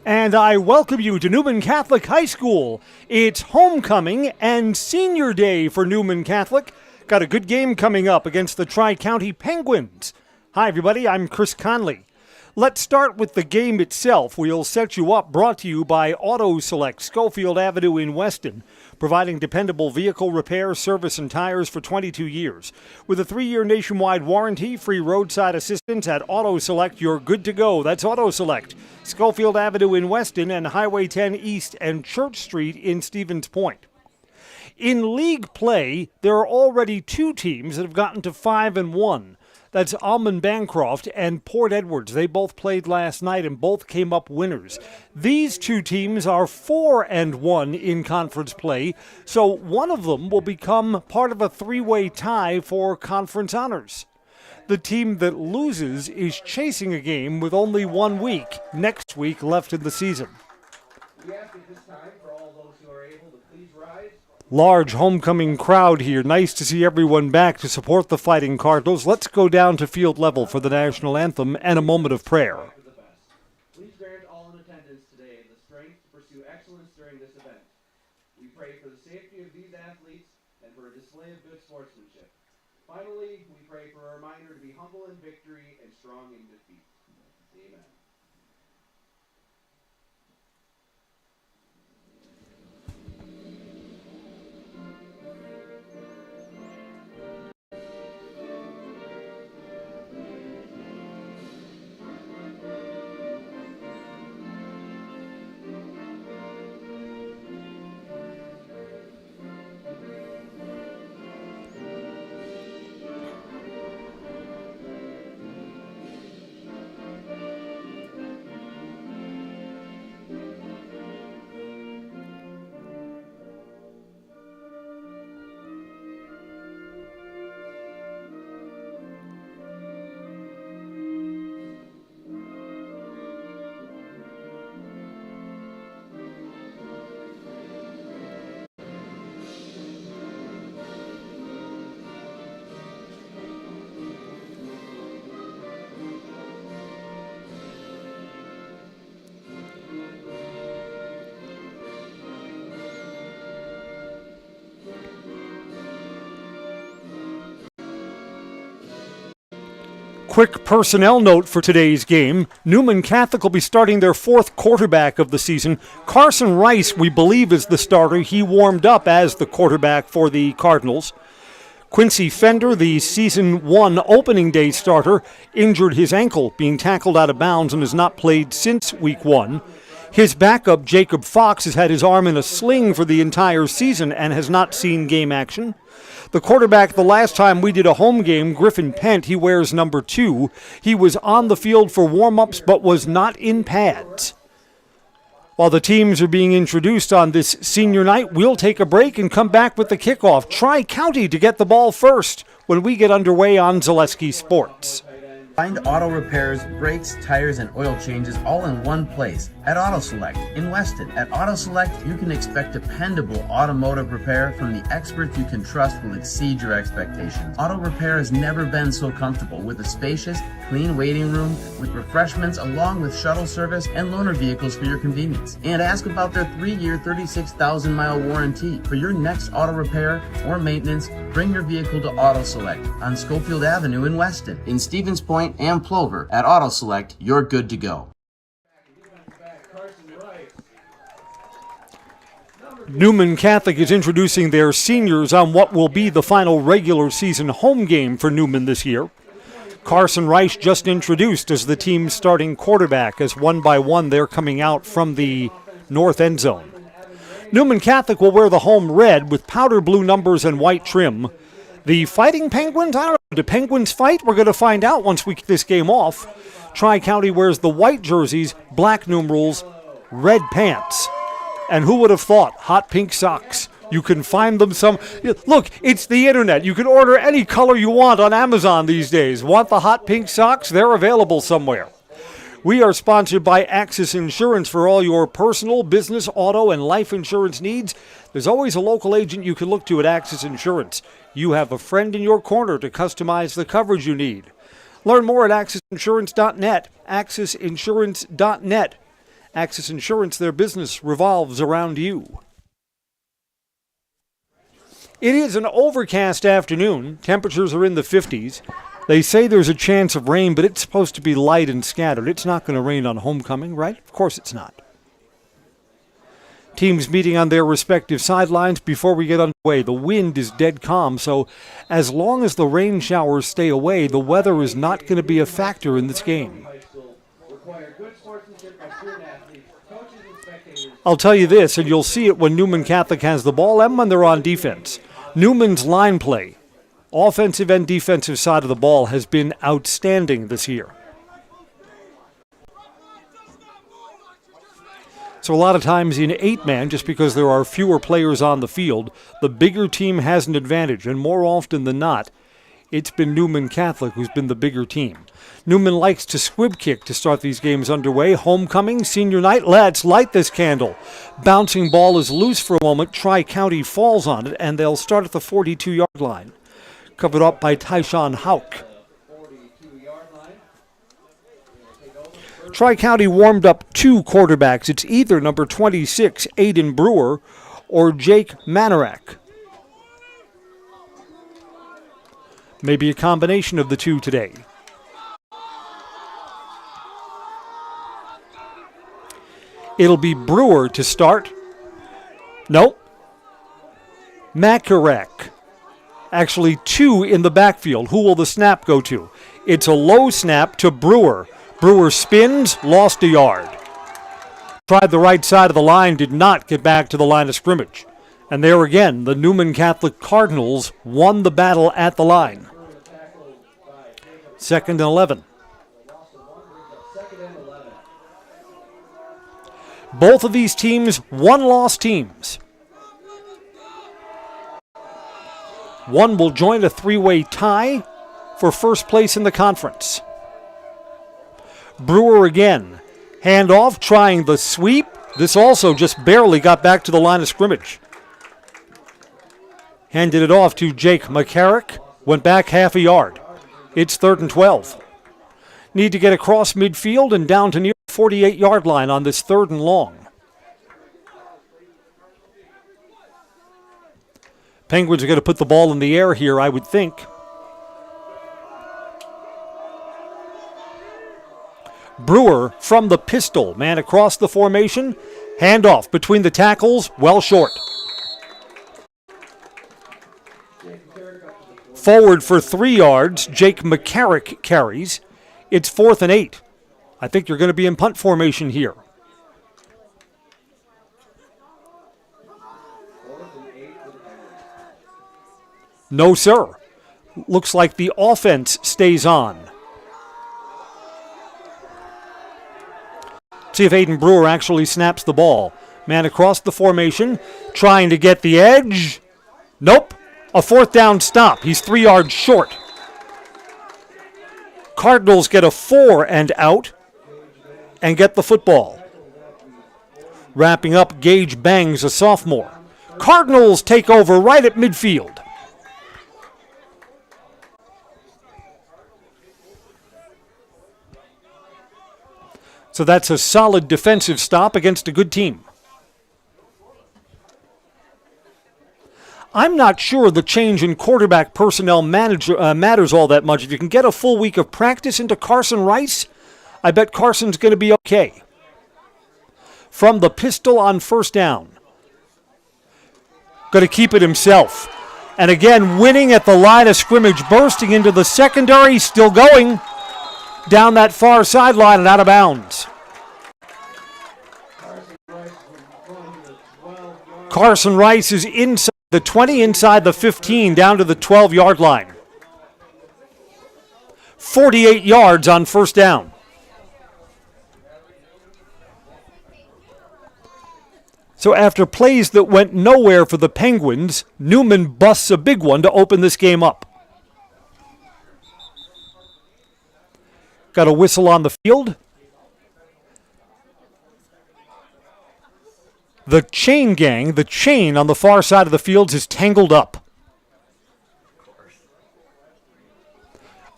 And I welcome you to Newman Catholic High School. It's homecoming and senior day for Newman Catholic. Got a good game coming up against the Tri-County Penguins. Hi, everybody. I'm Chris Conley. Let's start with the game itself. We'll set you up, brought to you by Auto Select, Schofield Avenue in Weston, providing dependable vehicle repair, service, and tires for 22 years. With a 3-year nationwide warranty, free roadside assistance at Auto Select, you're good to go. That's Auto Select, Schofield Avenue in Weston and Highway 10 East and Church Street in Stevens Point. In league play, there are already 2 teams that have gotten to 5-1. That's Almond Bancroft and Port Edwards. They both played last night and both came up winners. These 2 teams are 4-1 in conference play, so one of them will become part of a 3-way tie for conference honors. The team that loses is chasing a game with only 1 week, next week, left in the season. We ask at this time for all those who are able to please rise. Large homecoming crowd here. Nice to see everyone back to support the Fighting Cardinals. Let's go down to field level for the national anthem and a moment of prayer. Please grant all in attendance today the strength to pursue excellence during this event. We pray for the safety of these athletes and for a display of good sportsmanship. Finally, we pray for a reminder to be humble in victory and strong in defeat. Amen. Quick personnel note for today's game. Newman Catholic will be starting their 4th quarterback of the season. Carson Rice, we believe, is the starter. He warmed up as the quarterback for the Cardinals. Quincy Fender, the Season 1 opening day starter, injured his ankle being tackled out of bounds and has not played since Week 1. His backup, Jacob Fox, has had his arm in a sling for the entire season and has not seen game action. The quarterback, the last time we did a home game, Griffin Pent, he wears number 2. He was on the field for warm-ups but was not in pads. While the teams are being introduced on this senior night, we'll take a break and come back with the kickoff. Tri-County to get the ball first when we get underway on Zaleski Sports. Find auto repairs, brakes, tires, and oil changes all in one place at Auto Select in Weston. At Auto Select, you can expect dependable automotive repair from the experts you can trust will exceed your expectations. Auto repair has never been so comfortable with a spacious, clean waiting room with refreshments along with shuttle service and loaner vehicles for your convenience. And ask about their 3-year, 36,000-mile warranty. For your next auto repair or maintenance, bring your vehicle to Auto Select on Schofield Avenue in Weston. In Stevens Point and Plover, at Auto Select, you're good to go. Newman Catholic is introducing their seniors on what will be the final regular season home game for Newman this year. Carson Rice just introduced as the team's starting quarterback, as one by one they're coming out from the north end zone. Newman Catholic will wear the home red with powder blue numbers and white trim. The Fighting Penguins, I don't know, do Penguins fight? We're going to find out once we get this game off. Tri-County wears the white jerseys, black numerals, red pants. And who would have thought? Hot pink socks. You can find them some. Look, it's the internet. You can order any color you want on Amazon these days. Want the hot pink socks? They're available somewhere. We are sponsored by Axis Insurance for all your personal, business, auto, and life insurance needs. There's always a local agent you can look to at Axis Insurance. You have a friend in your corner to customize the coverage you need. Learn more at AxisInsurance.net, AxisInsurance.net. Axis Insurance, their business revolves around you. It is an overcast afternoon. Temperatures are in the 50s. They say there's a chance of rain, but it's supposed to be light and scattered. It's not going to rain on homecoming, right? Of course it's not. Teams meeting on their respective sidelines before we get underway. The wind is dead calm, so as long as the rain showers stay away, the weather is not going to be a factor in this game. I'll tell you this, and you'll see it when Newman Catholic has the ball and when they're on defense. Newman's line play, offensive and defensive side of the ball, has been outstanding this year. So a lot of times in 8-man, just because there are fewer players on the field, the bigger team has an advantage, and more often than not, it's been Newman Catholic who's been the bigger team. Newman likes to squib kick to start these games underway. Homecoming, senior night, let's light this candle. Bouncing ball is loose for a moment. Tri-County falls on it, and they'll start at the 42-yard line. Covered up by Tyshawn Hauk. Tri-County warmed up 2 quarterbacks. It's either number 26, Aiden Brewer, or Jake Manarak. Maybe a combination of the two today. It'll be Brewer to start. Nope. Makarek. Actually 2 in the backfield. Who will the snap go to? It's a low snap to Brewer. Brewer spins, lost a yard. Tried the right side of the line, did not get back to the line of scrimmage. And there again, the Newman Catholic Cardinals won the battle at the line. 2nd and 11. Both of these teams, one-loss teams. One will join a 3-way tie for first place in the conference. Brewer again. Handoff, trying the sweep. This also just barely got back to the line of scrimmage. Handed it off to Jake McCarrick. Went back half a yard. It's 3rd and 12. Need to get across midfield and down to near the 48-yard line on this 3rd and long. Penguins are going to put the ball in the air here, I would think. Brewer from the pistol. Man across the formation. Handoff between the tackles. Well short. Forward for 3 yards. Jake McCarrick carries. It's 4th and 8. I think you're going to be in punt formation here. No, sir. Looks like the offense stays on. See if Aiden Brewer actually snaps the ball. Man across the formation, trying to get the edge. Nope. A 4th down stop. He's 3 yards short. Cardinals get a 4 and out and get the football. Wrapping up, Gage Bangs, a sophomore. Cardinals take over right at midfield. So that's a solid defensive stop against a good team. I'm not sure the change in quarterback personnel matters all that much. If you can get a full week of practice into Carson Rice, I bet Carson's going to be okay. From the pistol on 1st down. Going to keep it himself. And again, winning at the line of scrimmage, bursting into the secondary, still going down that far sideline and out of bounds. Carson Rice is inside the 20, inside the 15, down to the 12-yard line. 48 yards on 1st down. So after plays that went nowhere for the Penguins, Newman busts a big one to open this game up. Got a whistle on the field. The chain gang, the chain on the far side of the fields is tangled up.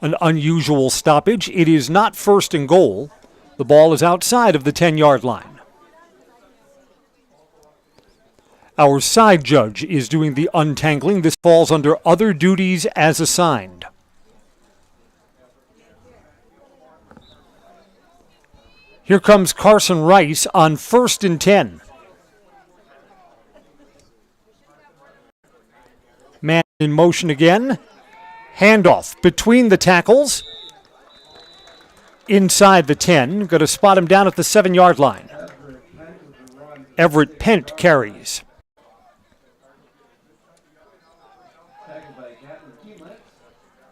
An unusual stoppage. It is not 1st and goal. The ball is outside of the 10-yard line. Our side judge is doing the untangling. This falls under other duties as assigned. Here comes Carson Rice on 1st and 10. Man in motion again. Handoff between the tackles. Inside the 10. Going to spot him down at the 7-yard line. Everett Pent carries.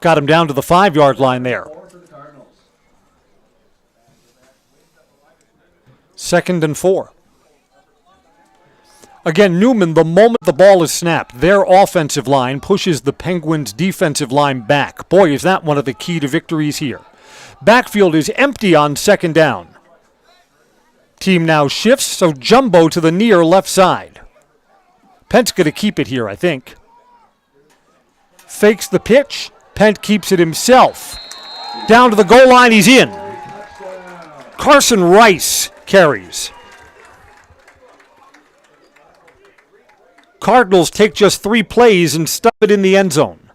Got him down to the 5-yard line there. 2nd and 4. Again, Newman, the moment the ball is snapped, their offensive line pushes the Penguins' defensive line back. Boy, is that one of the key to victories here. Backfield is empty on 2nd down. Team now shifts, so jumbo to the near left side. Pent's going to keep it here, I think. Fakes the pitch. Pent keeps it himself. Down to the goal line, he's in. Carson Rice carries. Cardinals take just 3 plays and stuff it in the end zone.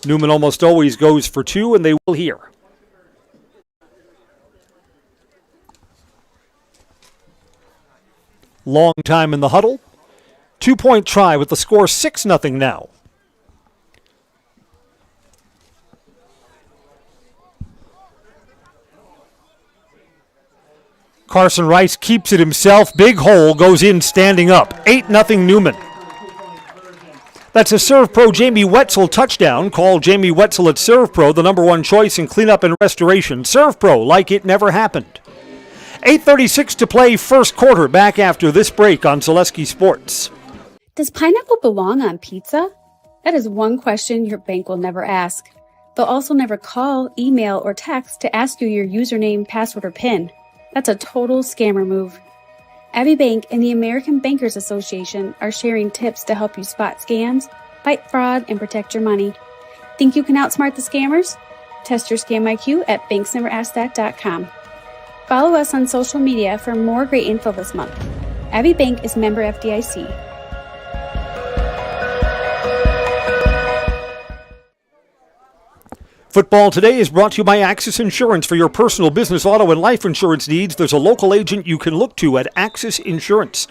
Newman almost always goes for 2, and they will here. Long time in the huddle. 2-point try with the score 6-0 now. Carson Rice keeps it himself. Big hole, goes in standing up. 8-0 Newman. That's a Serve Pro Jamie Wetzel touchdown. Call Jamie Wetzel at Serve Pro, the #1 choice in cleanup and restoration. Serve Pro, like it never happened. 8:36 to play, first quarter. Back after this break on Zaleski Sports. Does pineapple belong on pizza? That is one question your bank will never ask. They'll also never call, email, or text to ask you your username, password, or PIN. That's a total scammer move. Abbey Bank and the American Bankers Association are sharing tips to help you spot scams, fight fraud, and protect your money. Think you can outsmart the scammers? Test your scam IQ at banksneverasksthat.com. Follow us on social media for more great info this month. Abbey Bank is member FDIC. Football Today is brought to you by Axis Insurance. For your personal, business, auto, and life insurance needs, there's a local agent you can look to at Axis Insurance.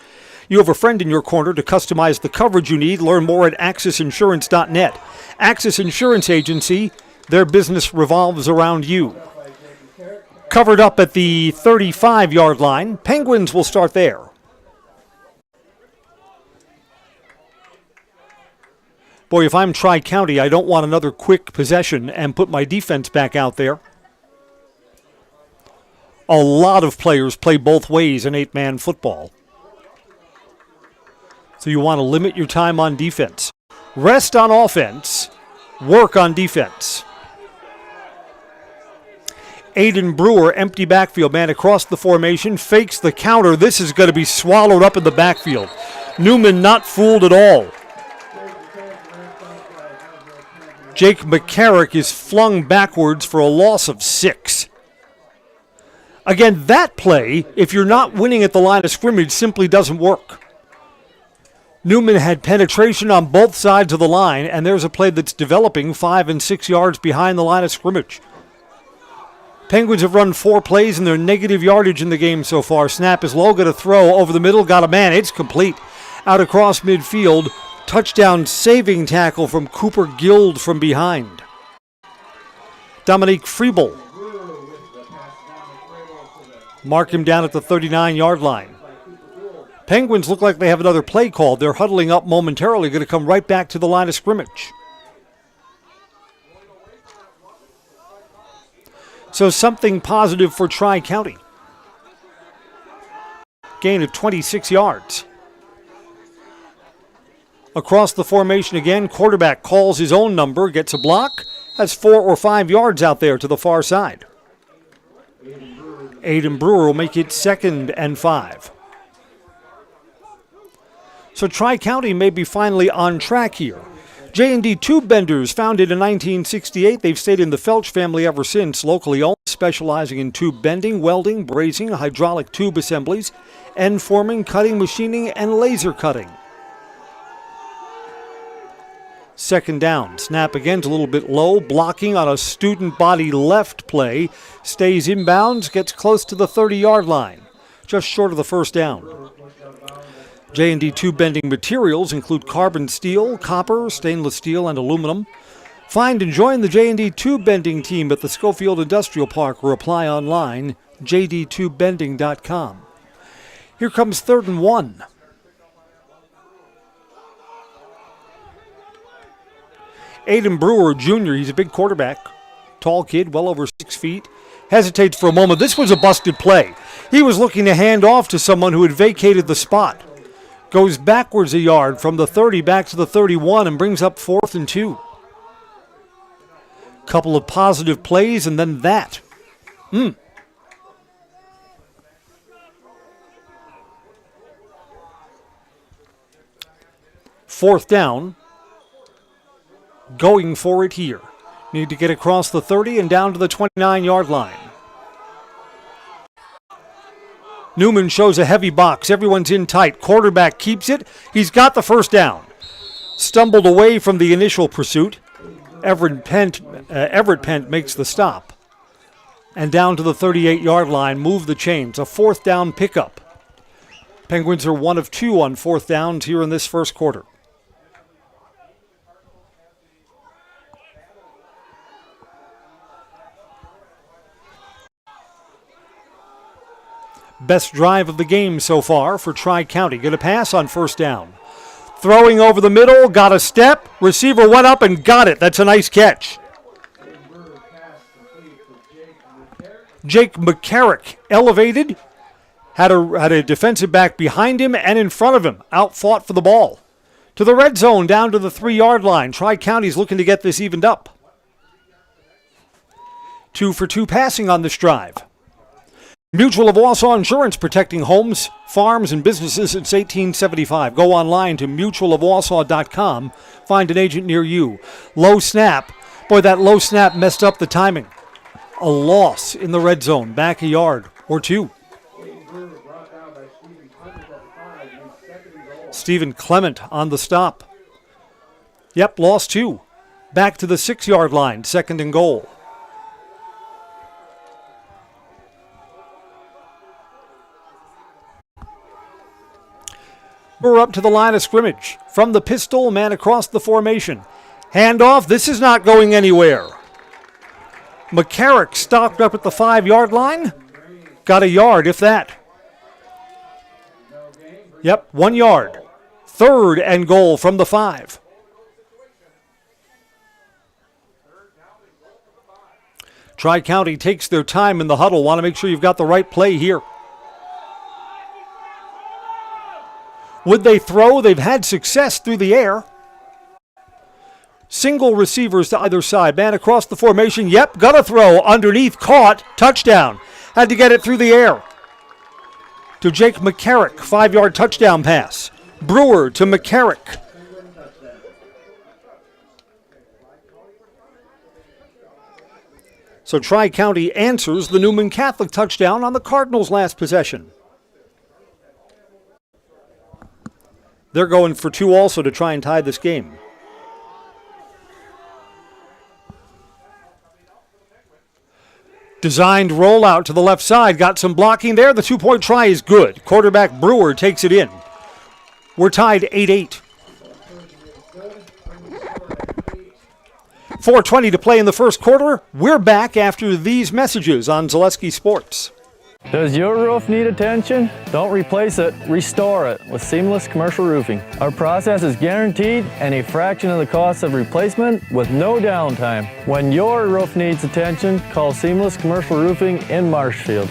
You have a friend in your corner to customize the coverage you need. Learn more at AxisInsurance.net. Axis Insurance Agency, their business revolves around you. Covered up at the 35-yard line. Penguins will start there. Boy, if I'm Tri-County, I don't want another quick possession and put my defense back out there. A lot of players play both ways in 8-man football. So you want to limit your time on defense. Rest on offense, work on defense. Aiden Brewer, empty backfield, man across the formation, fakes the counter. This is going to be swallowed up in the backfield. Newman not fooled at all. Jake McCarrick is flung backwards for a loss of 6. Again, that play, if you're not winning at the line of scrimmage, simply doesn't work. Newman had penetration on both sides of the line, and there's a play that's developing 5 and 6 yards behind the line of scrimmage. Penguins have run 4 plays, and they're negative yardage in the game so far. Snap is low, going to throw over the middle, got a man, it's complete. Out across midfield. Touchdown saving tackle from Cooper Guild from behind. Dominique Friebel. Mark him down at the 39-yard line. Penguins look like they have another play called. They're huddling up momentarily, going to come right back to the line of scrimmage. So something positive for Tri-County. Gain of 26 yards. Across the formation again, quarterback calls his own number, gets a block, has 4 or 5 yards out there to the far side. Aiden Brewer will make it 2nd and 5. So Tri-County may be finally on track here. J&D Tube Benders, founded in 1968. They've stayed in the Felch family ever since, locally owned, specializing in tube bending, welding, brazing, hydraulic tube assemblies, end forming, cutting, machining, and laser cutting. Second down. Snap again, a little bit low. Blocking on a student body left play. Stays inbounds, gets close to the 30-yard line. Just short of the first down. J&D tube bending materials include carbon steel, copper, stainless steel, and aluminum. Find and join the J&D tube bending team at the Schofield Industrial Park or apply online, jdtubebending.com. Here comes 3rd and 1. Aiden Brewer Jr., he's a big quarterback, tall kid, well over 6 feet, hesitates for a moment. This was a busted play. He was looking to hand off to someone who had vacated the spot. Goes backwards a yard from the 30 back to the 31 and brings up 4th and 2. Couple of positive plays and then that. Fourth down. Going for it here. Need to get across the 30 and down to the 29-yard line. Newman shows a heavy box. Everyone's in tight. Quarterback keeps it. He's got the first down. Stumbled away from the initial pursuit. Everett Pent makes the stop. And down to the 38-yard line. Move the chains. A 4th down pickup. Penguins are 1 of 2 on 4th downs here in this first quarter. Best drive of the game so far for Tri-County. Get a pass on first down. Throwing over the middle, got a step. Receiver went up and got it. That's a nice catch. Jake McCarrick elevated. Had a defensive back behind him and in front of him. Outfought for the ball. To the red zone, down to the 3-yard line. Tri-County's looking to get this evened up. 2 for 2 passing on this drive. Mutual of Wausau Insurance, protecting homes, farms, and businesses since 1875. Go online to mutualofwausau.com. Find an agent near you. Low snap. Boy, that low snap messed up the timing. A loss in the red zone. Back a yard or 2. Stephen Clement on the stop. Yep, lost 2. Back to the 6-yard line. 2nd and goal. We're up to the line of scrimmage. From the pistol, man across the formation. Handoff, this is not going anywhere. McCarrick stopped up at the 5-yard line. Got a yard, if that. Yep, 1 yard. 3rd and goal from the 5. Tri-County takes their time in the huddle. Want to make sure you've got the right play here. Would they throw? They've had success through the air. Single receivers to either side. Man across the formation. Yep, got to throw. Underneath, caught. Touchdown. Had to get it through the air. To Jake McCarrick. 5-yard touchdown pass. Brewer to McCarrick. So Tri-County answers the Newman Catholic touchdown on the Cardinals' last possession. They're going for 2 also to try and tie this game. Designed rollout to the left side. Got some blocking there. The 2-point try is good. Quarterback Brewer takes it in. We're tied 8-8. 4:20 to play in the first quarter. We're back after these messages on Zaleski Sports. Does your roof need attention? Don't replace it, restore it with Seamless Commercial Roofing. Our process is guaranteed and a fraction of the cost of replacement with no downtime. When your roof needs attention, call Seamless Commercial Roofing in Marshfield.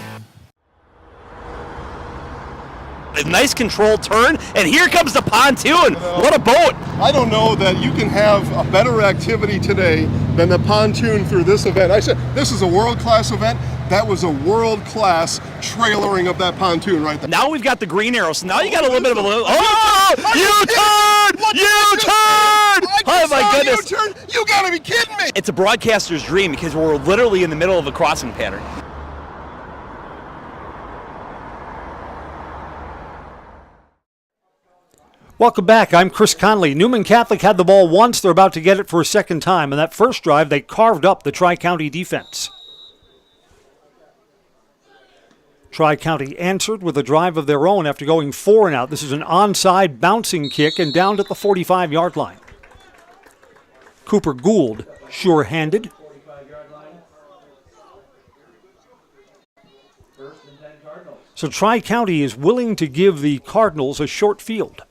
a nice controlled turn, and here comes the pontoon. What a boat. I don't know that you can have a better activity today than the pontoon through this event. I said this is a world-class event. That was a world-class trailering of that pontoon right there. Now we've got the green arrow, so now you got a little bit of a little. Oh! U-turn! U-turn! Oh my goodness! U-turn? You gotta be kidding me! It's a broadcaster's dream because we're literally in the middle of a crossing pattern. Welcome back. I'm Chris Conley. Newman Catholic had the ball once. They're about to get it for a second time. And that first drive, they carved up the Tri-County defense. Tri-County answered with a drive of their own after going 4 and out. This is an onside bouncing kick and down at the 45-yard line. Cooper Gould, sure-handed. So Tri-County is willing to give the Cardinals a short field.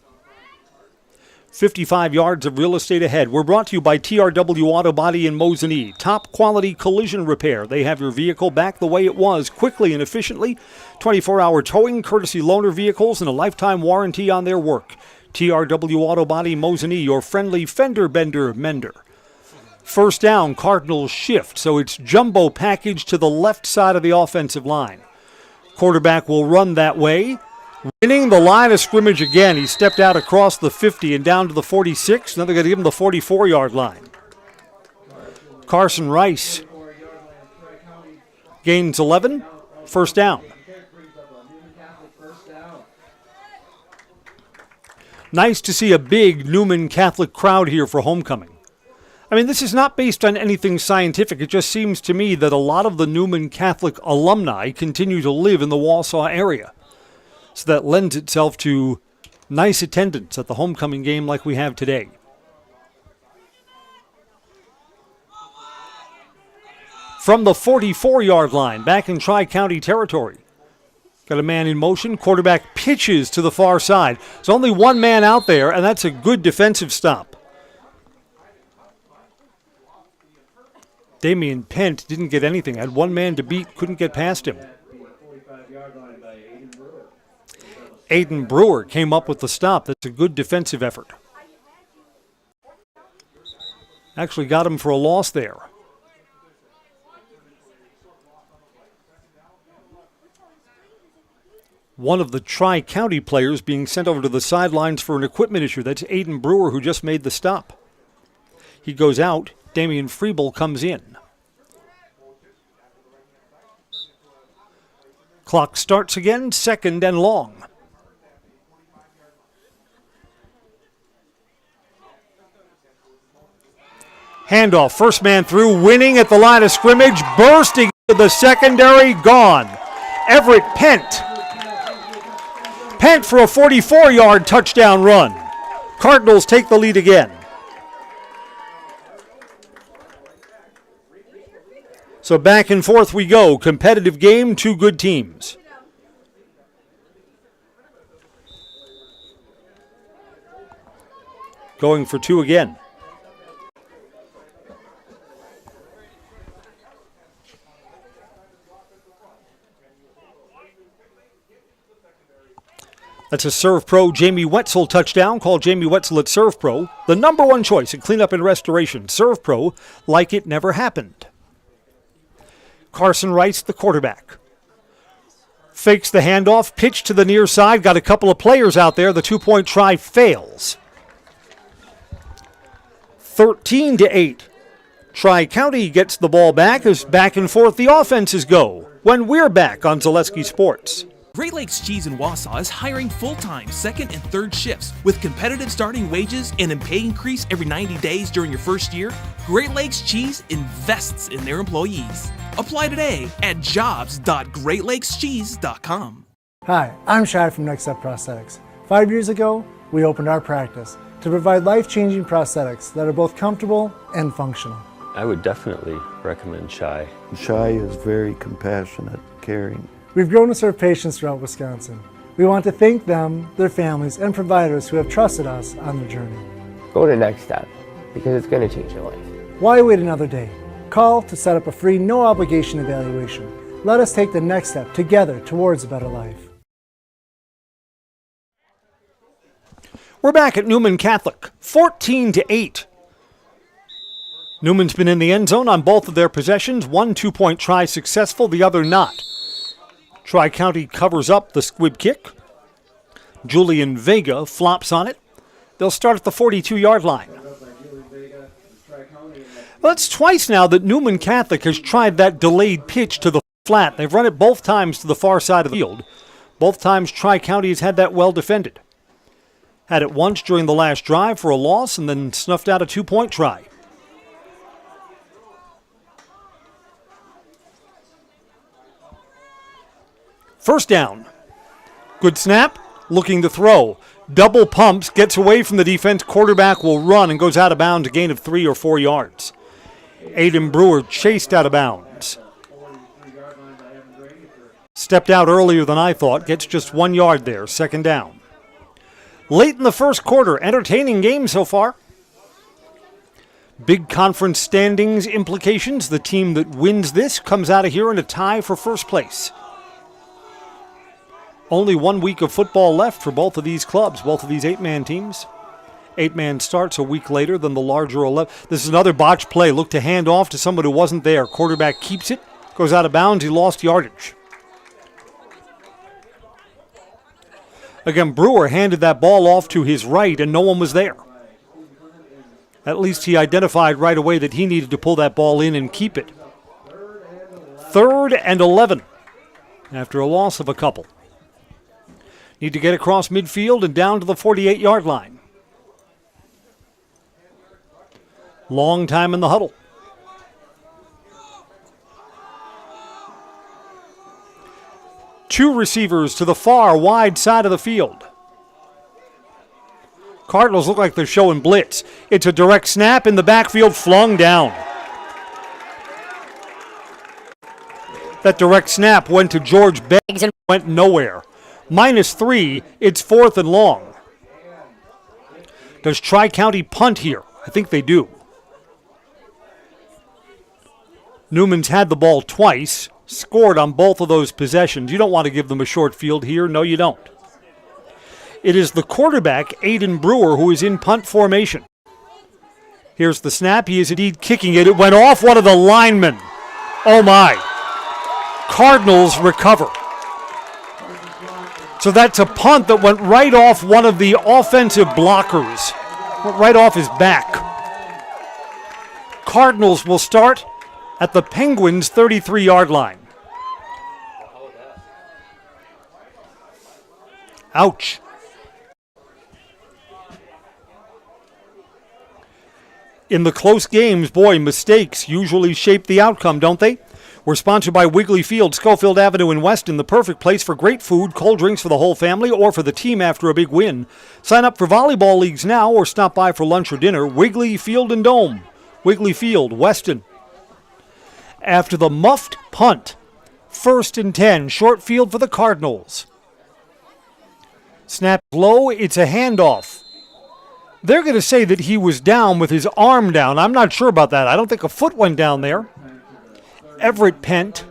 55 yards of real estate ahead. We're brought to you by TRW Auto Body in Mosinee. Top quality collision repair. They have your vehicle back the way it was, quickly and efficiently. 24-hour towing, courtesy loaner vehicles, and a lifetime warranty on their work. TRW Auto Body Mosinee, your friendly fender bender mender. First down, Cardinals shift, so it's jumbo package to the left side of the offensive line. Quarterback will run that way. Winning the line of scrimmage again. He stepped out across the 50 and down to the 46. Now they're going to give him the 44-yard line. Carson Rice gains 11. First down. Nice to see a big Newman Catholic crowd here for homecoming. I mean, this is not based on anything scientific. It just seems to me that a lot of the Newman Catholic alumni continue to live in the Wausau area. So that lends itself to nice attendance at the homecoming game like we have today. From the 44-yard line, back in Tri-County territory. Got a man in motion. Quarterback pitches to the far side. There's only one man out there, and that's a good defensive stop. Damian Pent didn't get anything. Had one man to beat, couldn't get past him. Aiden Brewer came up with the stop. That's a good defensive effort. Actually got him for a loss there. One of the Tri-County players being sent over to the sidelines for an equipment issue. That's Aiden Brewer, who just made the stop. He goes out. Damian Freeble comes in. Clock starts again, 2nd and long. Handoff, first man through, winning at the line of scrimmage, bursting into the secondary, gone. Everett Pent. Pent for a 44-yard touchdown run. Cardinals take the lead again. So back and forth we go. Competitive game, two good teams. Going for two again. That's a Serve Pro Jamie Wetzel touchdown. Call Jamie Wetzel at Serve Pro. The number one choice in cleanup and restoration. Serve Pro, like it never happened. Carson Rice, the quarterback. Fakes the handoff, pitch to the near side. Got a couple of players out there. The two-point try fails. 13-8. Tri-County gets the ball back as back and forth the offenses go when we're back on Zaleski Sports. Great Lakes Cheese in Wausau is hiring full-time second and third shifts with competitive starting wages and a pay increase every 90 days during your first year. Great Lakes Cheese invests in their employees. Apply today at jobs.greatlakescheese.com. Hi, I'm Shai from Next Step Prosthetics. 5 years ago, we opened our practice to provide life-changing prosthetics that are both comfortable and functional. I would definitely recommend Shai. Shai is very compassionate, caring. We've grown to serve patients throughout Wisconsin. We want to thank them, their families, and providers who have trusted us on their journey. Go to Next Step because it's going to change your life. Why wait another day? Call to set up a free, no-obligation evaluation. Let us take the next step together towards a better life. We're back at Newman Catholic, 14-8. Newman's been in the end zone on both of their possessions. One 2-point try successful, the other not. Tri-County covers up the squib kick. Julian Vega flops on it. They'll start at the 42-yard line. Well, it's twice now that Newman Catholic has tried that delayed pitch to the flat. They've run it both times to the far side of the field. Both times Tri-County has had that well defended. Had it once during the last drive for a loss and then snuffed out a 2-point try. First down. Good snap. Looking to throw. Double pumps. Gets away from the defense. Quarterback will run and goes out of bounds. A gain of 3 or 4 yards. Aiden Brewer chased out of bounds. Stepped out earlier than I thought. Gets just 1 yard there. Second down. Late in the first quarter. Entertaining game so far. Big conference standings implications. The team that wins this comes out of here in a tie for first place. Only 1 week of football left for both of these clubs, both of these 8-man teams. 8-man starts a week later than the larger 11. This is another botched play. Look to hand off to someone who wasn't there. Quarterback keeps it, goes out of bounds. He lost yardage. Again, Brewer handed that ball off to his right, and no one was there. At least he identified right away that he needed to pull that ball in and keep it. 3rd and 11 after a loss of a couple. Need to get across midfield and down to the 48-yard line. Long time in the huddle. Two receivers to the far wide side of the field. Cardinals look like they're showing blitz. It's a direct snap in the backfield, flung down. That direct snap went to George Beggs and went nowhere. -3, it's 4th and long. Does Tri-County punt here? I think they do. Newman's had the ball twice, scored on both of those possessions. You don't want to give them a short field here. No, you don't. It is the quarterback, Aiden Brewer, who is in punt formation. Here's the snap. He is indeed kicking it. It went off one of the linemen. Oh, my. Cardinals recover. So that's a punt that went right off one of the offensive blockers. Went right off his back. Cardinals will start at the Penguins' 33-yard line. Ouch. In the close games, boy, mistakes usually shape the outcome, don't they? We're sponsored by Wiggly Field, Schofield Avenue in Weston, the perfect place for great food, cold drinks for the whole family, or for the team after a big win. Sign up for volleyball leagues now or stop by for lunch or dinner. Wiggly Field and Dome. Wiggly Field, Weston. After the muffed punt, 1st and 10, short field for the Cardinals. Snap low, it's a handoff. They're going to say that he was down with his arm down. I'm not sure about that. I don't think a foot went down there. Everett Pent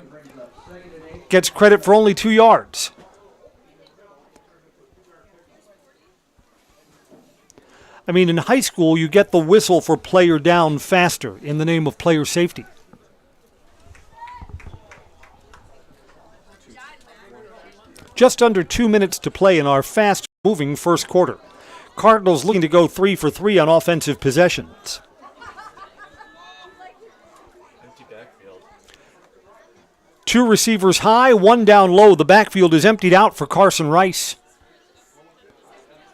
gets credit for only 2 yards. I mean, in high school, you get the whistle for player down faster in the name of player safety. Just under 2 minutes to play in our fast-moving first quarter. Cardinals looking to go 3 for 3 on offensive possessions. Two receivers high, one down low. The backfield is emptied out for Carson Rice.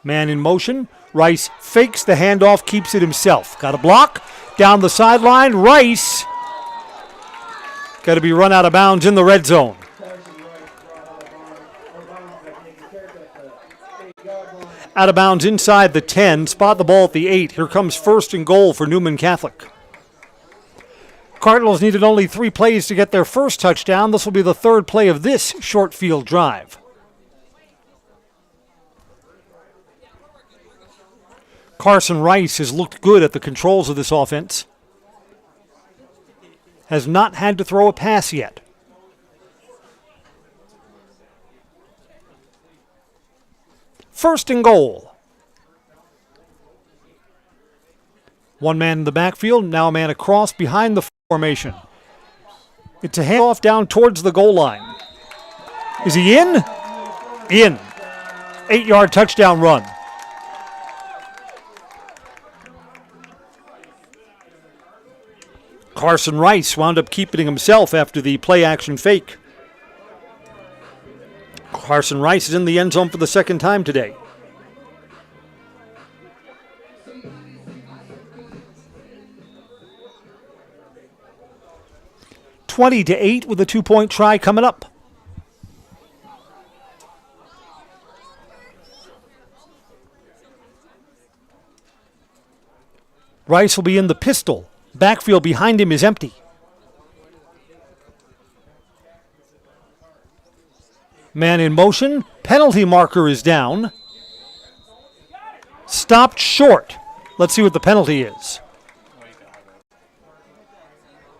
Man in motion. Rice fakes the handoff, keeps it himself. Got a block. Down the sideline. Rice got to be run out of bounds in the red zone. Out of bounds inside the 10. Spot the ball at the 8. Here comes 1st and goal for Newman Catholic. Cardinals needed only 3 plays to get their first touchdown. This will be the 3rd play of this short field drive. Carson Rice has looked good at the controls of this offense. Has not had to throw a pass yet. First and goal. One man in the backfield, now a man across behind the formation. It's a handoff down towards the goal line. Is he in? In. 8-yard touchdown run. Carson Rice wound up keeping himself after the play-action fake. Carson Rice is in the end zone for the second time today. (20-8) with a 2-point try coming up. Rice will be in the pistol. Backfield behind him is empty. Man in motion. Penalty marker is down. Stopped short. Let's see what the penalty is.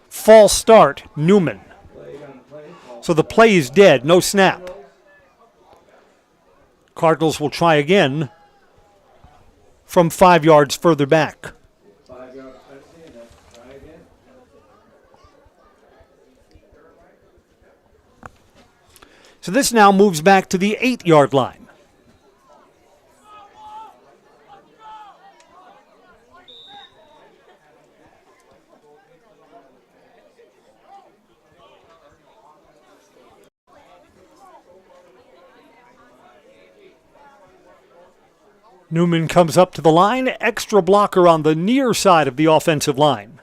False start, Newman. So the play is dead, no snap. Cardinals will try again from 5 yards further back. So this now moves back to the 8-yard line. Newman comes up to the line, extra blocker on the near side of the offensive line.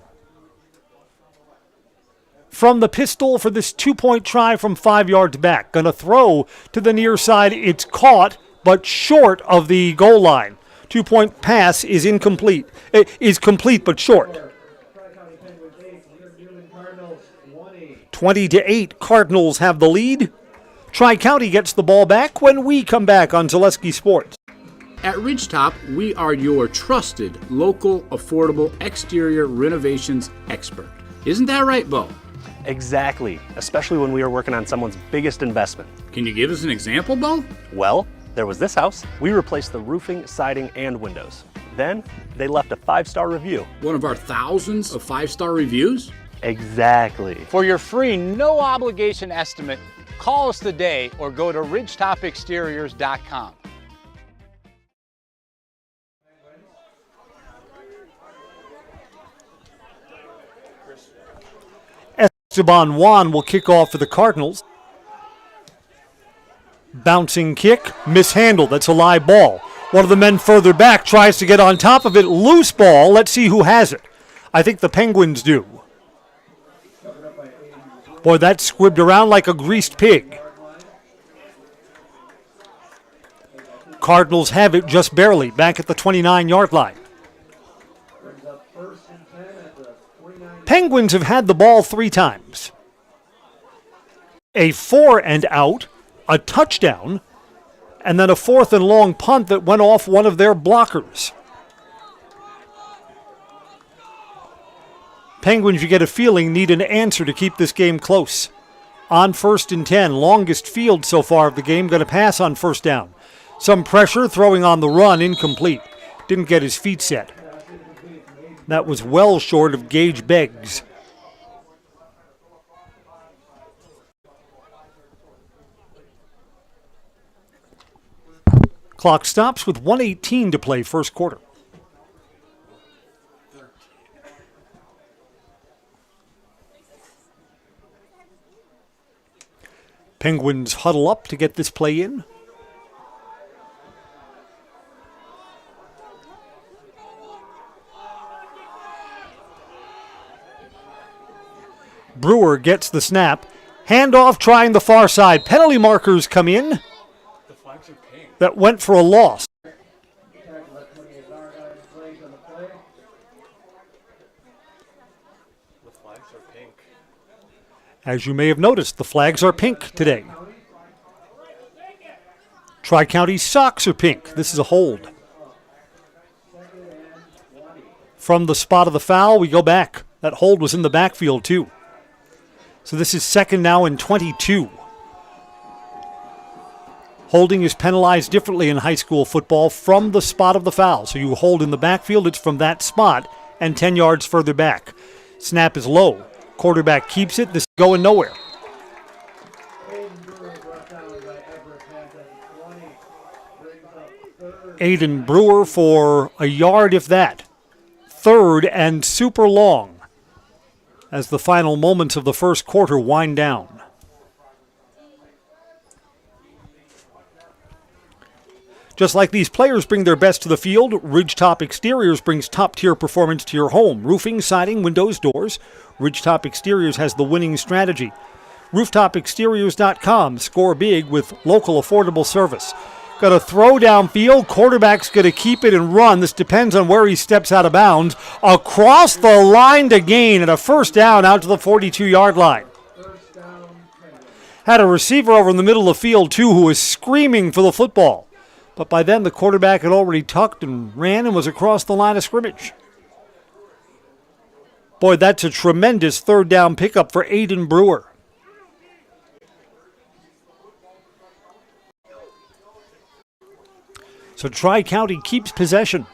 From the pistol for this 2-point try from 5 yards back. Gonna throw to the near side. It's caught, but short of the goal line. 2-point pass is incomplete. It is complete, but short. 20-8, Cardinals have the lead. Tri-County gets the ball back when we come back on Zaleski Sports. At Ridgetop, we are your trusted, local, affordable exterior renovations expert. Isn't that right, Bo? Exactly, especially when we are working on someone's biggest investment. Can you give us an example, Bo? Well, there was this house. We replaced the roofing, siding, and windows. Then, they left a 5-star review. One of our thousands of 5-star reviews? Exactly. For your free, no-obligation estimate, call us today or go to ridgetopexteriors.com. Esteban Juan will kick off for the Cardinals. Bouncing kick, mishandled. That's a live ball. One of the men further back tries to get on top of it. Loose ball. Let's see who has it. I think the Penguins do. Boy, that squibbed around like a greased pig. Cardinals have it just barely, back at the 29-yard line. Penguins have had the ball 3 times. A 4-and-out, a touchdown, and then a 4th-and-long punt that went off one of their blockers. Penguins, you get a feeling, need an answer to keep this game close. On 1st and 10, longest field so far of the game, going to pass on 1st down. Some pressure, throwing on the run, incomplete. Didn't get his feet set. That was well short of Gage Beggs. Clock stops with 1:18 to play first quarter. Penguins huddle up to get this play in. Brewer gets the snap. Handoff trying the far side. Penalty markers come in. The flags are pink. That went for a loss. The flags are pink. As you may have noticed, the flags are pink today. Tri-County socks are pink. This is a hold. From the spot of the foul, we go back. That hold was in the backfield too. So this is 2nd now and 22. Holding is penalized differently in high school football from the spot of the foul. So you hold in the backfield, it's from that spot, and 10 yards further back. Snap is low. Quarterback keeps it. This is going nowhere. Aiden Brewer for a yard, if that. Third and super long as the final moments of the first quarter wind down. Just like these players bring their best to the field, Ridgetop Exteriors brings top-tier performance to your home. Roofing, siding, windows, doors. Ridgetop Exteriors has the winning strategy. RooftopExteriors.com. Score big with local affordable service. Got a throw downfield. Quarterback's going to keep it and run. This depends on where he steps out of bounds. Across the line to gain and a first down out to the 42-yard line. Had a receiver over in the middle of the field, too, who was screaming for the football. But by then, the quarterback had already tucked and ran and was across the line of scrimmage. Boy, that's a tremendous third down pickup for Aiden Brewer. So Tri-County keeps possession.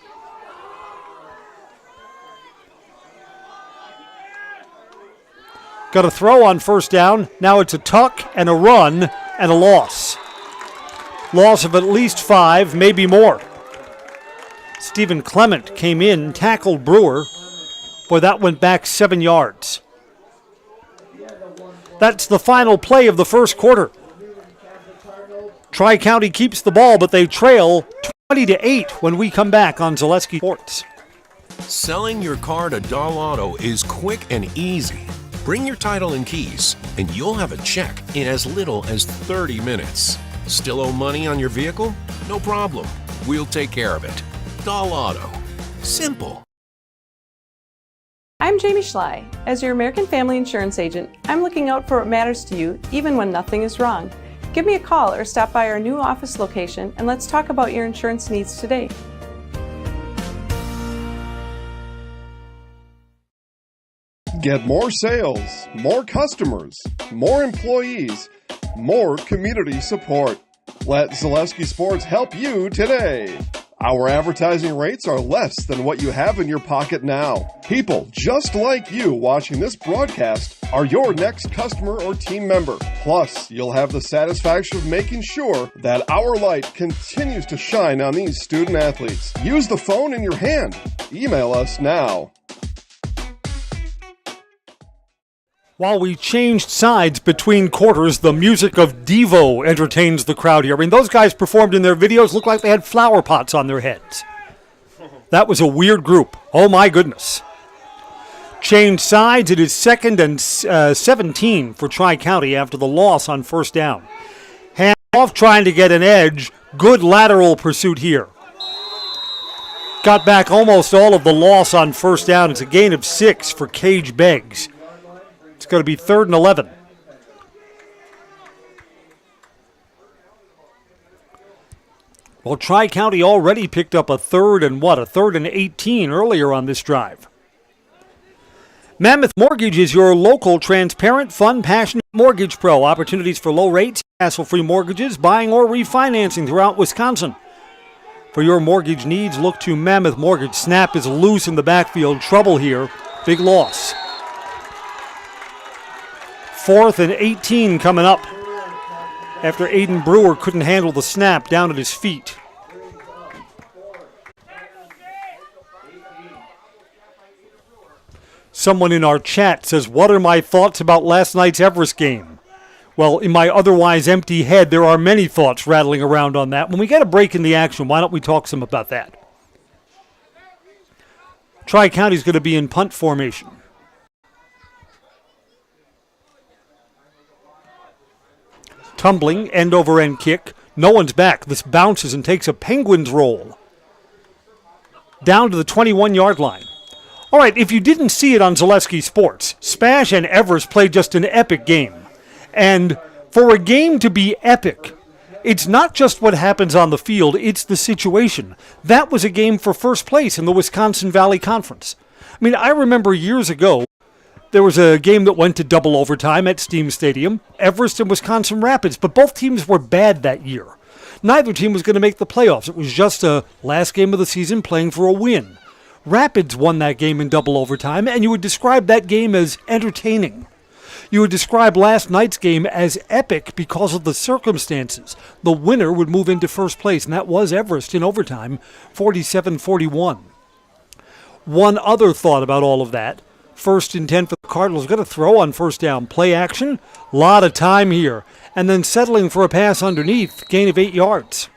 Got a throw on first down. Now it's a tuck and a run and a loss. Loss of at least 5, maybe more. Stephen Clement came in, tackled Brewer. Boy, that went back 7 yards. That's the final play of the first quarter. Tri-County keeps the ball, but they trail 20-8 when we come back on Zaleski Sports. Selling your car to Dahl Auto is quick and easy. Bring your title and keys, and you'll have a check in as little as 30 minutes. Still owe money on your vehicle? No problem. We'll take care of it. Dahl Auto. Simple. I'm Jamie Schley. As your American Family Insurance agent, I'm looking out for what matters to you, even when nothing is wrong. Give me a call or stop by our new office location and let's talk about your insurance needs today. Get more sales, more customers, more employees, more community support. Let Zaleski Sports help you today. Our advertising rates are less than what you have in your pocket now. People just like you watching this broadcast are your next customer or team member. Plus, you'll have the satisfaction of making sure that our light continues to shine on these student athletes. Use the phone in your hand. Email us now. While we changed sides between quarters, the music of Devo entertains the crowd here. I mean, those guys performed in their videos, looked like they had flower pots on their heads. That was a weird group. Oh, my goodness. Changed sides. It is 2nd and 17 for Tri-County after the loss on first down. Hand off, trying to get an edge. Good lateral pursuit here. Got back almost all of the loss on first down. It's a gain of 6 for Cage Beggs. It's going to be 3rd and 11. Well, Tri-County already picked up a 3rd and 18 earlier on this drive. Mammoth Mortgage is your local, transparent, fun, passionate mortgage pro. Opportunities for low rates, hassle-free mortgages, buying or refinancing throughout Wisconsin. For your mortgage needs, look to Mammoth Mortgage. Snap is loose in the backfield. Trouble here. Big loss. 4th and 18 coming up after Aiden Brewer couldn't handle the snap down at his feet. Someone in our chat says, what are my thoughts about last night's Everest game? Well, in my otherwise empty head, there are many thoughts rattling around on that. When we get a break in the action, why don't we talk some about that? Tri-County's going to be in punt formation. Tumbling, end-over-end kick. No one's back. This bounces and takes a Penguins roll. Down to the 21-yard line. All right, if you didn't see it on Zaleski Sports, Spash and Everest played just an epic game. And for a game to be epic, it's not just what happens on the field, it's the situation. That was a game for first place in the Wisconsin Valley Conference. I mean, I remember years ago, there was a game that went to double overtime at Steam Stadium, Everest and Wisconsin Rapids, but both teams were bad that year. Neither team was going to make the playoffs. It was just a last game of the season playing for a win. Rapids won that game in double overtime, and you would describe that game as entertaining. You would describe last night's game as epic because of the circumstances. The winner would move into first place, and that was Everest in overtime, 47-41. One other thought about all of that. 1st and 10 for the Cardinals. Going to throw on first down. Play action. Lot of time here. And then settling for a pass underneath. Gain of 8 yards.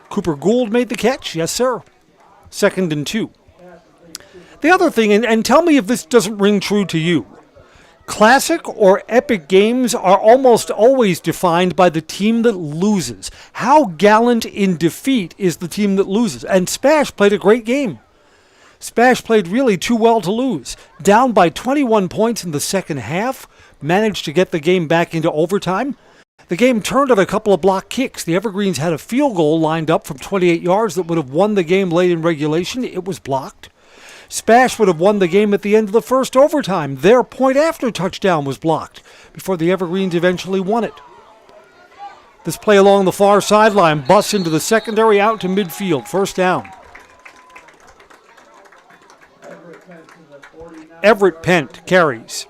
Cooper Gould made the catch. Yes, sir. 2nd and 2. The other thing, and tell me if this doesn't ring true to you. Classic or epic games are almost always defined by the team that loses. How gallant in defeat is the team that loses? And Spash played a great game. Spash played really too well to lose. Down by 21 points in the second half, managed to get the game back into overtime. The game turned on a couple of block kicks. The Evergreens had a field goal lined up from 28 yards that would have won the game late in regulation. It was blocked. Spash would have won the game at the end of the first overtime. Their point-after touchdown was blocked before the Evergreens eventually won it. This play along the far sideline busts into the secondary out to midfield. First down. Everett Pent carries.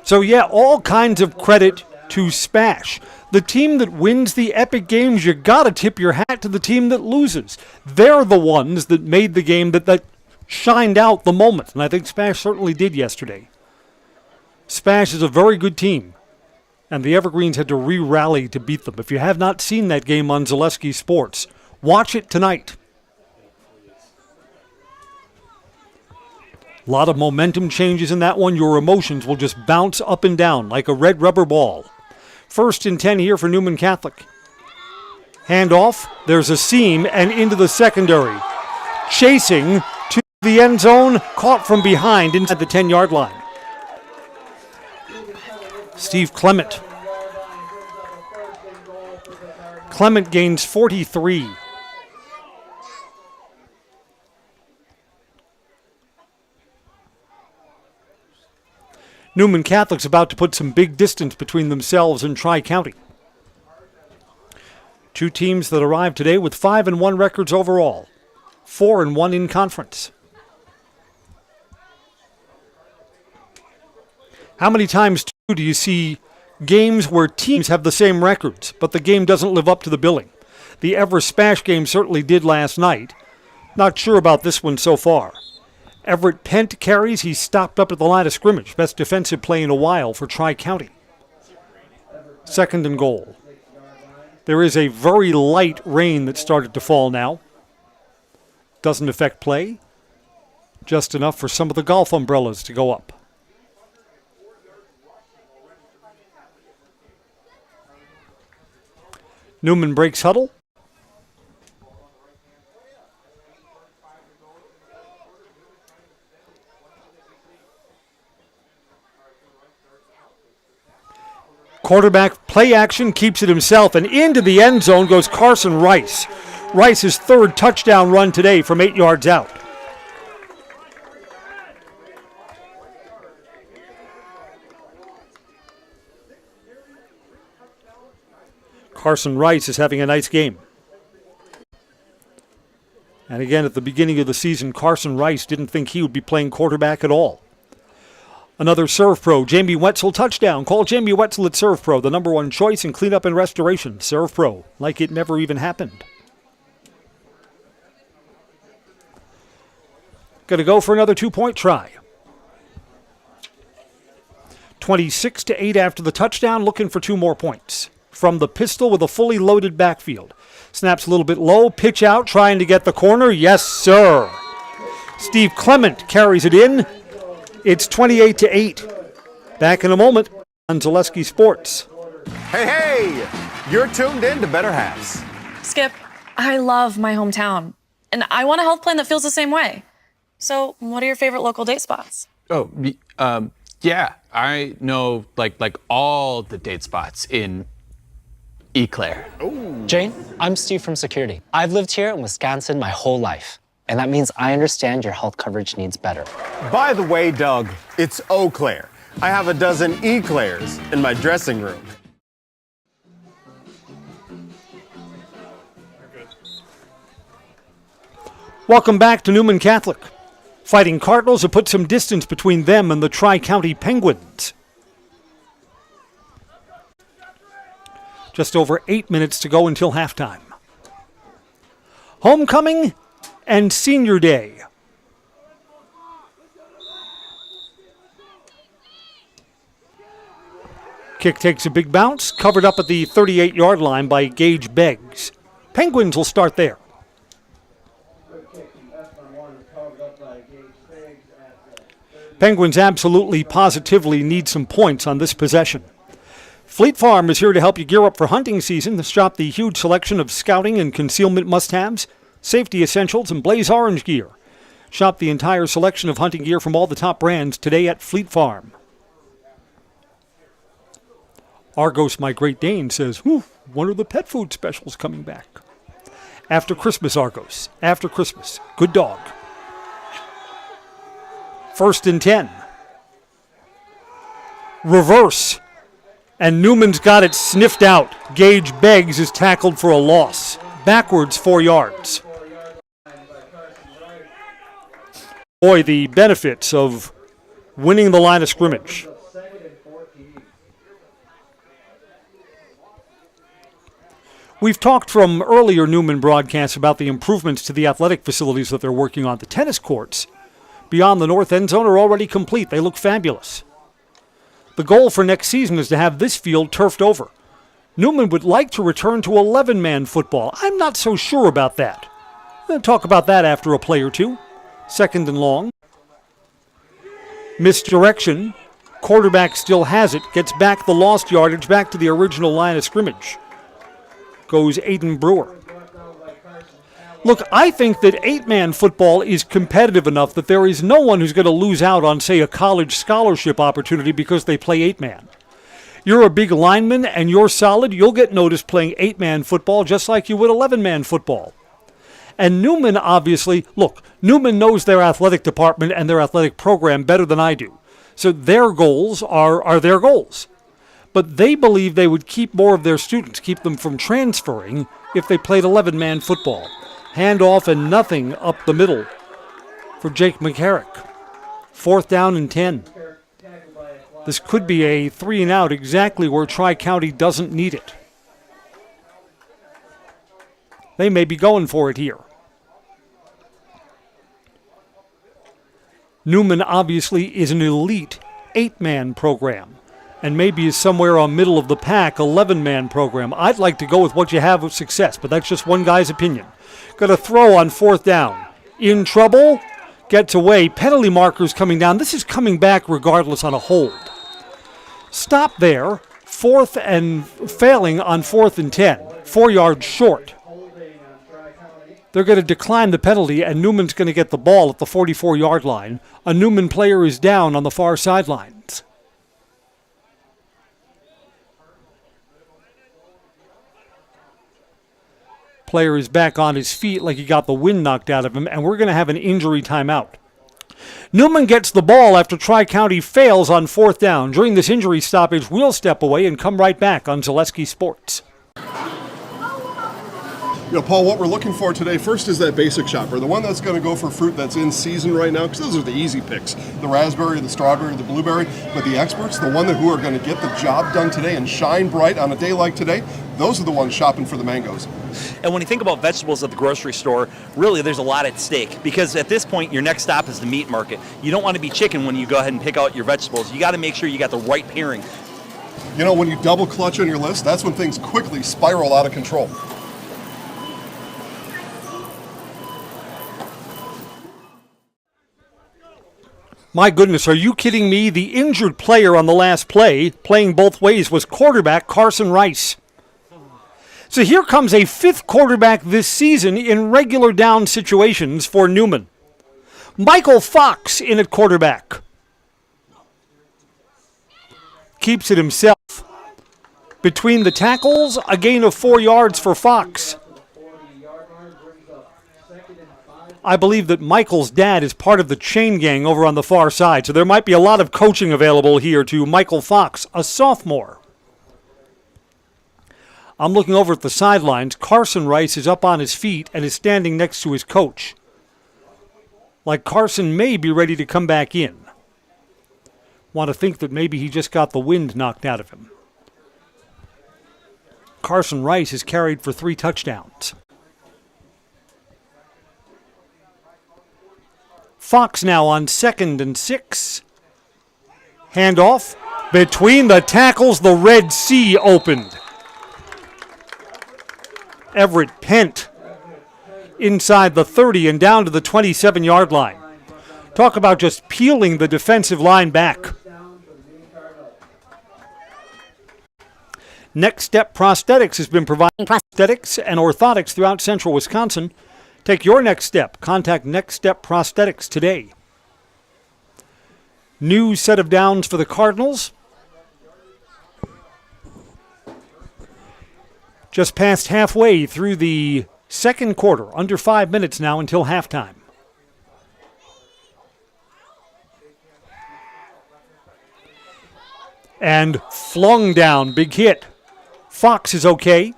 So yeah, all kinds of credit to Spash. The team that wins the epic games, you gotta tip your hat to the team that loses. They're the ones that made the game that shined out the moment, and I think Spash certainly did yesterday. Spash is a very good team, and the Evergreens had to re-rally to beat them. If you have not seen that game on Zaleski Sports, watch it tonight. A lot of momentum changes in that one. Your emotions will just bounce up and down like a red rubber ball. 1st and 10 here for Newman Catholic. Handoff, there's a seam, and into the secondary. Chasing to the end zone, caught from behind inside the 10-yard line. Steve Clement. Clement gains 43. Newman Catholic's about to put some big distance between themselves and Tri-County. Two teams that arrived today with 5-1 records overall, 4-1 in conference. How many times, too, do you see games where teams have the same records, but the game doesn't live up to the billing? The Everest Spash game certainly did last night. Not sure about this one so far. Everett Pent carries. He's stopped up at the line of scrimmage. Best defensive play in a while for Tri-County. 2nd and goal. There is a very light rain that started to fall now. Doesn't affect play. Just enough for some of the golf umbrellas to go up. Newman breaks huddle. Quarterback play action, keeps it himself, and into the end zone goes Carson Rice. Rice's 3rd touchdown run today from 8 yards out. Carson Rice is having a nice game. And again, at the beginning of the season, Carson Rice didn't think he would be playing quarterback at all. Another Serve Pro, Jamie Wetzel touchdown. Call Jamie Wetzel at Serve Pro, the #1 choice in cleanup and restoration. Serve Pro, like it never even happened. Going to go for another 2-point try. 26-8 after the touchdown, looking for 2 more points. From the pistol with a fully loaded backfield. Snaps a little bit low, pitch out, trying to get the corner. Yes, sir. Steve Clement carries it in. It's 28-8. Back in a moment on Zaleski Sports. Hey, you're tuned in to Better Halves. Skip, I love my hometown, and I want a health plan that feels the same way. So, what are your favorite local date spots? Oh, yeah, I know like all the date spots in Eau Claire. Jane, I'm Steve from Security. I've lived here in Wisconsin my whole life, and that means I understand your health coverage needs better. By the way, Doug, it's Eau Claire. I have a dozen Eclairs in my dressing room. Welcome back to Newman Catholic. Fighting Cardinals have put some distance between them and the Tri-County Penguins. Just over 8 minutes to go until halftime. Homecoming and Senior Day. Kick takes a big bounce, covered up at the 38-yard line by Gage Beggs. Penguins will start there. Penguins absolutely, positively need some points on this possession. Fleet Farm is here to help you gear up for hunting season. Shop the huge selection of scouting and concealment must-haves, safety essentials, and Blaze Orange gear. Shop the entire selection of hunting gear from all the top brands today at Fleet Farm. Argos, my Great Dane, says, when are the pet food specials coming back? After Christmas, Argos. After Christmas. Good dog. 1st and 10. Reverse. And Newman's got it sniffed out. Gage Beggs is tackled for a loss. Backwards 4 yards. Boy, the benefits of winning the line of scrimmage. We've talked from earlier Newman broadcasts about the improvements to the athletic facilities that they're working on. The tennis courts beyond the north end zone are already complete. They look fabulous. The goal for next season is to have this field turfed over. Newman would like to return to 11-man football. I'm not so sure about that. We'll talk about that after a play or two. 2nd and long. Misdirection. Quarterback still has it. Gets back the lost yardage back to the original line of scrimmage. Goes Aiden Brewer. Look, I think that 8-man football is competitive enough that there is no one who's going to lose out on, say, a college scholarship opportunity because they play 8-man. You're a big lineman and you're solid, you'll get noticed playing 8-man football just like you would 11-man football. And Newman, obviously, look, Newman knows their athletic department and their athletic program better than I do. So their goals are their goals. But they believe they would keep more of their students, keep them from transferring if they played 11-man football. Handoff and nothing up the middle for Jake McCarrick. 4th down and 10. This could be a 3-and-out exactly where Tri-County doesn't need it. They may be going for it here. Newman obviously is an elite 8-man program and maybe is somewhere on middle of the pack 11-man program. I'd like to go with what you have with success, but that's just one guy's opinion. Got a throw on 4th down. In trouble, gets away. Penalty markers coming down. This is coming back regardless on a hold. Stop there. 4th and failing on 4th and 10. 4 yards short. They're going to decline the penalty, and Newman's going to get the ball at the 44-yard line. A Newman player is down on the far sidelines. Player is back on his feet like he got the wind knocked out of him, and we're going to have an injury timeout. Newman gets the ball after Tri-County fails on 4th down. During this injury stoppage, we'll step away and come right back on Zaleski Sports. Paul, what we're looking for today first is that basic shopper, the one that's going to go for fruit that's in season right now, because those are the easy picks, the raspberry, the strawberry, the blueberry. But the experts, the one who are going to get the job done today and shine bright on a day like today, those are the ones shopping for the mangoes. And when you think about vegetables at the grocery store, really there's a lot at stake, because at this point your next stop is the meat market. You don't want to be chicken when you go ahead and pick out your vegetables. You got to make sure you got the right pairing. When you double clutch on your list, that's when things quickly spiral out of control. My goodness, are you kidding me? The injured player on the last play, playing both ways, was quarterback Carson Rice. So here comes a 5th quarterback this season in regular down situations for Newman. Michael Fox in at quarterback. Keeps it himself. Between the tackles, a gain of 4 yards for Fox. I believe that Michael's dad is part of the chain gang over on the far side, so there might be a lot of coaching available here to Michael Fox, a sophomore. I'm looking over at the sidelines. Carson Rice is up on his feet and is standing next to his coach. like Carson may be ready to come back in. Want to think that maybe he just got the wind knocked out of him. Carson Rice is carried for 3 touchdowns. Fox now on 2nd and 6. Handoff. Between the tackles, the Red Sea opened. Everett Pent inside the 30 and down to the 27-yard line. Talk about just peeling the defensive line back. Next Step Prosthetics has been providing prosthetics and orthotics throughout central Wisconsin. Take your next step. Contact Next Step Prosthetics today. New set of downs for the Cardinals. Just past halfway through the second quarter. Under 5 minutes now until halftime. And flung down. Big hit. Fox is okay.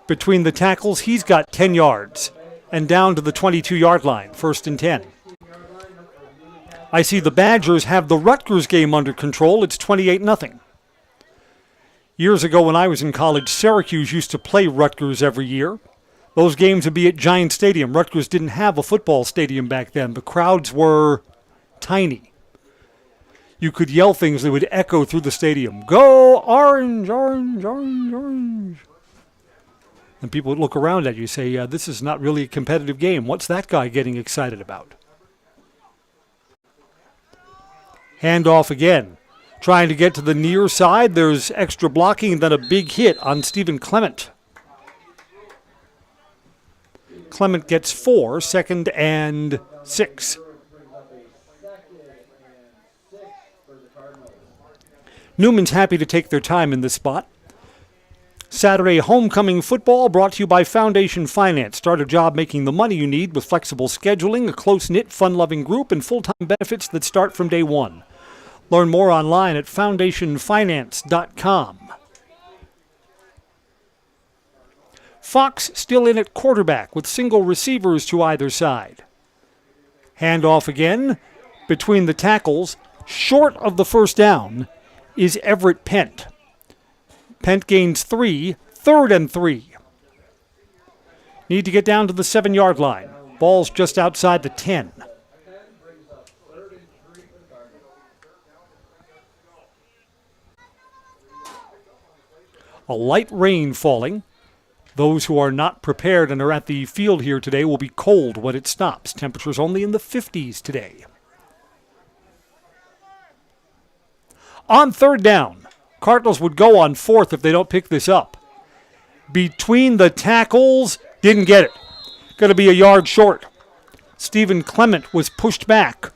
Between the tackles, he's got 10 yards. And down to the 22-yard line. 1st and 10. I see the Badgers have the Rutgers game under control. It's 28-0. Years ago when I was in college, Syracuse used to play Rutgers every year. Those games would be at Giant Stadium. Rutgers didn't have a football stadium back then. The crowds were tiny. You could yell things that would echo through the stadium. Go Orange, Orange, Orange, Orange. And people would look around at you and say, this is not really a competitive game. What's that guy getting excited about? Handoff again. Trying to get to the near side. There's extra blocking and then a big hit on Stephen Clement. Clement gets 4, 2nd and 6. Newman's happy to take their time in this spot. Saturday homecoming football brought to you by Foundation Finance. Start a job making the money you need with flexible scheduling, a close-knit, fun-loving group, and full-time benefits that start from day one. Learn more online at foundationfinance.com. Fox still in at quarterback with single receivers to either side. Handoff again. Between the tackles, short of the first down, is Everett Pent. Pent gains 3, 3rd and 3. Need to get down to the 7-yard line. Ball's just outside the 10. A light rain falling. Those who are not prepared and are at the field here today will be cold when it stops. Temperatures only in the 50s today. On 3rd down, Cardinals would go on 4th if they don't pick this up. Between the tackles, didn't get it. Going to be a yard short. Stephen Clement was pushed back.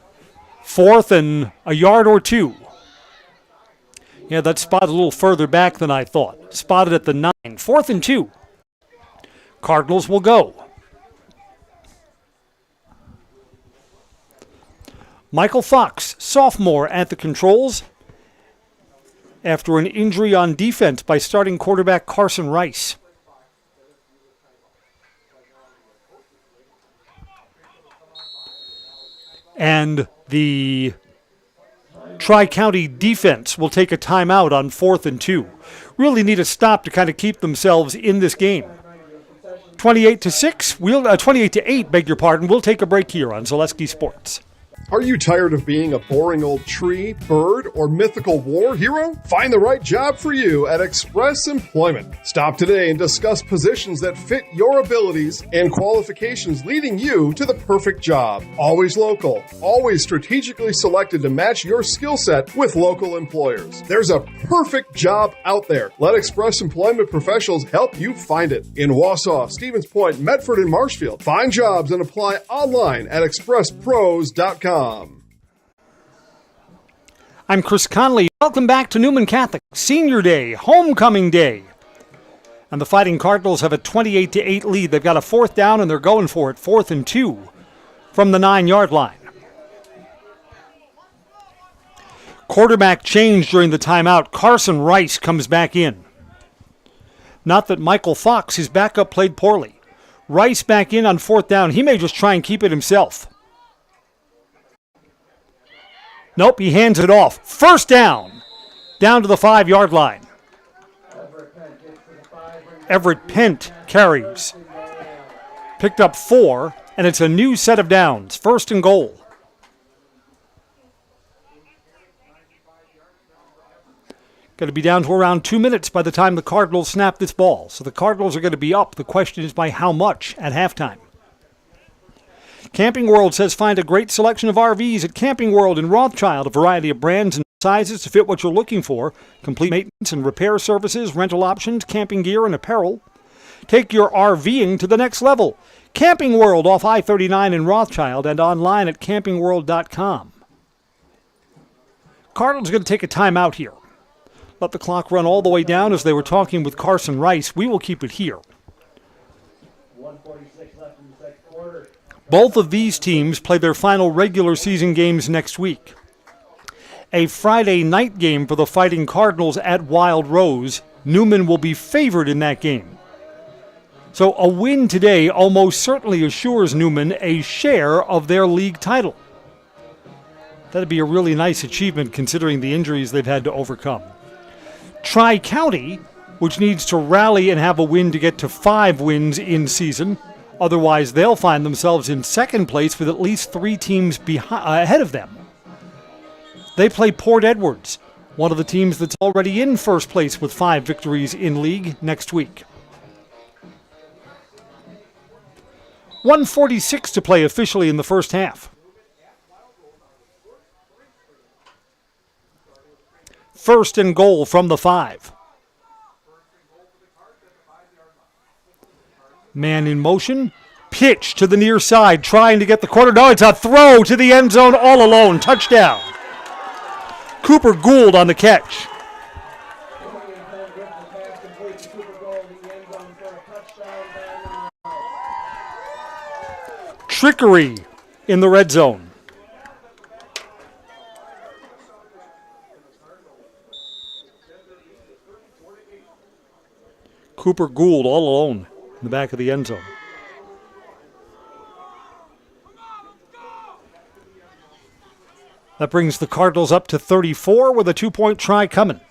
4th and a yard or 2. Yeah, that spotted a little further back than I thought. Spotted at the 9. 4th and 2. Cardinals will go. Michael Fox, sophomore at the controls, after an injury on defense by starting quarterback Carson Rice. And the Tri-County defense will take a timeout on 4th and 2. Really need a stop to kind of keep themselves in this game. 28-8, beg your pardon. We'll take a break here on Zaleski Sports. Are you tired of being a boring old tree, bird, or mythical war hero? Find the right job for you at Express Employment. Stop today and discuss positions that fit your abilities and qualifications, leading you to the perfect job. Always local, always strategically selected to match your skill set with local employers. There's a perfect job out there. Let Express Employment professionals help you find it. In Wausau, Stevens Point, Medford, and Marshfield. Find jobs and apply online at expresspros.com. I'm Chris Conley. Welcome back to Newman Catholic. Senior Day, Homecoming Day. And the Fighting Cardinals have a 28-8 lead. They've got a 4th down and they're going for it. 4th and 2 from the 9-yard line. Quarterback change during the timeout. Carson Rice comes back in. Not that Michael Fox, his backup, played poorly. Rice back in on 4th down. He may just try and keep it himself. Nope, he hands it off. First down. Down to the 5-yard line. Everett Pent carries. Picked up 4, and it's a new set of downs. 1st and goal. Going to be down to around 2 minutes by the time the Cardinals snap this ball. So the Cardinals are going to be up. The question is by how much at halftime. Camping World says find a great selection of RVs at Camping World in Rothschild. A variety of brands and sizes to fit what you're looking for. Complete maintenance and repair services, rental options, camping gear, and apparel. Take your RVing to the next level. Camping World off I-39 in Rothschild and online at campingworld.com. Cardinals are going to take a timeout here. Let the clock run all the way down as they were talking with Carson Rice. We will keep it here. 1:46 left in the second quarter. Both of these teams play their final regular season games next week. A Friday night game for the Fighting Cardinals at Wild Rose. Newman will be favored in that game. So a win today almost certainly assures Newman a share of their league title. That'd be a really nice achievement considering the injuries they've had to overcome. Tri-County, which needs to rally and have a win to get to 5 wins in season. Otherwise, they'll find themselves in second place with at least 3 teams ahead of them. They play Port Edwards, one of the teams that's already in first place with 5 victories in league next week. 1:46 to play officially in the first half. First and goal from the 5. Man in motion. Pitch to the near side, trying to get the quarter. No, it's a throw to the end zone all alone. Touchdown. Cooper Gould on the catch. Trickery in the red zone. Cooper Gould all alone in the back of the end zone. That brings the Cardinals up to 34 with a 2-point try coming.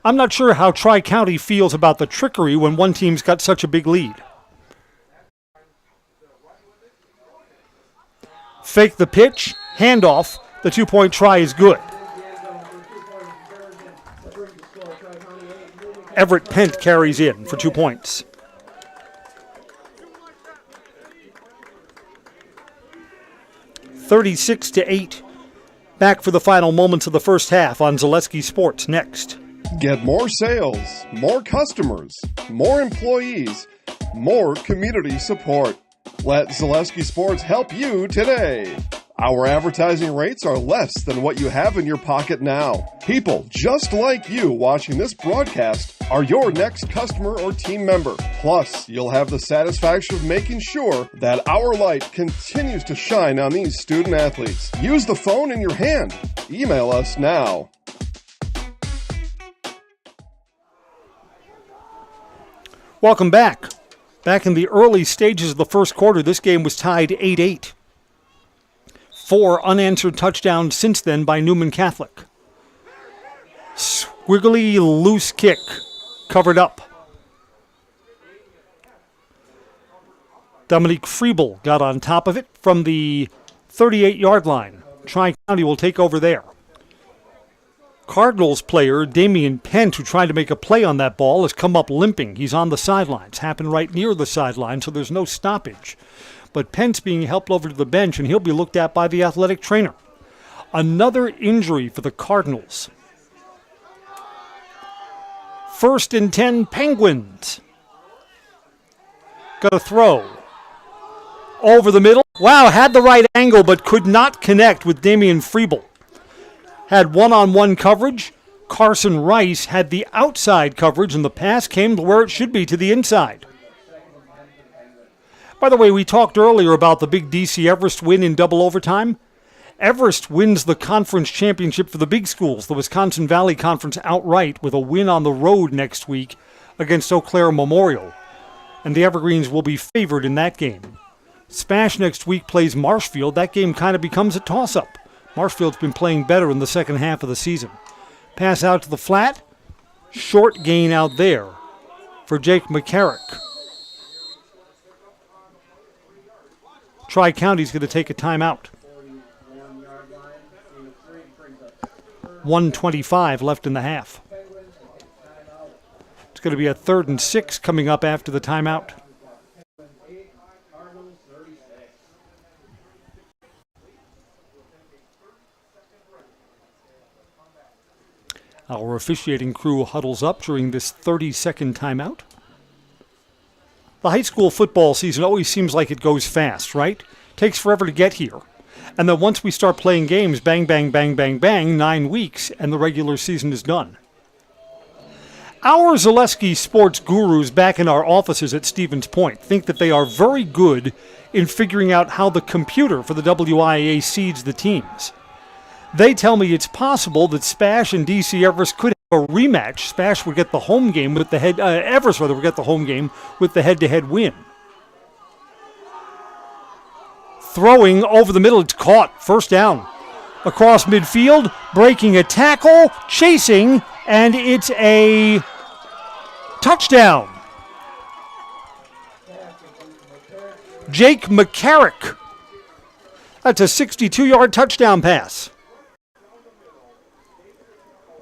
I'm not sure how Tri-County feels about the trickery when one team's got such a big lead. Fake the pitch, handoff, the 2-point try is good. Everett Pent carries in for 2 points. (36-8). Back for the final moments of the first half on Zaleski Sports next. Get more sales, more customers, more employees, more community support. Let Zaleski Sports help you today. Our advertising rates are less than what you have in your pocket now. People just like you watching this broadcast are your next customer or team member. Plus, you'll have the satisfaction of making sure that our light continues to shine on these student athletes. Use the phone in your hand. Email us now. Welcome back. Back in the early stages of the first quarter, this game was tied 8-8. 4 unanswered touchdowns since then by Newman Catholic. Squiggly loose kick covered up. Dominique Friebel got on top of it from the 38-yard line. Tri-County will take over there. Cardinals player Damian Pent, who tried to make a play on that ball, has come up limping. He's on the sidelines. Happened right near the sideline, so there's no stoppage. But Pent's being helped over to the bench, and he'll be looked at by the athletic trainer. Another injury for the Cardinals. 1st and 10 Penguins. Got a throw. Over the middle. Wow, had the right angle, but could not connect with Damian Friebel. Had one-on-one coverage. Carson Rice had the outside coverage, and the pass came to where it should be, to the inside. By the way, we talked earlier about the big DC Everest win in double overtime. Everest wins the conference championship for the big schools, the Wisconsin Valley Conference, outright with a win on the road next week against Eau Claire Memorial. And the Evergreens will be favored in that game. Spash next week plays Marshfield. That game kind of becomes a toss-up. Marshfield's been playing better in the second half of the season. Pass out to the flat. Short gain out there for Jake McCarrick. Tri-County's going to take a timeout. 1:25 left in the half. It's going to be a 3rd and 6 coming up after the timeout. Our officiating crew huddles up during this 30-second timeout. The high school football season always seems like it goes fast, right? Takes forever to get here. And then once we start playing games, bang, bang, bang, bang, bang, 9 weeks, and the regular season is done. Our Zaleski sports gurus back in our offices at Stevens Point think that they are very good in figuring out how the computer for the WIAA seeds the teams. They tell me it's possible that Spash and DC Everest could have a rematch. Spash would get the home game with the Everest would get the home game with the head-to-head win. Throwing over the middle, it's caught. First down. Across midfield, breaking a tackle, chasing, and it's a touchdown. Jake McCarrick. That's a 62-yard touchdown pass.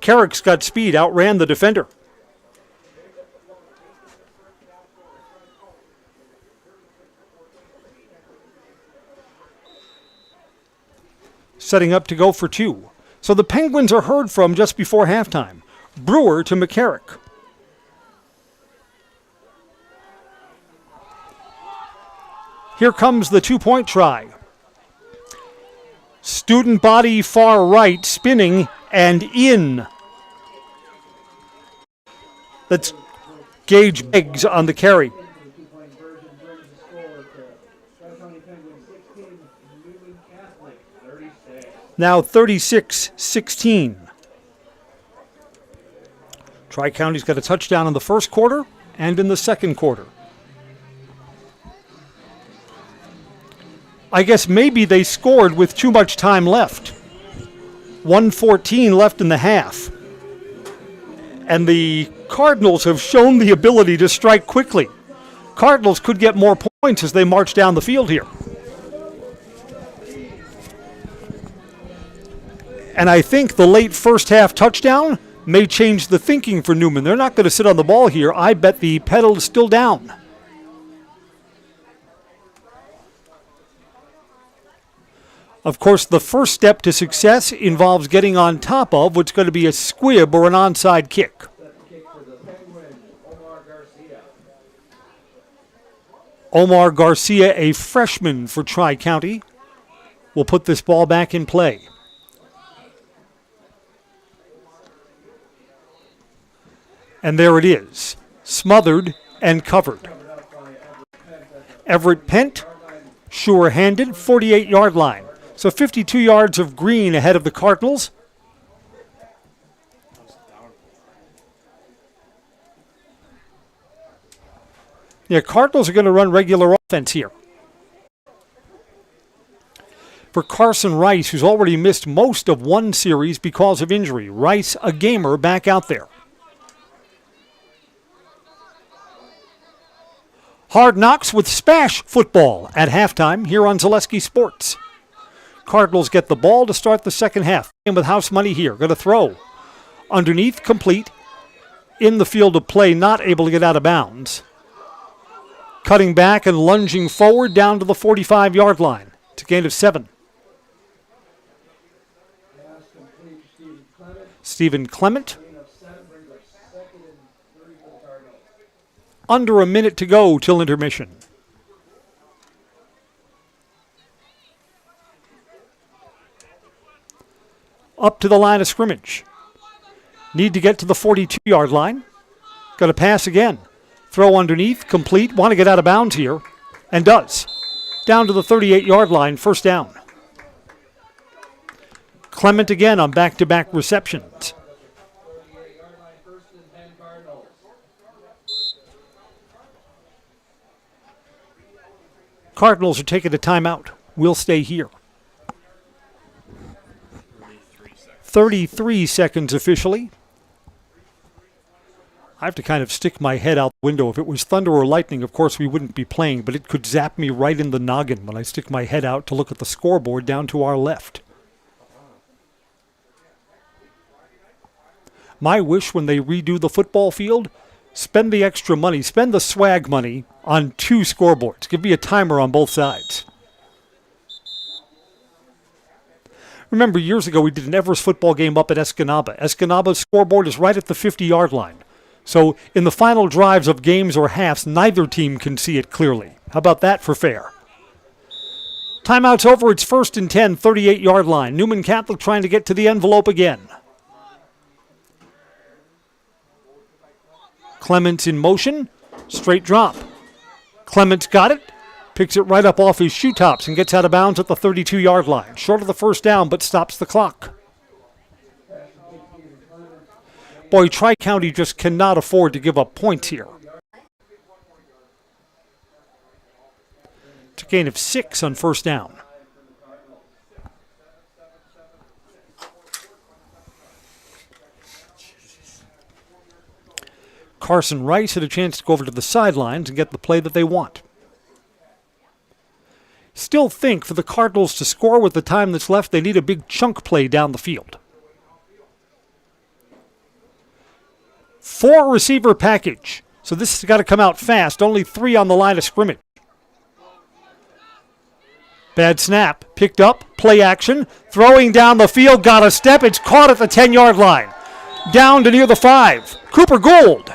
Carrick's got speed, outran the defender. Setting up to go for 2. So the Penguins are heard from just before halftime. Brewer to McCarrick. Here comes the 2-point try. Student body far right, spinning and in. That's Gage Beggs on the carry. Now 36-16. Tri-County's got a touchdown in the first quarter and in the second quarter. I guess maybe they scored with too much time left. 1:14 left in the half. And the Cardinals have shown the ability to strike quickly. Cardinals could get more points as they march down the field here. And I think the late first half touchdown may change the thinking for Newman. They're not going to sit on the ball here. I bet the pedal is still down. Of course, the first step to success involves getting on top of what's going to be a squib or an onside kick. Omar Garcia, a freshman for Tri-County, will put this ball back in play. And there it is, smothered and covered. Everett Pent, sure-handed, 48-yard line. So 52 yards of green ahead of the Cardinals. Yeah, Cardinals are going to run regular offense here. For Carson Rice, who's already missed most of one series because of injury. Rice, a gamer, back out there. Hard Knocks with Spash football at halftime here on Zaleski Sports. Cardinals get the ball to start the second half. And with house money here, going to throw. Underneath, complete. In the field of play, not able to get out of bounds. Cutting back and lunging forward down to the 45-yard line. It's a gain of 7. Stephen Clement. Under a minute to go till intermission. Up to the line of scrimmage. Need to get to the 42-yard line. Got to pass again. Throw underneath, complete. Want to get out of bounds here, and does. Down to the 38-yard line, first down. Clement again on back-to-back receptions. Cardinals are taking a timeout. We'll stay here. 33 seconds officially. I have to kind of stick my head out the window. If it was thunder or lightning, of course, we wouldn't be playing, but it could zap me right in the noggin when I stick my head out to look at the scoreboard down to our left. My wish when they redo the football field, spend the extra money, spend the swag money on 2 scoreboards. Give me a timer on both sides. Remember, years ago, we did an Everest football game up at Escanaba. Escanaba's scoreboard is right at the 50-yard line. So in the final drives of games or halves, neither team can see it clearly. How about that for fair? Timeout's over. It's 1st and 10, 38-yard line. Newman Catholic trying to get to the envelope again. Clements in motion. Straight drop. Clements got it. Picks it right up off his shoe tops and gets out of bounds at the 32-yard line. Short of the first down, but stops the clock. Boy, Tri-County just cannot afford to give up points here. It's a gain of 6 on first down. Carson Rice had a chance to go over to the sidelines and get the play that they want. Still think for the Cardinals to score with the time that's left, they need a big chunk play down the field. 4 receiver package. So this has got to come out fast. Only 3 on the line of scrimmage. Bad snap. Picked up. Play action. Throwing down the field. Got a step. It's caught at the 10-yard line. Down to near the 5. Cooper Gould.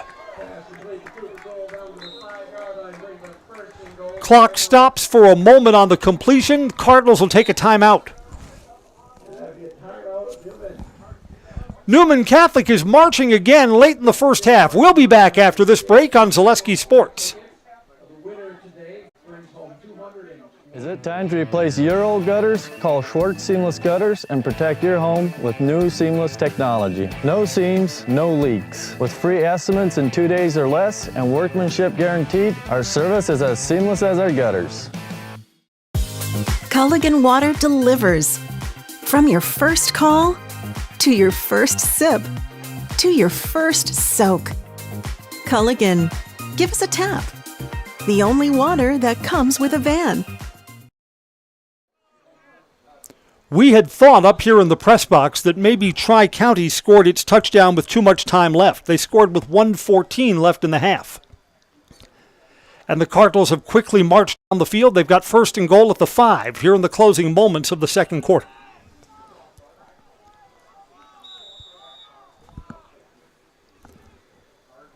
Clock stops for a moment on the completion. Cardinals will take a timeout. Newman Catholic is marching again late in the first half. We'll be back after this break on Zaleski Sports. Is it time to replace your old gutters? Call Schwartz Seamless Gutters and protect your home with new seamless technology. No seams, no leaks. With free estimates in 2 days or less and workmanship guaranteed, our service is as seamless as our gutters. Culligan Water delivers. From your first call, to your first sip, to your first soak. Culligan, give us a tap. The only water that comes with a van. We had thought up here in the press box that maybe Tri-County scored its touchdown with too much time left. They scored with 1:14 left in the half. And the Cardinals have quickly marched down the field. They've got 1st and goal at the 5 here in the closing moments of the second quarter.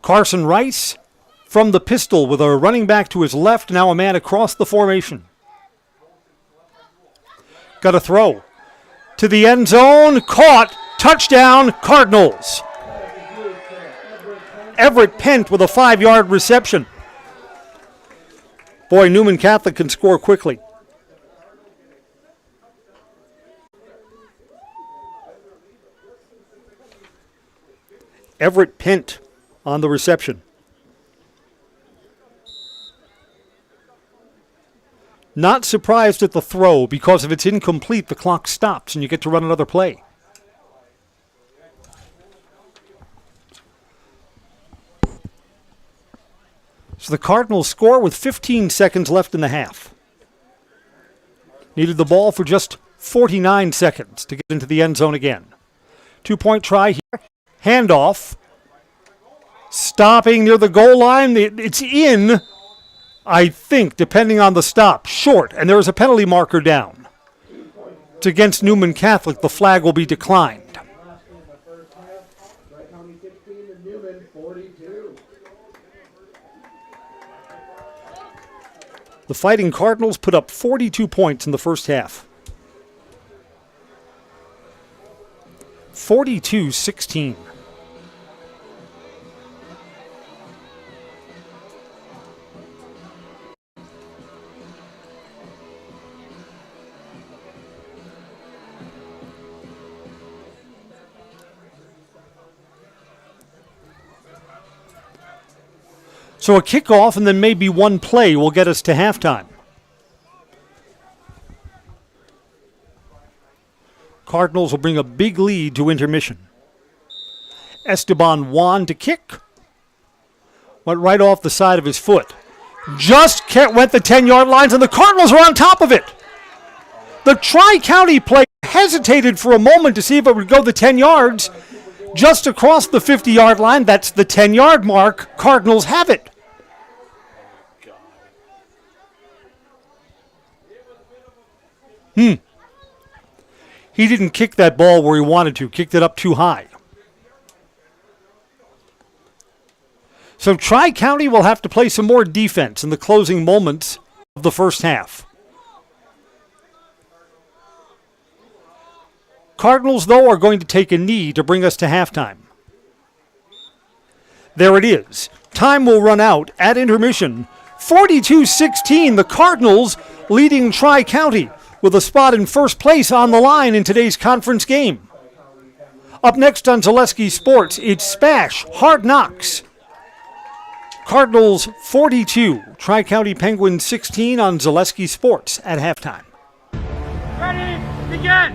Carson Rice from the pistol with a running back to his left, now a man across the formation. Got a throw to the end zone, caught, touchdown, Cardinals. Everett Pent with a 5-yard reception. Boy, Newman Catholic can score quickly. Everett Pent on the reception. Not surprised at the throw because if it's incomplete, the clock stops and you get to run another play. So the Cardinals score with 15 seconds left in the half. Needed the ball for just 49 seconds to get into the end zone again. 2-point try here. Handoff. Stopping near the goal line. It's in, I think, depending on the stop. Short, and there is a penalty marker down. It's against Newman Catholic. The flag will be declined. The Fighting Cardinals put up 42 points in the first half. 42-16. So a kickoff and then maybe one play will get us to halftime. Cardinals will bring a big lead to intermission. Esteban Juan to kick. Went right off the side of his foot. Just went the 10-yard lines, and the Cardinals are on top of it. The Tri-County player hesitated for a moment to see if it would go the 10 yards. Just across the 50-yard line, that's the 10-yard mark. Cardinals have it. He didn't kick that ball where he wanted to, kicked it up too high. So Tri-County will have to play some more defense in the closing moments of the first half. Cardinals, though, are going to take a knee to bring us to halftime. There it is. Time will run out at intermission. 42-16, the Cardinals leading Tri-County with a spot in first place on the line in today's conference game. Up next on Zaleski Sports, it's Spash, Hard Knocks. Cardinals 42, Tri-County Penguins 16 on Zaleski Sports at halftime. Ready, begin!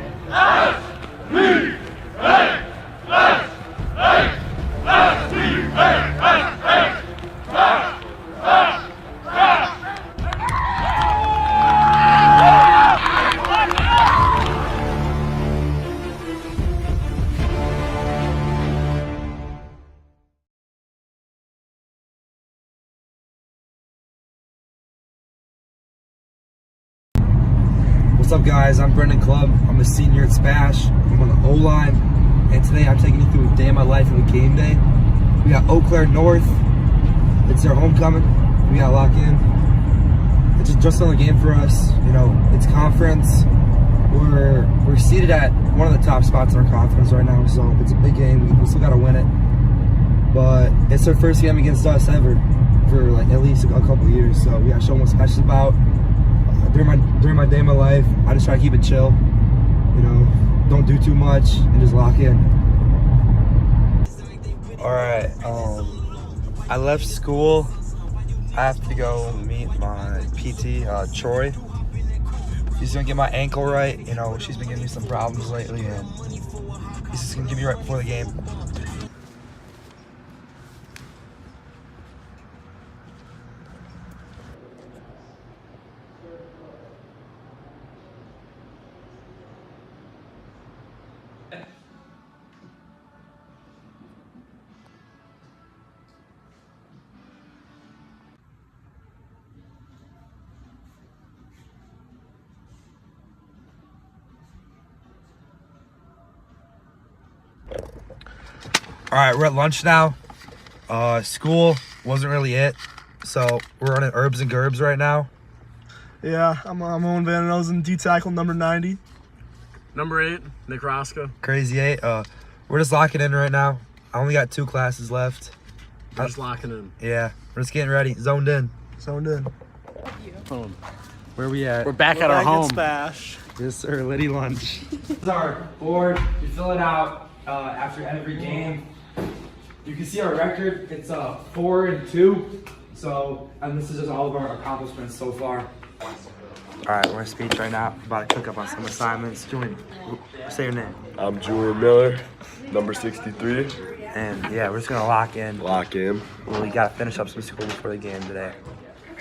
What's up, guys? I'm Brendan Clubb. I'm a senior at Spash. I'm on the O-line, and today I'm taking you through a day of my life of a game day. We got Eau Claire North. It's their homecoming. We got lock in. It's just another game for us. You know, it's conference. We're seated at one of the top spots in our conference right now, so it's a big game. We still got to win it. But it's their first game against us ever for like at least a couple years, so we got to show them what special about. During my day of my life, I just try to keep it chill, you know, don't do too much and just lock in. All right, I left school. I have to go meet my PT, Troy. He's gonna get my ankle right. You know, she's been giving me some problems lately, and he's just gonna give me right before the game. All right, we're at lunch now. School wasn't really it, so we're running herbs and gerbs right now. Yeah, I'm Owen Van Ozen, D-tackle number 90. Number 8, Nick Roscoe. Crazy 8. We're just locking in right now. I only got 2 classes left. We're just locking in. Yeah, we're just getting ready. Zoned in. Zoned in. Where are we at? We're back at our home. Spash. Yes, sir. Liddy lunch. This is our board. You fill it out after every game. You can see our record. It's 4-2. So, and this is just all of our accomplishments so far. All right, we're in speech right now. About to cook up on some assignments. Julian, say your name. I'm Julian Miller, number 63. And yeah, we're just gonna lock in. Lock in. Well, we gotta finish up some school before the game today.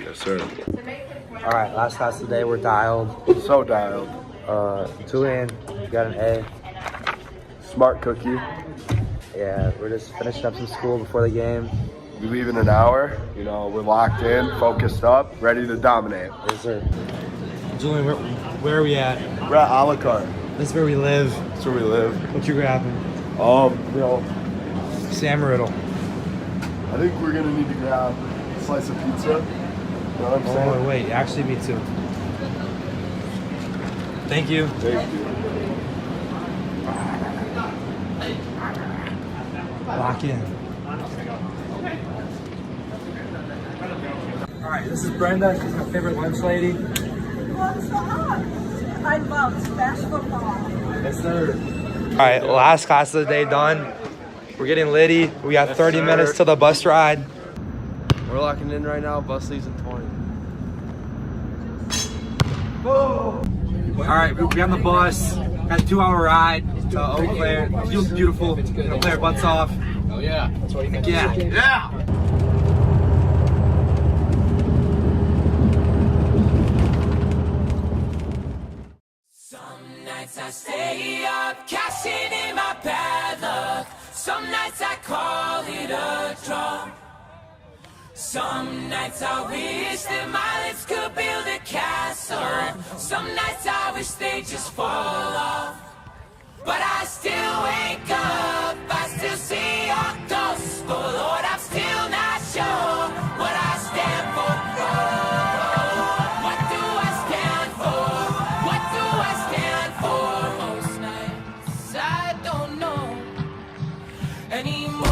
Yes, sir. All right, last class of the day, we're dialed. So dialed. Julian, you got an A. Smart cookie. Yeah, we're just finishing up some school before the game. We leave in an hour. You know, we're locked in, focused up, ready to dominate. Yes, sir. Julian, where are we at? We're at a la carte. This is where we live. That's where we live. What you grabbing? You know, Sam Riddle. I think we're gonna need to grab a slice of pizza. You know what I'm saying? Oh, wait, actually me too. Thank you. Thank you. Lock in. All right, this is Brenda. She's my favorite lunch lady. What's up? I love Spash football. Yes, sir. All right, last class of the day done. We're getting litty. We got 30 minutes till the bus ride. We're locking in right now. Bus leaves in 20. Whoa! All right, we're on the bus. Got a 2-hour ride to Eau Claire. The field's beautiful. Gonna play our butts off. Oh yeah, that's what you meant. Yeah. Yeah. Some nights I stay up, cashing in my bad luck. Some nights I call it a draw. Some nights I wish that my lips could build a castle. Some nights I wish they just fall off. But I still wake up, I still see your ghost. Oh Lord, I'm still not sure what I stand for. What do I stand for? What do I stand for? Most nights I don't know anymore.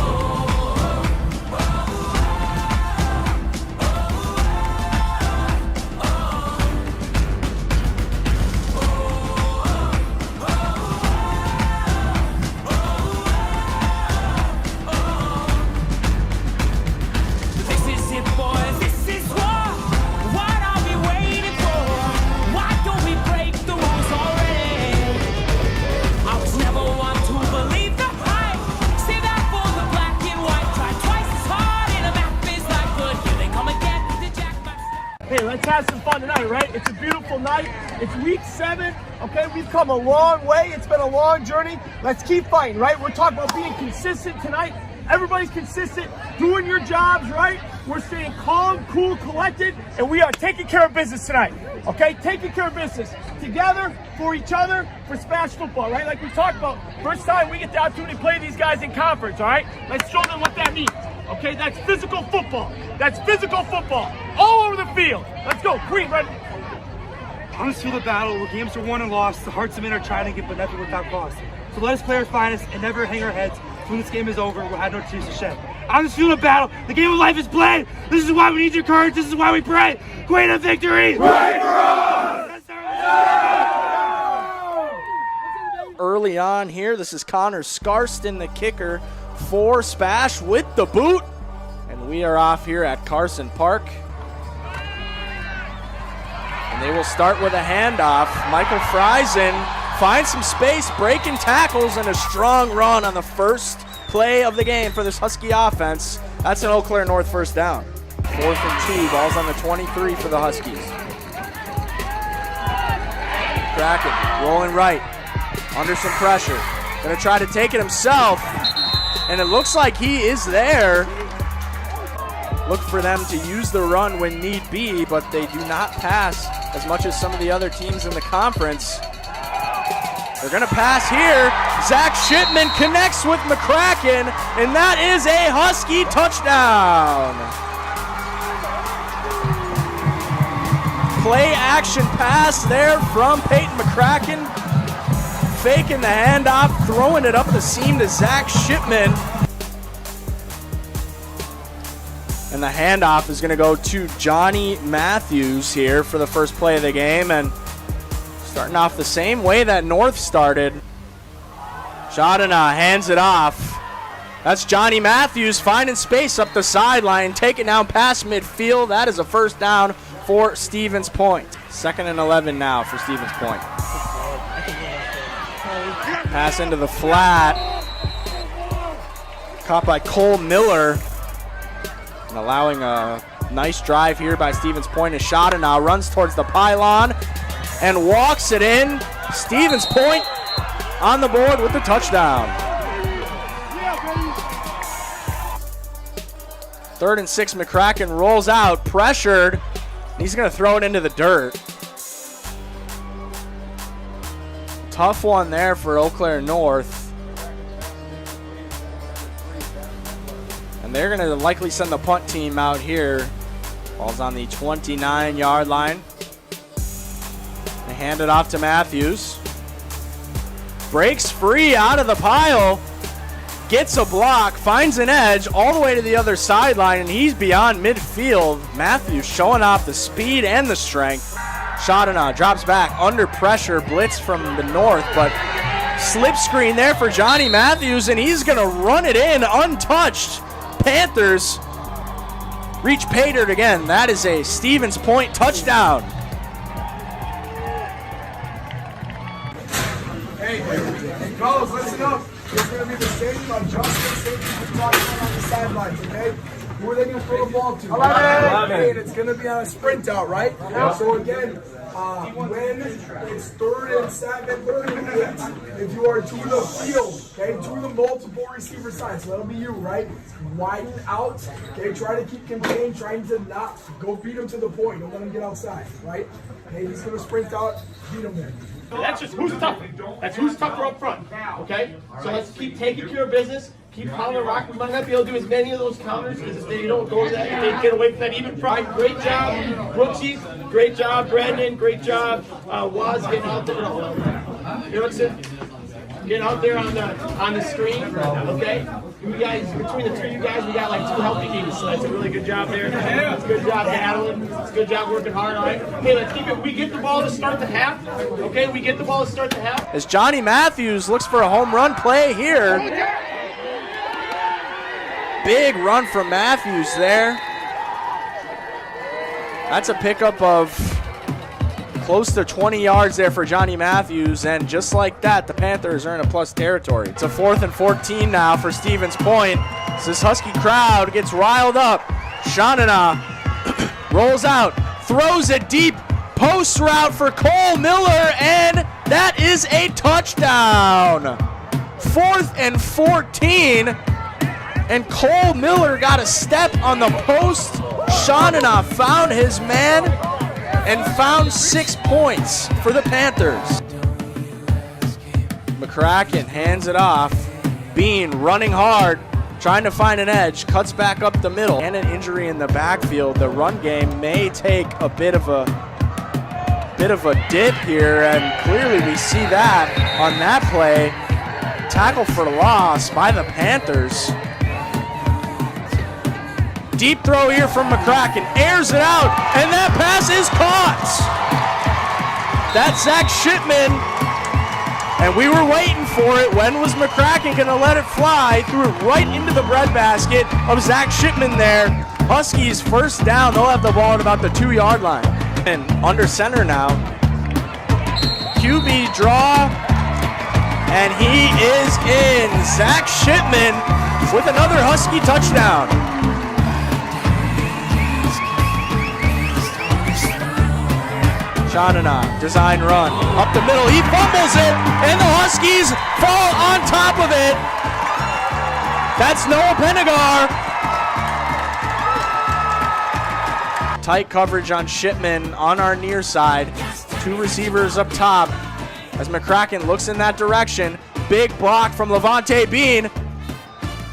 Hey, let's have some fun tonight, right? It's a beautiful night. It's week 7, okay? We've come a long way. It's been a long journey. Let's keep fighting, right? We're talking about being consistent tonight. Everybody's consistent, doing your jobs, right? We're staying calm, cool, collected, and we are taking care of business tonight, okay? Taking care of business together, for each other, for Smash football, right? Like we talked about, first time we get the opportunity to play these guys in conference, all right? Let's show them what that means. Okay, that's physical football. That's physical football. All over the field. Let's go. Green, ready? On this field of battle, where games are won and lost, the hearts of men are trying to get but nothing without cost. So let us play our finest and never hang our heads. When this game is over, we'll have no tears to shed. On this field of battle, the game of life is played. This is why we need your courage. This is why we pray. Great of victory. Pray for us! Early on here, this is Connor Scarston, the kicker for Spash with the boot. And we are off here at Carson Park. And they will start with a handoff. Michael Friesen finds some space, breaking tackles, and a strong run on the first play of the game for this Husky offense. That's an Eau Claire North first down. 4th and 2, ball's on the 23 for the Huskies. Kraken rolling right, under some pressure. Gonna try to take it himself, and it looks like he is there. Look for them to use the run when need be, but they do not pass as much as some of the other teams in the conference. They're gonna pass here. Zach Shipman connects with McCracken, and that is a Husky touchdown. Play action pass there from Peyton McCracken. Faking the handoff, throwing it up the seam to Zach Shipman. And the handoff is going to go to Johnny Matthews here for the first play of the game. And starting off the same way that North started. Shadana hands it off. That's Johnny Matthews finding space up the sideline, taking down past midfield. That is a first down for Stevens Point. 2nd and 11 now for Stevens Point. Pass into the flat. Caught by Cole Miller. And allowing a nice drive here by Stevens Point. A shot and now runs towards the pylon and walks it in. Stevens Point on the board with the touchdown. 3rd and 6, McCracken rolls out, pressured. He's going to throw it into the dirt. Tough one there for Eau Claire North. And they're going to likely send the punt team out here. Ball's on the 29-yard line. They hand it off to Matthews. Breaks free out of the pile. Gets a block, finds an edge all the way to the other sideline, and he's beyond midfield. Matthews showing off the speed and the strength. Shadana drops back under pressure, blitz from the north, but slip screen there for Johnny Matthews, and he's going to run it in untouched. Panthers reach pay dirt again. That is a Stevens Point touchdown. Hey, Hey, Carlos, listen up. It's going to be the same adjustment, same thing on the sidelines, okay? Who are they going to throw the ball to? 11. And it's going to be on a sprint out, right? Yeah. So again, when it's 3rd and 7, 3rd and 8, if you are to the field, okay, to the multiple receiver side, so that'll be you, right? Widen out, okay, try to keep contained, trying to not go beat him to the point. Don't let him get outside, right? Okay, he's going to sprint out, beat him there. That's just who's tougher. That's who's tougher up front. Okay? So let's keep taking care of business. Keep pounding the rock. We might not be able to do as many of those counters because if they don't go to that, if they get away from that even front. Great job, Brooksy. Great job, Brandon. Great job, Waz getting out there. Erickson getting out there on the screen. Okay? You guys, between the 3 of you guys, we got like 2 healthy knees, so that's a really good job there. It's a good job battling. It's a good job working hard. All right. Okay, let's keep it. We get the ball to start the half. Okay, we get the ball to start the half. As Johnny Matthews looks for a home run play here. Big run from Matthews there. That's a pickup of close to 20 yards there for Johnny Matthews, and just like that, the Panthers are in a plus territory. It's a 4th and 14 now for Stevens Point. So this Husky crowd gets riled up. Shanana rolls out, throws a deep post route for Cole Miller, and that is a touchdown. 4th and 14, and Cole Miller got a step on the post. Shanana found his man and found 6 points for the Panthers. McCracken hands it off. Bean running hard, trying to find an edge, cuts back up the middle. And an injury in the backfield. The run game may take a bit of a dip here, and clearly we see that on that play. Tackle for loss by the Panthers. Deep throw here from McCracken, airs it out, and that pass is caught. That's Zach Shipman, and we were waiting for it. When was McCracken going to let it fly? Threw it right into the breadbasket of Zach Shipman there. Huskies first down. They'll have the ball at about the 2-yard line. And under center now. QB draw, and he is in. Zach Shipman with another Husky touchdown. Shanana, design run, up the middle, he fumbles it, and the Huskies fall on top of it. That's Noah Penegar. Tight coverage on Shipman on our near side. 2 receivers up top as McCracken looks in that direction. Big block from Levante Bean.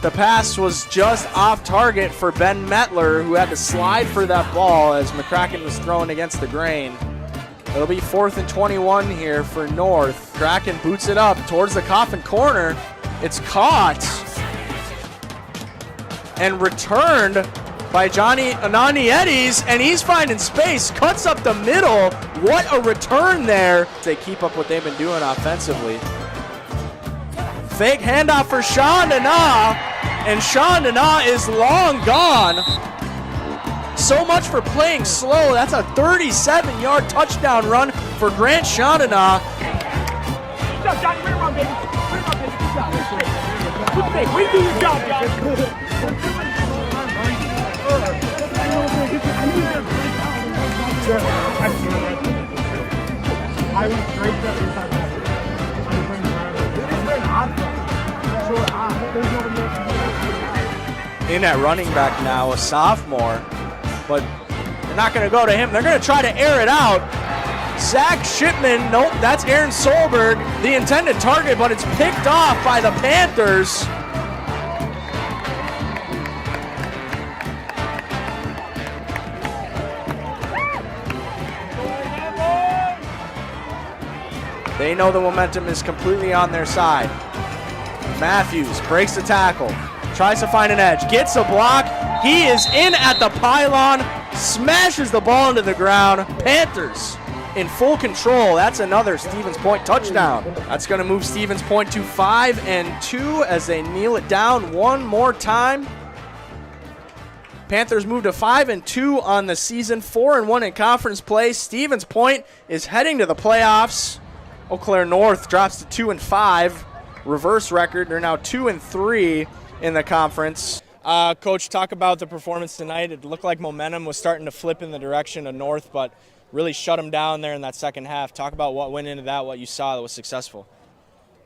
The pass was just off target for Ben Metler, who had to slide for that ball as McCracken was thrown against the grain. It'll be 4th and 21 here for North. Kraken boots it up towards the coffin corner. It's caught and returned by Johnny Ananietis, and he's finding space, cuts up the middle. What a return there. They keep up what they've been doing offensively. Fake handoff for Sean Dana, and Sean Dana is long gone. So much for playing slow. That's a 37-yard touchdown run for Grant Shandana. Good job, Johnny. Way to run, baby. Way to run, baby. Good job. Good thing. Way to do your job, Johnny. I was great every time. In at running back now, a sophomore. But they're not going to go to him. They're going to try to air it out. Zach Shipman, nope, that's Aaron Solberg, the intended target, but it's picked off by the Panthers. They know the momentum is completely on their side. Matthews breaks the tackle, tries to find an edge, gets a block. He is in at the pylon, smashes the ball into the ground. Panthers in full control. That's another Stevens Point touchdown. That's going to move Stevens Point to 5-2 as they kneel it down one more time. Panthers move to 5-2 on the season, 4-1 in conference play. Stevens Point is heading to the playoffs. Eau Claire North drops to 2-5. Reverse record. They're now 2-3 in the conference. Coach, talk about the performance tonight. It looked like momentum was starting to flip in the direction of North, but really shut them down there in that second half. Talk about what went into that, what you saw that was successful.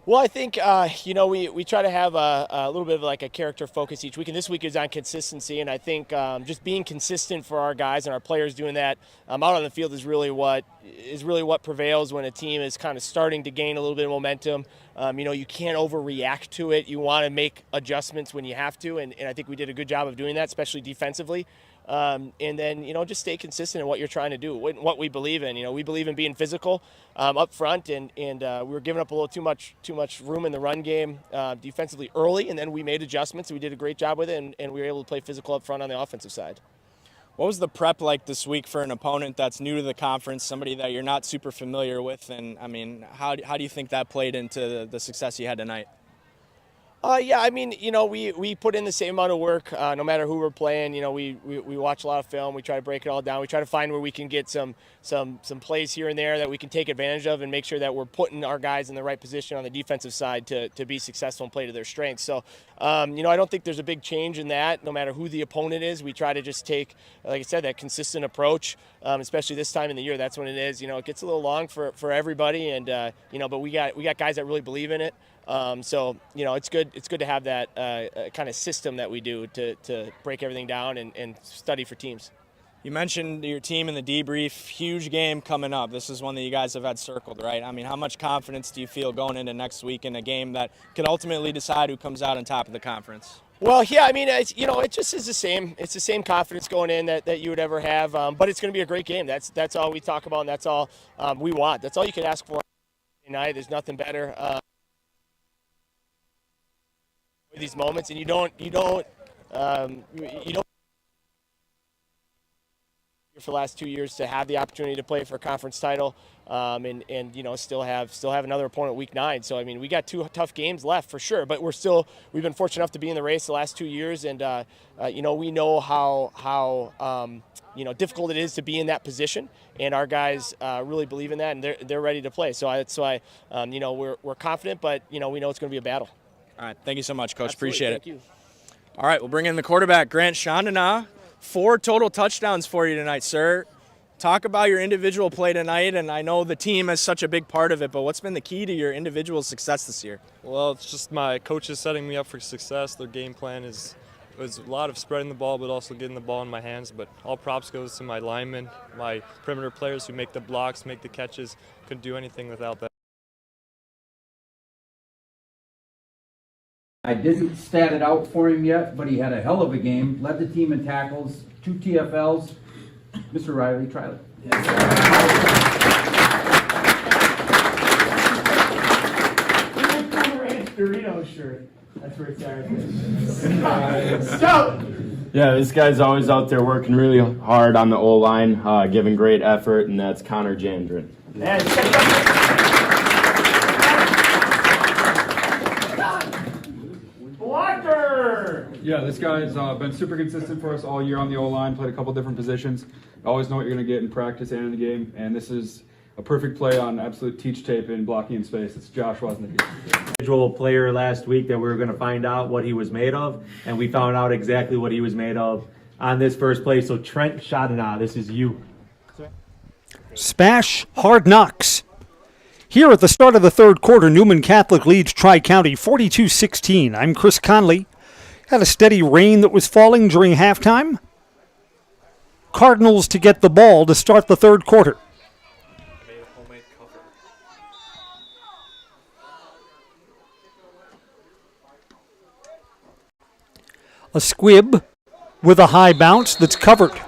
Well, I think, we try to have a little bit of like a character focus each week, and this week is on consistency, and I think just being consistent for our guys and our players doing that out on the field is really what prevails when a team is kind of starting to gain a little bit of momentum. You can't overreact to it. You want to make adjustments when you have to, and I think we did a good job of doing that, especially defensively. And then, just stay consistent in what you're trying to do, what we believe in. We believe in being physical up front, and we were giving up a little too much room in the run game defensively early, and then we made adjustments, and we did a great job with it, and we were able to play physical up front on the offensive side. What was the prep like this week for an opponent that's new to the conference, somebody that you're not super familiar with? And, how do you think that played into the success you had tonight? We put in the same amount of work no matter who we're playing. We watch a lot of film. We try to break it all down. We try to find where we can get some plays here and there that we can take advantage of and make sure that we're putting our guys in the right position on the defensive side to be successful and play to their strengths. So, I don't think there's a big change in that no matter who the opponent is. We try to just take, like I said, that consistent approach, especially this time in the year. That's when it is. It gets a little long for everybody, and but we got guys that really believe in it. It's good to have that kind of system that we do to break everything down and study for teams. You mentioned your team in the debrief. Huge game coming up. This is one that you guys have had circled, right? How much confidence do you feel going into next week in a game that could ultimately decide who comes out on top of the conference? Well, yeah, it just is the same. It's the same confidence going in that you would ever have, but it's going to be a great game. That's all we talk about, and that's all we want. That's all you can ask for tonight. There's nothing better. These moments, and you don't for the last 2 years to have the opportunity to play for a conference title, and still have another opponent week 9. So we got 2 tough games left for sure, but we've been fortunate enough to be in the race the last 2 years, and we know how difficult it is to be in that position, and our guys really believe in that, and they're ready to play. So that's why we're confident, but we know it's going to be a battle. All right, thank you so much, Coach. Absolutely. Appreciate it. Thank you. All right, we'll bring in the quarterback, Grant Chandana. 4 total touchdowns for you tonight, sir. Talk about your individual play tonight, and I know the team is such a big part of it, but what's been the key to your individual success this year? Well, it's just my coaches setting me up for success. Their game plan was a lot of spreading the ball, but also getting the ball in my hands. But all props goes to my linemen, my perimeter players who make the blocks, make the catches. Couldn't do anything without that. I didn't stat it out for him yet, but he had a hell of a game. Led the team in tackles, 2 TFLs. Mr. Riley, try it. Yes, Dorito shirt. That's where it's at. Scout! Yeah, this guy's always out there working really hard on the O-line, giving great effort, and that's Connor Jandrin. Yeah, this guy's been super consistent for us all year on the O-line, played a couple different positions. Always know what you're going to get in practice and in the game, and this is a perfect play on absolute teach tape in blocking in space. It's Josh Woznicki. Individual player last week that we were going to find out what he was made of, and we found out exactly what he was made of on this first play. So Trent Chadana, this is you. Spash Hard Knocks. Here at the start of the third quarter, Newman Catholic leads Tri-County 42-16. I'm Chris Conley. Had a steady rain that was falling during halftime. Cardinals to get the ball to start the third quarter. A squib with a high bounce that's covered.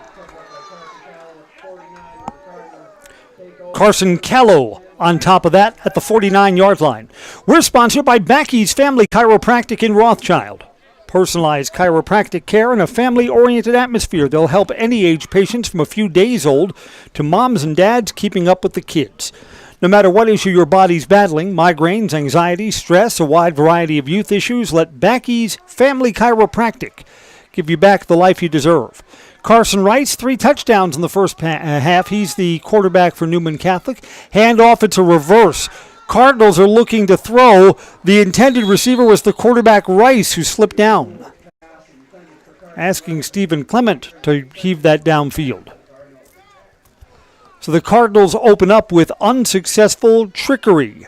Carson Callow on top of that at the 49-yard line. We're sponsored by Backey's Family Chiropractic in Rothschild. Personalized chiropractic care in a family-oriented atmosphere. They'll help any age patients from a few days old to moms and dads keeping up with the kids. No matter what issue your body's battling, migraines, anxiety, stress, a wide variety of youth issues, let Backey's Family Chiropractic give you back the life you deserve. Carson Wrights, 3 touchdowns in the first half. He's the quarterback for Newman Catholic. Handoff, it's a reverse. Cardinals are looking to throw. The intended receiver was the quarterback Rice, who slipped down. Asking Stephen Clement to heave that downfield. So the Cardinals open up with unsuccessful trickery.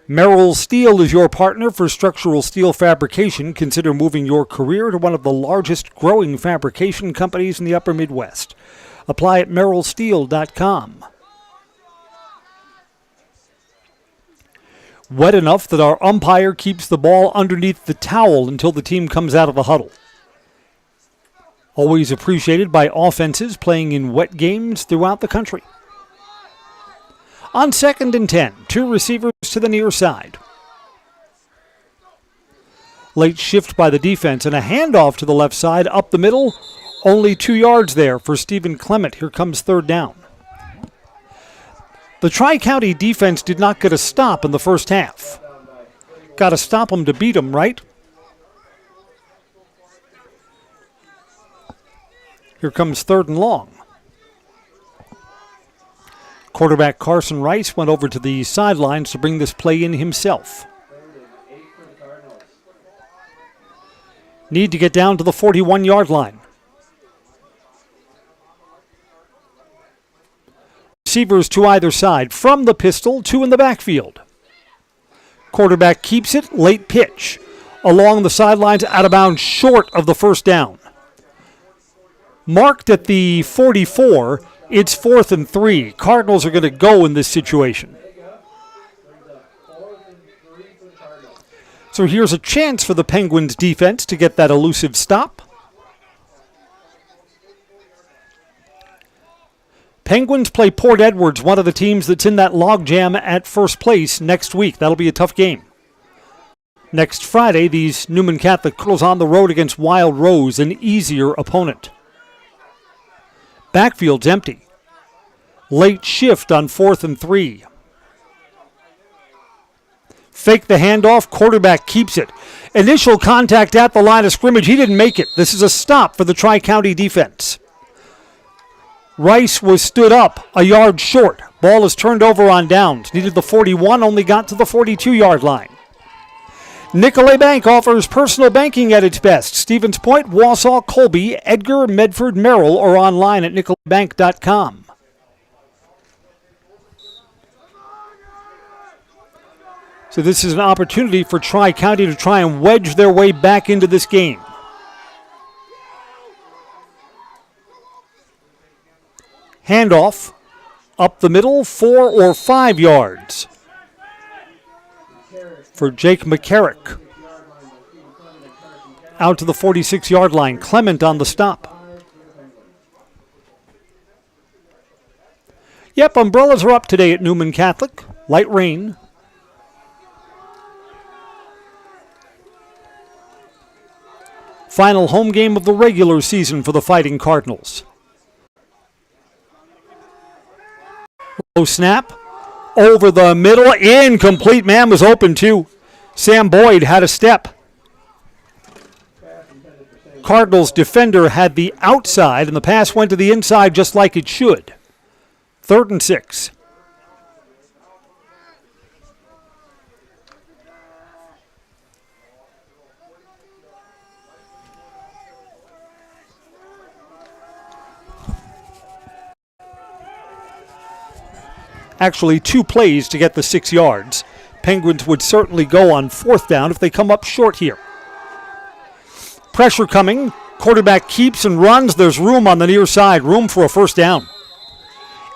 Merrill Steel is your partner for structural steel fabrication. Consider moving your career to one of the largest growing fabrication companies in the upper Midwest. Apply at merrillsteel.com. Wet enough that our umpire keeps the ball underneath the towel until the team comes out of the huddle. Always appreciated by offenses playing in wet games throughout the country. On 2nd and 10, 2 receivers to the near side. Late shift by the defense and a handoff to the left side up the middle. Only 2 yards there for Stephen Clement. Here comes 3rd down. The Tri-County defense did not get a stop in the first half. Got to stop them to beat them, right? Here comes 3rd and long. Quarterback Carson Rice went over to the sidelines to bring this play in himself. Need to get down to the 41-yard line. Receivers to either side. From the pistol, 2 in the backfield. Quarterback keeps it, late pitch. Along the sidelines, out of bounds, short of the first down. Marked at the 44, it's 4th and 3. Cardinals are going to go in this situation. So here's a chance for the Penguins defense to get that elusive stop. Penguins play Port Edwards, one of the teams that's in that logjam at first place next week. That'll be a tough game. Next Friday, these Newman Catholic Cardinals on the road against Wild Rose, an easier opponent. Backfield's empty. Late shift on 4th and 3. Fake the handoff. Quarterback keeps it. Initial contact at the line of scrimmage. He didn't make it. This is a stop for the Tri-County defense. Rice was stood up a yard short. Ball is turned over on downs. Needed the 41, only got to the 42-yard line. Nicolay Bank offers personal banking at its best. Stevens Point, Wausau, Colby, Edgar, Medford, Merrill, or online at nicolaybank.com. So this is an opportunity for Tri-County to try and wedge their way back into this game. Handoff up the middle, 4 or 5 yards for Jake McCarrick. Out to the 46-yard line. Clement on the stop. Yep, umbrellas are up today at Newman Catholic. Light rain. Final home game of the regular season for the Fighting Cardinals. Low snap. Over the middle. Incomplete. Man was open too. Sam Boyd had a step. Cardinals defender had the outside, and the pass went to the inside just like it should. 3rd and 6. Actually, 2 plays to get the 6 yards. Penguins would certainly go on 4th down if they come up short here. Pressure coming. Quarterback keeps and runs. There's room on the near side. Room for a 1st down.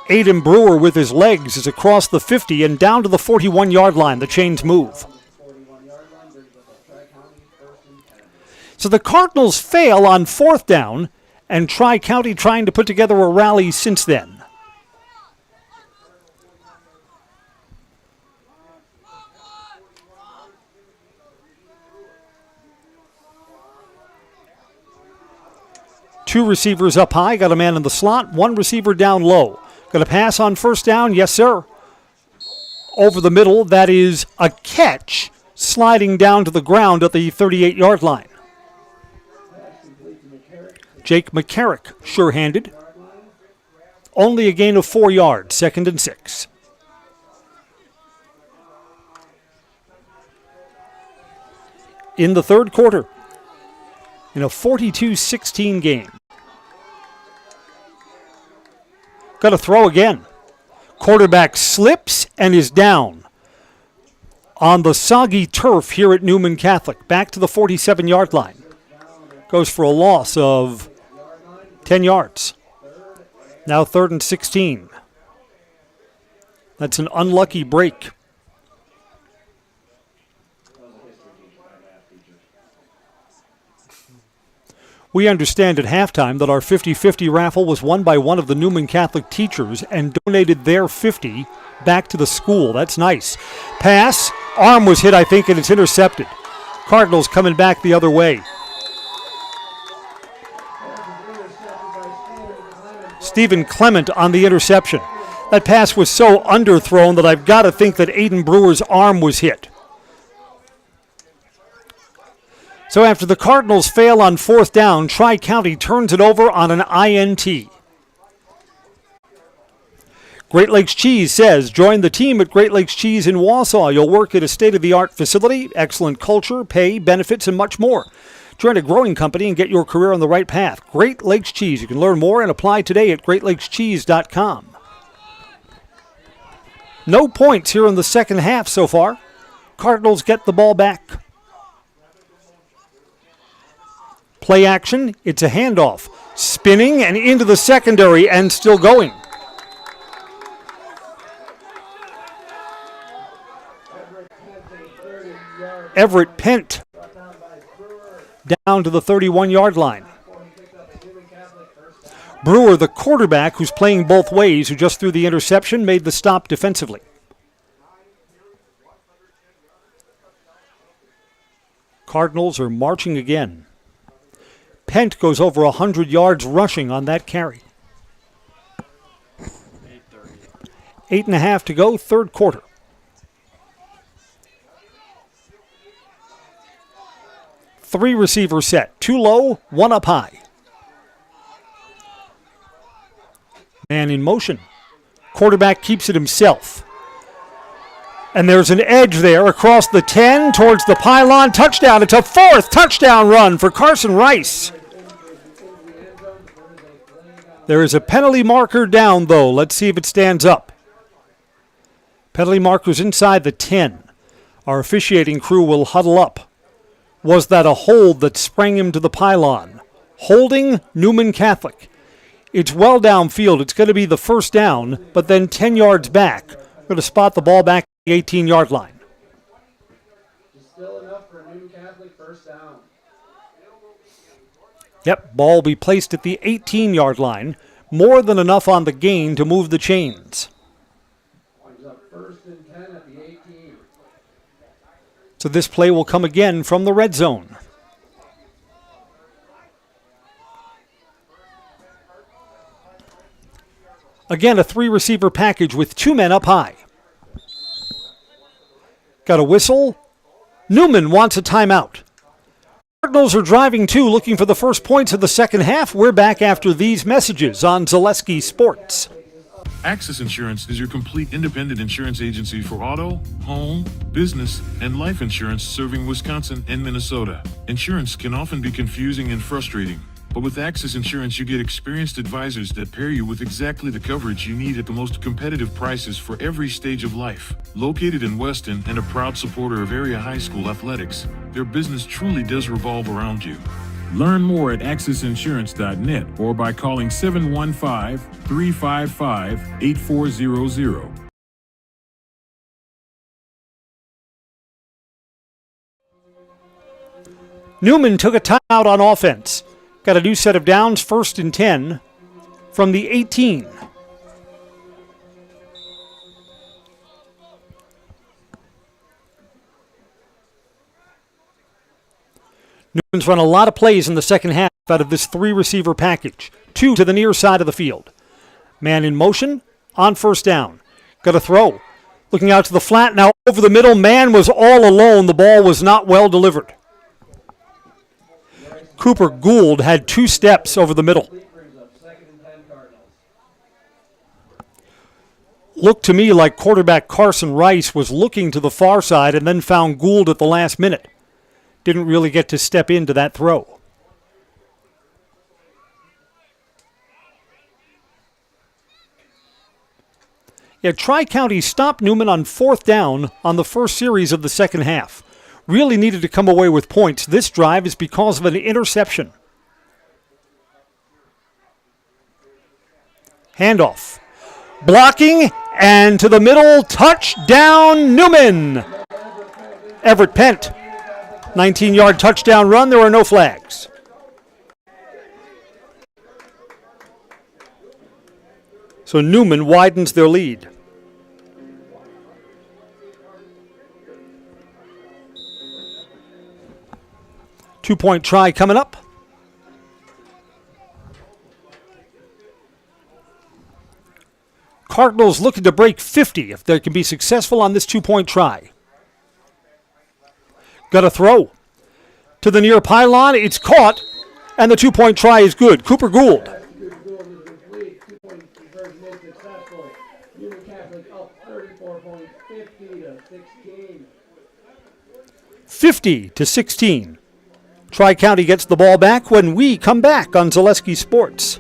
Aiden Brewer with his legs is across the 50 and down to the 41-yard line. The chains move. So the Cardinals fail on 4th down, and Tri-County trying to put together a rally since then. Two receivers up high, got a man in the slot, 1 receiver down low. Got a pass on 1st down, yes sir. Over the middle, that is a catch, sliding down to the ground at the 38-yard line. Jake McCarrick, sure-handed. Only a gain of 4 yards, 2nd and 6. in the third quarter in a 42-16 game. Got to throw again. Quarterback slips and is down on the soggy turf here at Newman Catholic. Back to the 47-yard line. Goes for a loss of 10 yards. Now 3rd and 16. That's an unlucky break. We understand at halftime that our 50-50 raffle was won by one of the Newman Catholic teachers and donated their 50 back to the school. That's nice. Pass. Arm was hit, I think, and it's intercepted. Cardinals coming back the other way. Stephen Clement on the interception. That pass was so underthrown that I've got to think that Aiden Brewer's arm was hit. So after the Cardinals fail on 4th down, Tri-County turns it over on an INT. Great Lakes Cheese says, join the team at Great Lakes Cheese in Wausau. You'll work at a state-of-the-art facility, excellent culture, pay, benefits, and much more. Join a growing company and get your career on the right path. Great Lakes Cheese. You can learn more and apply today at greatlakescheese.com. No points here in the second half so far. Cardinals get the ball back. Play action, it's a handoff. Spinning and into the secondary and still going. Everett Pent down to the 31-yard line. Brewer, the quarterback who's playing both ways, who just threw the interception, made the stop defensively. Cardinals are marching again. Pent goes over 100 yards rushing on that carry. 8:30 to go, third quarter. Three receiver set. 2 low, 1 up high. Man in motion. Quarterback keeps it himself. And there's an edge there across the 10 towards the pylon. Touchdown. It's a 4th touchdown run for Carson Rice. There is a penalty marker down, though. Let's see if it stands up. Penalty marker's inside the 10. Our officiating crew will huddle up. Was that a hold that sprang him to the pylon? Holding Newman Catholic. It's well downfield. It's going to be the first down, but then 10 yards back. We're going to spot the ball back at the 18-yard line. Still enough for a Newman Catholic first down. Yep, ball will be placed at the 18-yard line. More than enough on the gain to move the chains. First and 10 at the 18. So this play will come again from the red zone. Again, a 3-receiver package with 2 men up high. Got a whistle. Newman wants a timeout. Cardinals are driving too, looking for the first points of the second half. We're back after these messages on Zaleski Sports. Access Insurance is your complete independent insurance agency for auto, home, business, and life insurance serving Wisconsin and Minnesota. Insurance can often be confusing and frustrating, but with Access Insurance you get experienced advisors that pair you with exactly the coverage you need at the most competitive prices for every stage of life. Located in Weston and a proud supporter of area high school athletics, their business truly does revolve around you. Learn more at accessinsurance.net or by calling 715-355-8400. Newman took a timeout on offense. Got a new set of downs, 1st and 10 from the 18. Newman's run a lot of plays in the second half out of this 3-receiver package. 2 to the near side of the field. Man in motion on first down. Got a throw. Looking out to the flat, now over the middle. Man was all alone. The ball was not well delivered. Cooper Gould had 2 steps over the middle. Looked to me like quarterback Carson Rice was looking to the far side and then found Gould at the last minute. didn't really get to step into that throw. Yeah, Tri-County stopped Newman on 4th down on the first series of the second half. Really needed to come away with points. This drive is because of an interception. Handoff. Blocking, and to the middle, touchdown Newman. Everett Pent. 19-yard touchdown run. There are no flags. So Newman widens their lead. Two-point try coming up. Cardinals looking to break 50 if they can be successful on this two-point try. Got a throw. To the near pylon, it's caught, and the two-point try is good. Cooper Gould. 50-16. Tri-County gets the ball back when we come back on Zaleski Sports.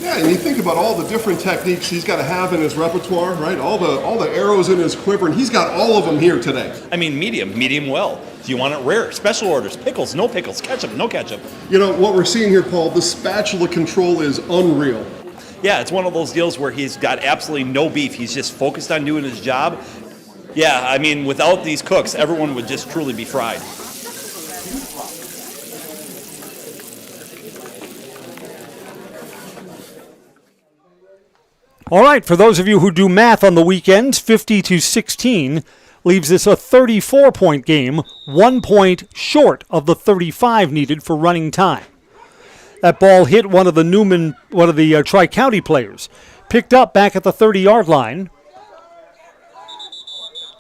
Yeah, and you think about all the different techniques he's got to have in his repertoire, right? All the arrows in his quiver, and he's got all of them here today. I mean, medium well. Do you want it rare? Special orders, pickles, no pickles, ketchup, no ketchup. You know, what we're seeing here, Paul, the spatula control is unreal. Yeah, it's one of those deals where he's got absolutely no beef. He's just focused on doing his job. Yeah, I mean, without these cooks, everyone would just truly be fried. All right, for those of you who do math on the weekends, 50-16 leaves this a 34-point game, 1 point short of the 35 needed for running time. That ball hit one of the Tri-County players, picked up back at the 30-yard line.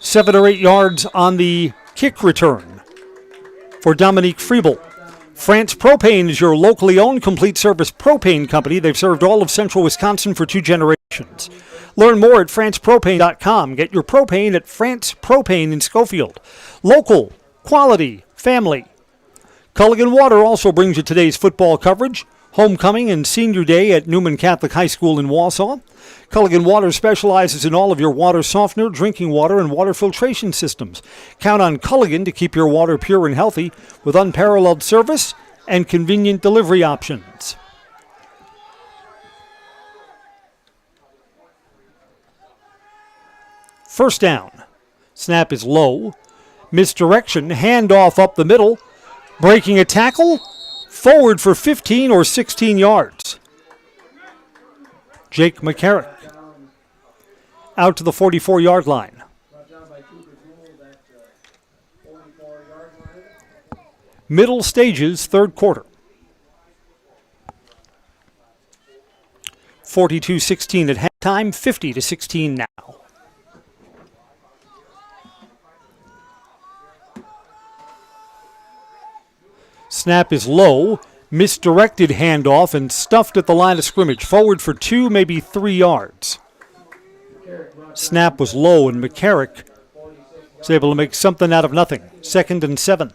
7 or 8 yards on the kick return for Dominique Friebel. France Propane is your locally owned complete service propane company. They've served all of central Wisconsin for 2 generations. Learn more at francepropane.com. Get your propane at France Propane in Schofield. Local, quality, family. Culligan Water also brings you today's football coverage. Homecoming and Senior Day at Newman Catholic High School in Wausau. Culligan Water specializes in all of your water softener, drinking water, and water filtration systems. Count on Culligan to keep your water pure and healthy with unparalleled service and convenient delivery options. First down. Snap is low. Misdirection. Handoff up the middle. Breaking a tackle. Forward for 15 or 16 yards. Jake McCarrick. Out to the 44-yard line. Middle stages, third quarter. 42-16 at halftime, 50-16 now. Snap is low. Misdirected handoff and stuffed at the line of scrimmage. Forward for 2, maybe 3 yards. Snap was low, and McCarrick was able to make something out of nothing. 2nd and 7.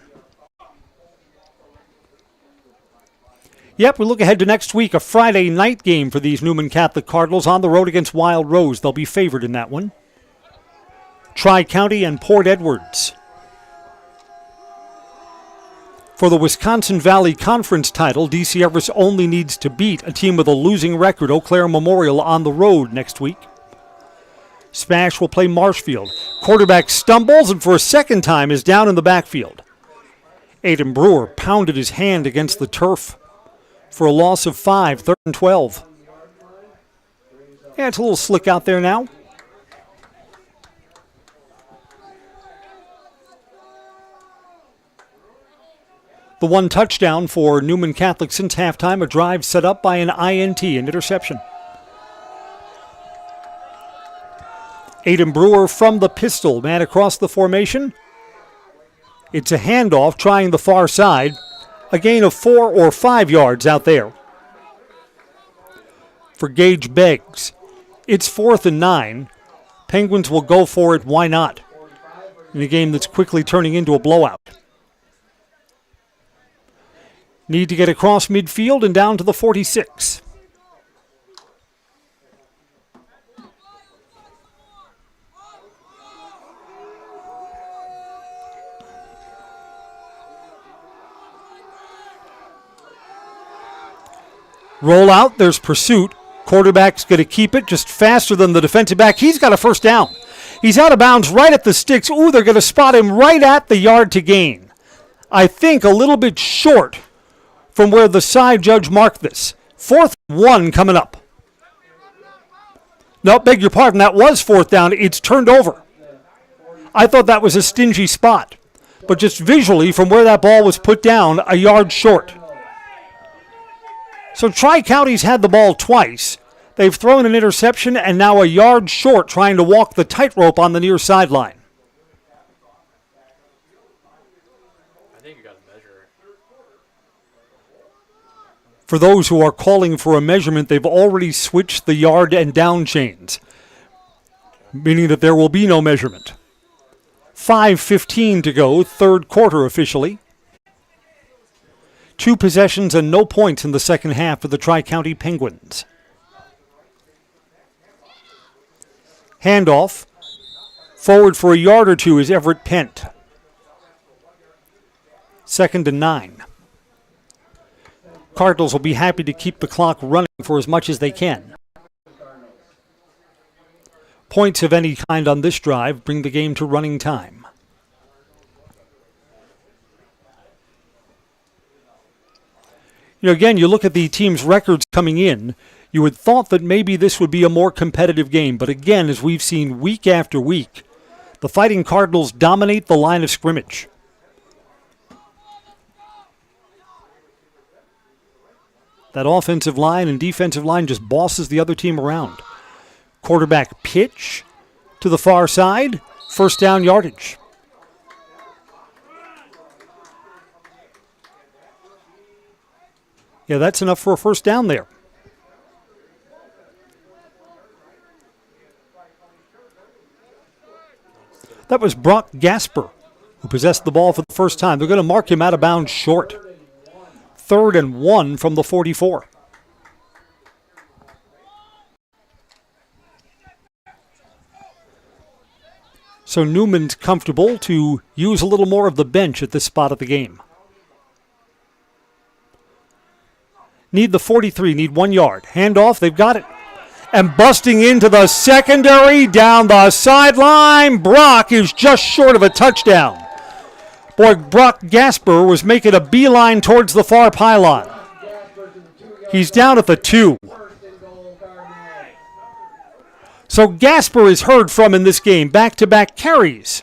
Yep, we look ahead to next week, a Friday night game for these Newman Catholic Cardinals on the road against Wild Rose. They'll be favored in that one. Tri-County and Port Edwards. For the Wisconsin Valley Conference title, DC Everest only needs to beat a team with a losing record, Eau Claire Memorial, on the road next week. Spash will play Marshfield. Quarterback stumbles and for a second time is down in the backfield. Aiden Brewer pounded his hand against the turf for a loss of 5, 3rd and 12. Yeah, it's a little slick out there now. The one touchdown for Newman Catholic since halftime, a drive set up by an INT, an interception. Aiden Brewer from the pistol, man across the formation. It's a handoff, trying the far side. A gain of 4 or 5 yards out there for Gage Beggs. It's 4th and 9. Penguins will go for it. Why not? in a game that's quickly turning into a blowout. Need to get across midfield and down to the 46. Roll out, there's pursuit. Quarterback's going to keep it just faster than the defensive back. He's got a first down. He's out of bounds right at the sticks. Ooh, they're going to spot him right at the yard to gain. I think a little bit short from where the side judge marked this. 4th and 1 coming up. No, beg your pardon, that was 4th down. It's turned over. I thought that was a stingy spot. But just visually, from where that ball was put down, a yard short. So Tri-County's had the ball twice. They've thrown an interception and now a yard short trying to walk the tightrope on the near sideline. I think you got to measure it. For those who are calling for a measurement, they've already switched the yard and down chains, meaning that there will be no measurement. 5:15 to go, third quarter officially. 2 possessions and no points in the second half for the Tri-County Penguins. Handoff. Forward for a yard or two is Everett Pent. 2nd and 9. Cardinals will be happy to keep the clock running for as much as they can. Points of any kind on this drive bring the game to running time. You know, again, you look at the team's records coming in, you would thought that maybe this would be a more competitive game. But again, as we've seen week after week, the Fighting Cardinals dominate the line of scrimmage. That offensive line and defensive line just bosses the other team around. Quarterback pitch to the far side, first down yardage. Yeah, that's enough for a first down there. That was Brock Gasper who possessed the ball for the first time. They're going to mark him out of bounds short. 3rd and 1 from the 44. So Newman's comfortable to use a little more of the bench at this spot of the game. Need the 43, need 1 yard. Handoff, they've got it. And busting into the secondary down the sideline, Brock is just short of a touchdown. Boy, Brock Gasper was making a beeline towards the far pylon. He's down at the 2. So Gasper is heard from in this game, back-to-back carries.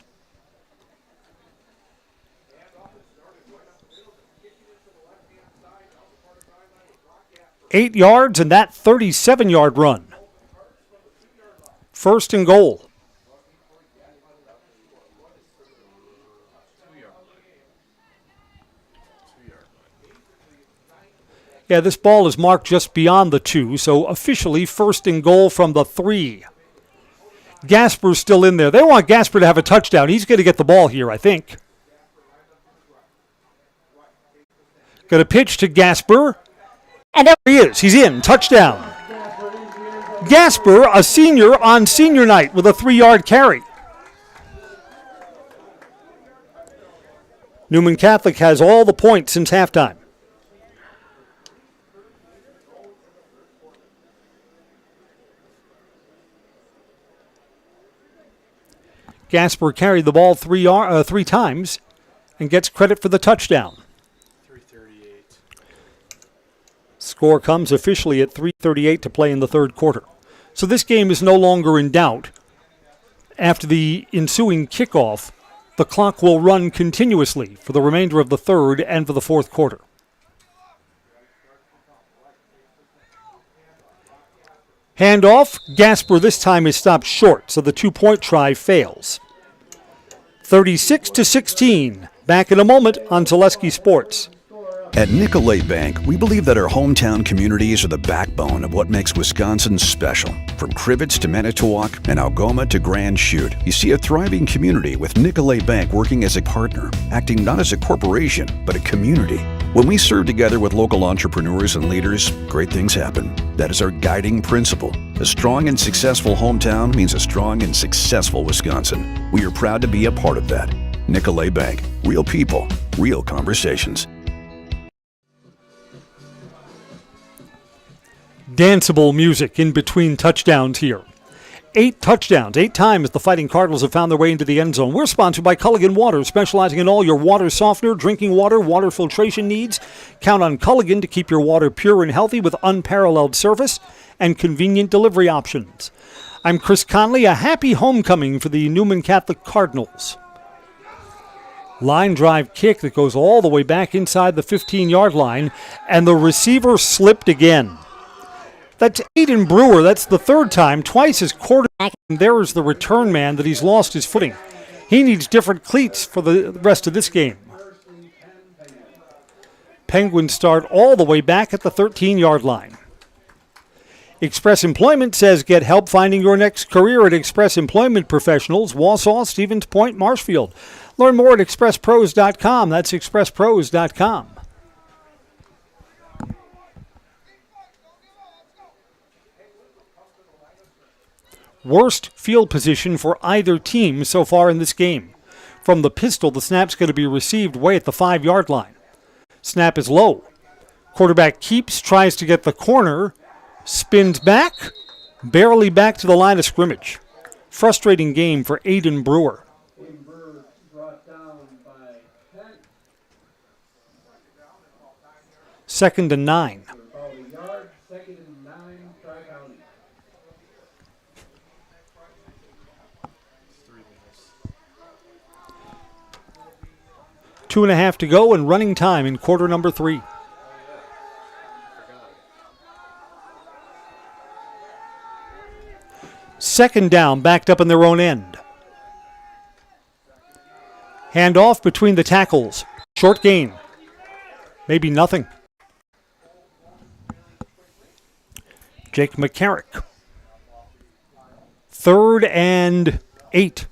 Eight yards and that 37-yard run. 1st and goal. Yeah, this ball is marked just beyond the 2, so officially 1st and goal from the 3. Gasper's still in there. They want Gasper to have a touchdown. He's going to get the ball here, I think. Got a pitch to Gasper. And there he is. He's in. Touchdown. Gasper, a senior on senior night with a 3-yard carry. Newman Catholic has all the points since halftime. Gasper carried the ball three times and gets credit for the touchdown. 3:38. Score comes officially at 3:38 to play in the third quarter. So this game is no longer in doubt. After the ensuing kickoff, the clock will run continuously for the remainder of the third and for the fourth quarter. Handoff. Gasper this time is stopped short, so the 2-point try fails. 36-16. Back in a moment on Zaleski Sports. At Nicolay Bank, we believe that our hometown communities are the backbone of what makes Wisconsin special. From Crivets to Manitowoc and Algoma to Grand Chute, you see a thriving community with Nicolay Bank working as a partner, acting not as a corporation, but a community. When we serve together with local entrepreneurs and leaders, great things happen. That is our guiding principle. A strong and successful hometown means a strong and successful Wisconsin. We are proud to be a part of that. Nicolay Bank. Real people, real conversations. Danceable music in between touchdowns here. 8 touchdowns, 8 times the Fighting Cardinals have found their way into the end zone. We're sponsored by Culligan Water, specializing in all your water softener, drinking water, water filtration needs. Count on Culligan to keep your water pure and healthy with unparalleled service and convenient delivery options. I'm Chris Conley. A happy homecoming for the Newman Catholic Cardinals. Line drive kick that goes all the way back inside the 15-yard line, and the receiver slipped again. That's Aiden Brewer. That's the third time, twice as quarterback. And there is the return man that he's lost his footing. He needs different cleats for the rest of this game. Penguins start all the way back at the 13-yard line. Express Employment says get help finding your next career at Express Employment Professionals, Wausau, Stevens Point, Marshfield. Learn more at expresspros.com. That's expresspros.com. Worst field position for either team so far in this game. From the pistol, the snap's going to be received way at the 5-yard line. Snap is low. Quarterback keeps, tries to get the corner, spins back, barely back to the line of scrimmage. Frustrating game for Aiden Brewer. Second and 9. Two and a half to go and running time in quarter number 3. Second down, backed up in their own end. Handoff between the tackles. Short gain. Maybe nothing. Jake McCarrick. 3rd and 8.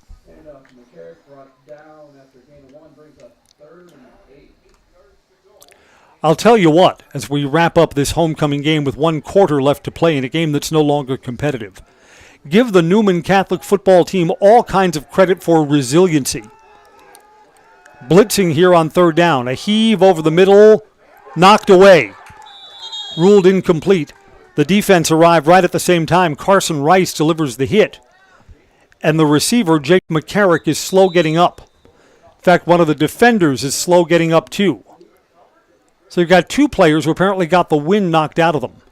I'll tell you what, as we wrap up this homecoming game with 1 quarter left to play in a game that's no longer competitive, give the Newman Catholic football team all kinds of credit for resiliency. Blitzing here on 3rd down, a heave over the middle, knocked away, ruled incomplete. The defense arrived right at the same time. Carson Rice delivers the hit, and the receiver, Jake McCarrick, is slow getting up. In fact, one of the defenders is slow getting up too. So you've got 2 players who apparently got the wind knocked out of them.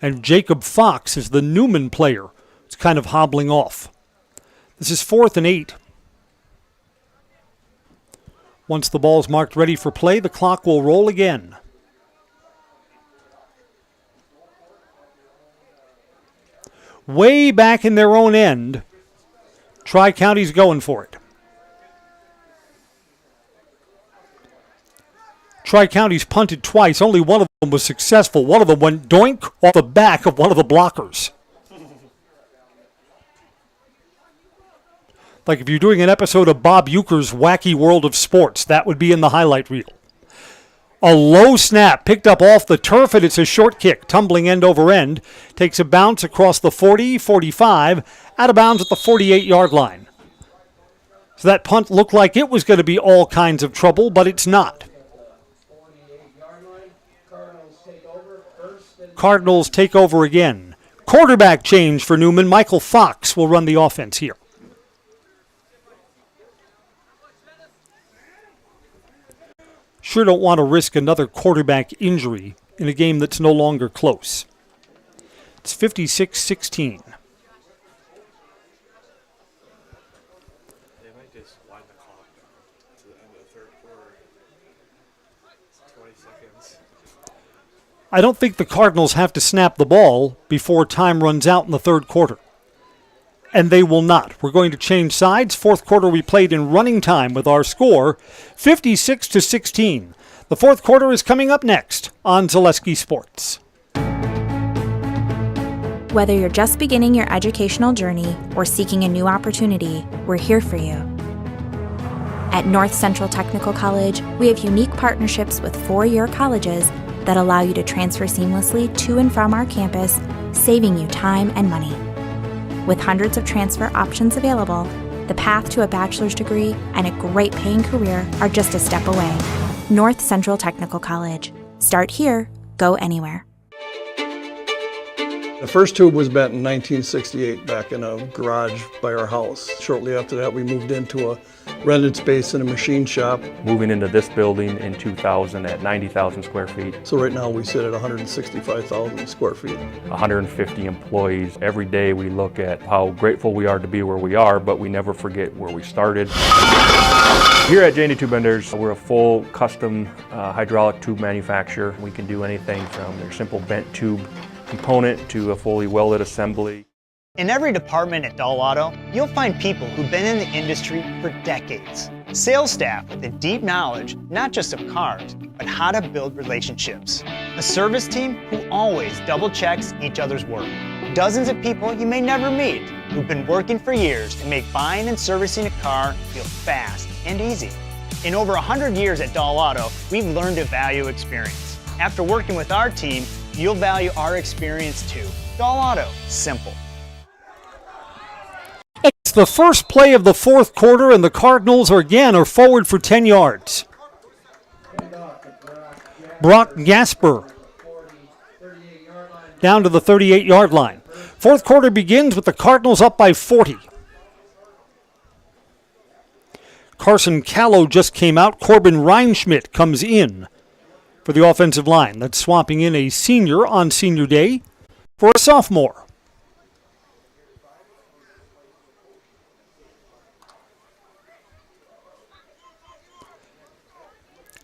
And Jacob Fox is the Newman player. It's kind of hobbling off. This is 4th and 8. Once the ball's marked ready for play, the clock will roll again. Way back in their own end, Tri-County's going for it. Tri-County's punted twice. Only one of them was successful. One of them went doink off the back of one of the blockers. Like if you're doing an episode of Bob Uecker's Wacky World of Sports, that would be in the highlight reel. A low snap picked up off the turf, and it's a short kick, tumbling end over end. Takes a bounce across the 40, 45, out of bounds at the 48-yard line. So that punt looked like it was going to be all kinds of trouble, but it's not. Cardinals take over again. Quarterback change for Newman. Michael Fox will run the offense here. Sure don't want to risk another quarterback injury in a game that's no longer close. It's 56-16. I don't think the Cardinals have to snap the ball before time runs out in the 3rd quarter. and they will not. We're going to change sides. Fourth quarter we played in running time with our score 56-16. The fourth quarter is coming up next on Zaleski Sports. Whether you're just beginning your educational journey or seeking a new opportunity, we're here for you. At North Central Technical College, we have unique partnerships with 4-year colleges that allow you to transfer seamlessly to and from our campus, saving you time and money. With hundreds of transfer options available, the path to a bachelor's degree and a great paying career are just a step away. North Central Technical College. Start here, go anywhere. The first tube was bent in 1968 back in a garage by our house. Shortly after that, we moved into a rented space in a machine shop. Moving into this building in 2000 at 90,000 square feet. So right now we sit at 165,000 square feet. 150 employees. Every day we look at how grateful we are to be where we are, but we never forget where we started. Here at J&D Tube Benders, we're a full custom hydraulic tube manufacturer. We can do anything from their simple bent tube component to a fully welded assembly. In every department at Dahl Auto, you'll find people who've been in the industry for decades. Sales staff with a deep knowledge, not just of cars, but how to build relationships. A service team who always double checks each other's work. Dozens of people you may never meet who've been working for years to make buying and servicing a car feel fast and easy. In over 100 years at Dahl Auto, we've learned to value experience. After working with our team, you'll value our experience too. Dahl Auto, simple. It's the first play of the fourth quarter, and the Cardinals are forward for 10 yards. Brock Gasper down to the 38-yard line. Fourth quarter begins with the Cardinals up by 40. Carson Callow just came out. Corbin Reinschmidt comes in for the offensive line. That's swapping in a senior on senior day for a sophomore.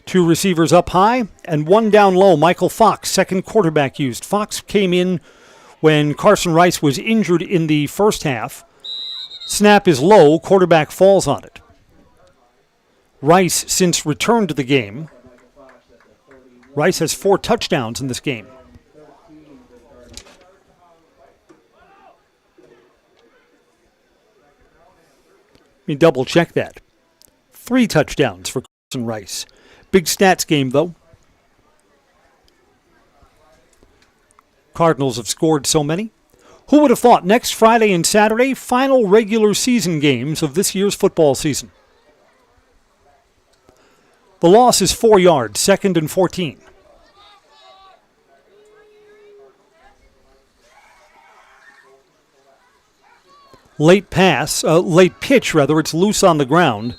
Two receivers up high and one down low. Michael Fox, second quarterback used. Fox came in when Carson Rice was injured in the first half. Snap is low. Quarterback falls on it. Rice since returned to the game. Rice has 4 touchdowns in this game. Let me double check that. 3 touchdowns for Carson Rice. Big stats game, though. Cardinals have scored so many. Who would have thought next Friday and Saturday, final regular season games of this year's football season? The loss is 4 yards, 2nd and 14. Late pitch, it's loose on the ground.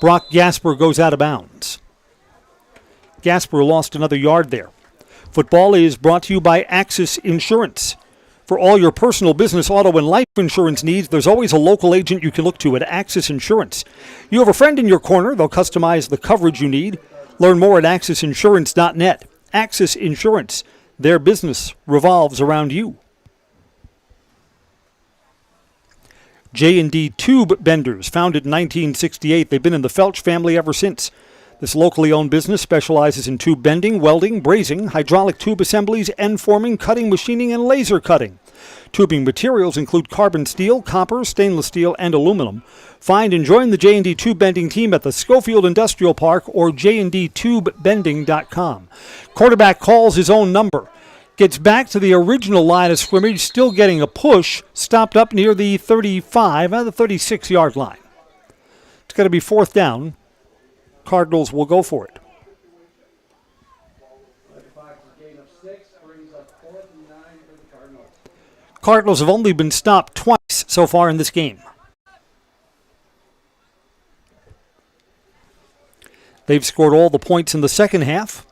Brock Gasper goes out of bounds. Gasper lost another yard there. Football is brought to you by Axis Insurance. For all your personal, business, auto, and life insurance needs, there's always a local agent you can look to at Axis Insurance. You have a friend in your corner. They'll customize the coverage you need. Learn more at AxisInsurance.net. Axis Insurance. Their business revolves around you. J&D Tube Benders, founded in 1968. They've been in the Felch family ever since. This locally owned business specializes in tube bending, welding, brazing, hydraulic tube assemblies, end forming, cutting, machining, and laser cutting. Tubing materials include carbon steel, copper, stainless steel, and aluminum. Find and join the J&D Tube Bending team at the Schofield Industrial Park or jndtubebending.com. Quarterback calls his own number. Gets back to the original line of scrimmage, still getting a push, stopped up near the 35, the 36-yard line. It's going to be 4th down. Cardinals will go for it. Cardinals have only been stopped twice so far in this game. They've scored all the points in the second half.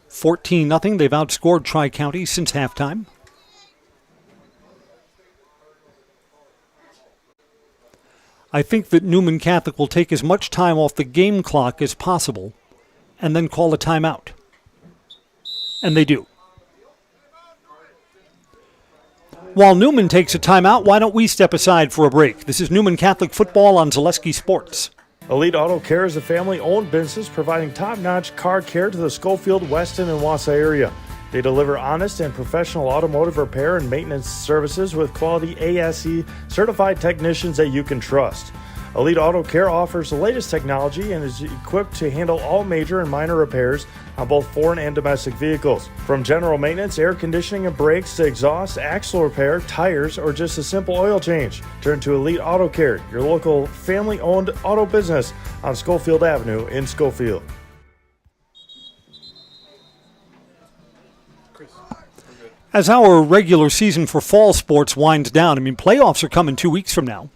14-0. They've outscored Tri-County since halftime. I think that Newman Catholic will take as much time off the game clock as possible and then call a timeout. And they do. While Newman takes a timeout, why don't we step aside for a break? This is Newman Catholic Football on Zaleski Sports. Elite Auto Care is a family-owned business providing top-notch car care to the Schofield, Weston, and Wausau area. They deliver honest and professional automotive repair and maintenance services with quality ASE certified technicians that you can trust. Elite Auto Care offers the latest technology and is equipped to handle all major and minor repairs on both foreign and domestic vehicles. From general maintenance, air conditioning and brakes to exhaust, axle repair, tires, or just a simple oil change. Turn to Elite Auto Care, your local family-owned auto business on Schofield Avenue in Schofield. As our regular season for fall sports winds down, playoffs are coming 2 weeks from now.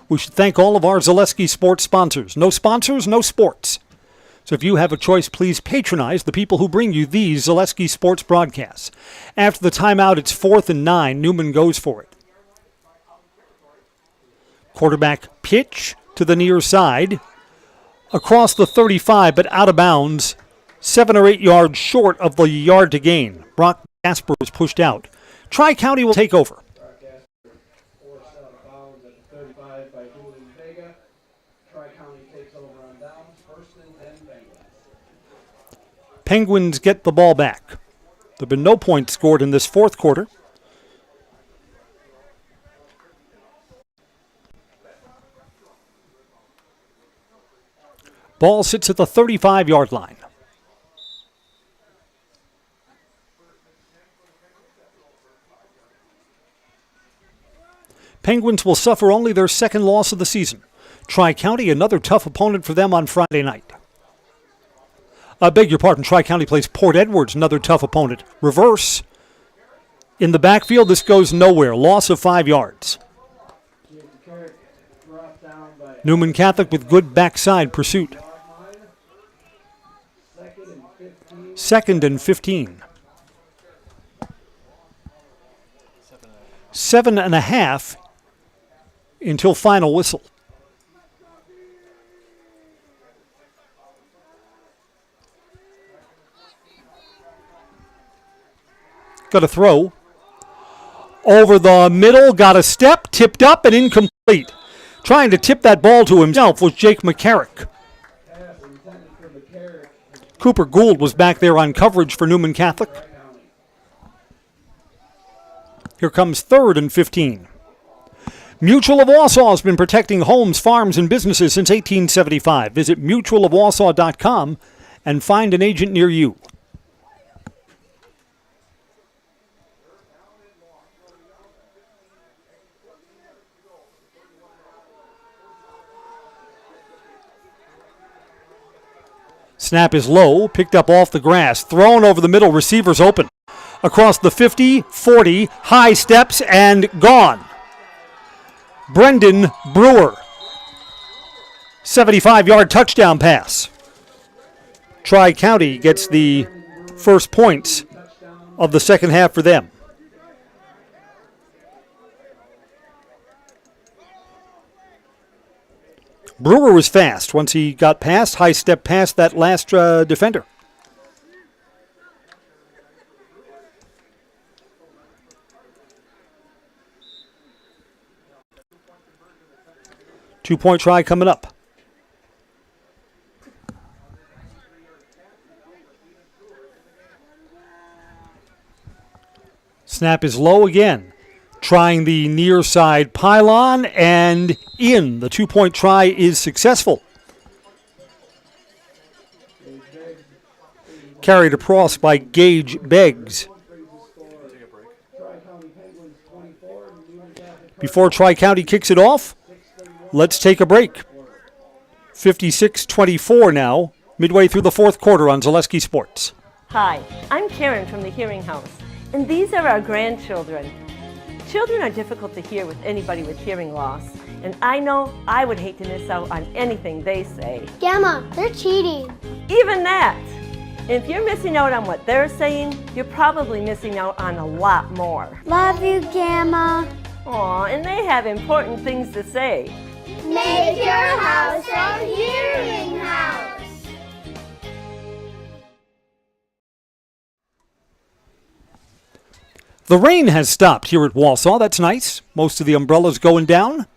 We should thank all of our Zaleski Sports sponsors. No sponsors, no sports. So if you have a choice, please patronize the people who bring you these Zaleski Sports broadcasts. After the timeout, it's 4th and 9. Newman goes for it. Quarterback pitch to the near side. Across the 35, but out of bounds. 7 or 8 yards short of the yard to gain. Brock Gasper was pushed out. Tri-County will take over. Penguins get the ball back. There have been no points scored in this fourth quarter. Ball sits at the 35-yard line. Penguins will suffer only their second loss of the season. Tri-County, another tough opponent for them on Friday night. I beg your pardon, Tri-County plays Port Edwards, another tough opponent. Reverse. In the backfield, this goes nowhere. Loss of 5 yards. Newman Catholic with good backside pursuit. 2nd and 15. 7.5 until final whistle. Got a throw. Over the middle, got a step, tipped up and incomplete. Trying to tip that ball to himself was Jake McCarrick. Cooper Gould was back there on coverage for Newman Catholic. Here comes 3rd and 15. Mutual of Wausau has been protecting homes, farms, and businesses since 1875. Visit mutualofwausau.com and find an agent near you. Snap is low, picked up off the grass, thrown over the middle, receivers open. Across the 50, 40, high steps, and gone. Brendan Brewer. 75-yard touchdown pass. Tri-County gets the first points of the second half for them. Brewer was fast once he got past, high step past that last defender. Two-point try coming up. Snap is low again. Trying the near side pylon and in. The two-point try is successful. Carried across by Gage Beggs. Before Tri-County kicks it off, let's take a break. 56-24 now, midway through the fourth quarter on Zaleski Sports. Hi, I'm Karen from the Hearing House, and these are our grandchildren. Children are difficult to hear with anybody with hearing loss, and I know I would hate to miss out on anything they say. Grandma, they're cheating. Even that. If you're missing out on what they're saying, you're probably missing out on a lot more. Love you, Grandma. Aw, and they have important things to say. Make your house a hearing house. The rain has stopped here at Wausau. That's nice. Most of the umbrellas going down.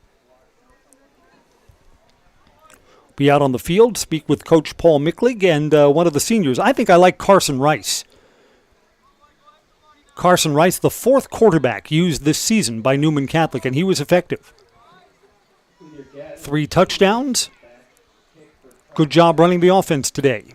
Be out on the field, speak with Coach Paul Micklig and one of the seniors. I think I like Carson Rice. Carson Rice, the fourth quarterback used this season by Newman Catholic, and he was effective. 3 touchdowns. Good job running the offense today.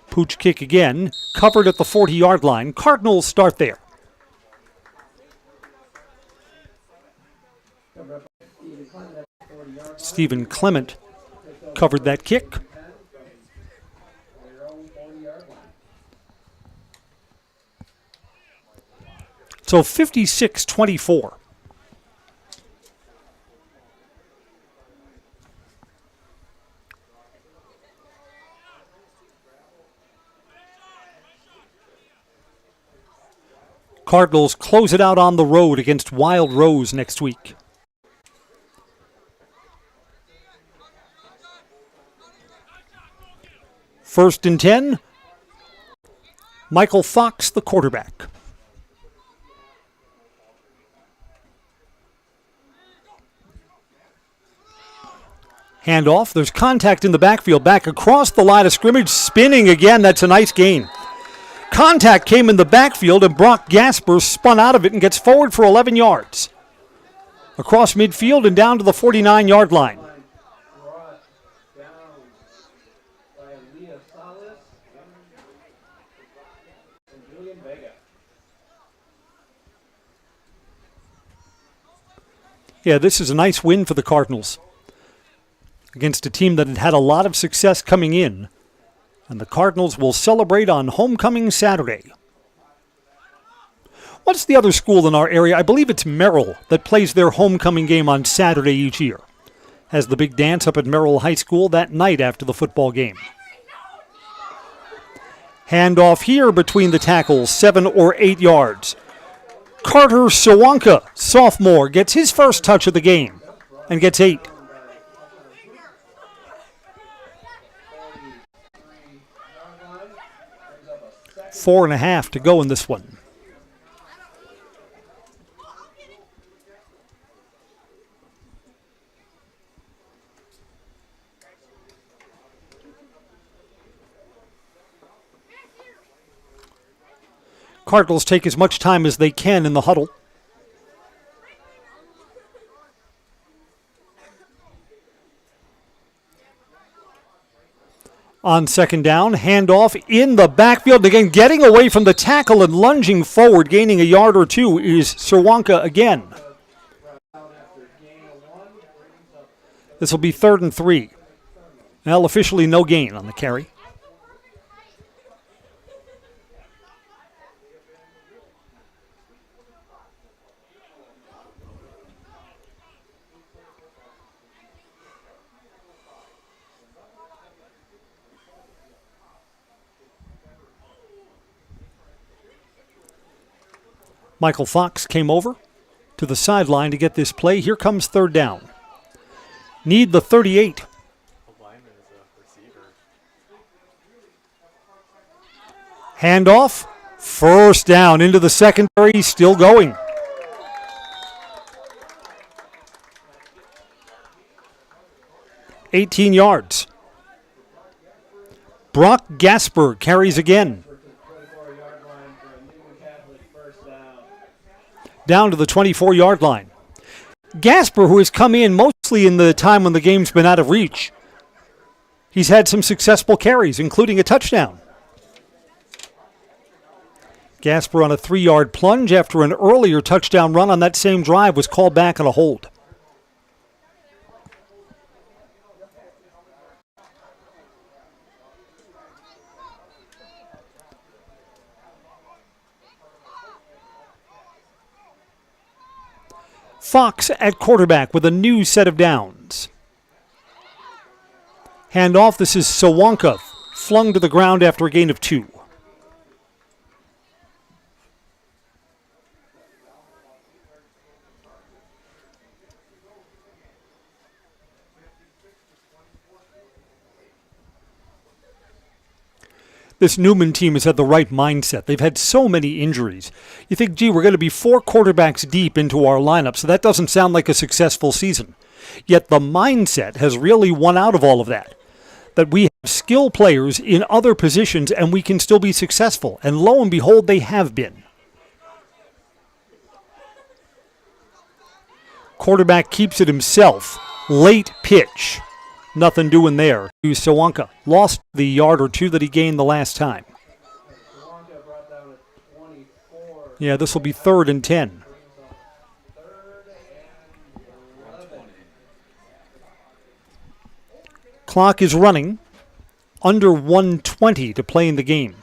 Pooch kick again, covered at the 40-yard line. Cardinals start there. Stephen Clement covered that kick. So 56-24. Cardinals close it out on the road against Wild Rose next week. First and 10. Michael Fox, the quarterback. Handoff. There's contact in the backfield. Back across the line of scrimmage. Spinning again. That's a nice gain. Contact came in the backfield, and Brock Gasper spun out of it and gets forward for 11 yards. Across midfield and down to the 49-yard line. Yeah, this is a nice win for the Cardinals against a team that had had a lot of success coming in. And the Cardinals will celebrate on homecoming Saturday. What's the other school in our area? I believe it's Merrill that plays their homecoming game on Saturday each year. Has the big dance up at Merrill High School that night after the football game. Handoff here between the tackles, 7 or 8 yards. Carter Sawanka, sophomore, gets his first touch of the game and gets 8. Four and a half to go in this one. Cardinals take as much time as they can in the huddle. On second down, handoff in the backfield. Again, getting away from the tackle and lunging forward, gaining a yard or two is Serwanka again. This will be 3rd and 3. Well, officially no gain on the carry. Michael Fox came over to the sideline to get this play. Here comes 3rd down. Need the 38. Handoff. First down into the secondary. Still going. $18 yards. Brock Gasper carries again. Down to the 24-yard line. Gasper, who has come in mostly in the time when the game's been out of reach, he's had some successful carries, including a touchdown. Gasper on a 3-yard plunge after an earlier touchdown run on that same drive was called back on a hold. Fox at quarterback with a new set of downs. Handoff. This is Sawanka, flung to the ground after a gain of 2. This Newman team has had the right mindset. They've had so many injuries. You think, gee, we're going to be 4 quarterbacks deep into our lineup, so that doesn't sound like a successful season. Yet the mindset has really won out of all of that. That we have skill players in other positions and we can still be successful. And lo and behold, they have been. Quarterback keeps it himself. Late pitch. Nothing doing there. Sawanka lost the yard or two that he gained the last time. Yeah, this will be 3rd and 10. Clock is running. Under 1:20 to play in the game.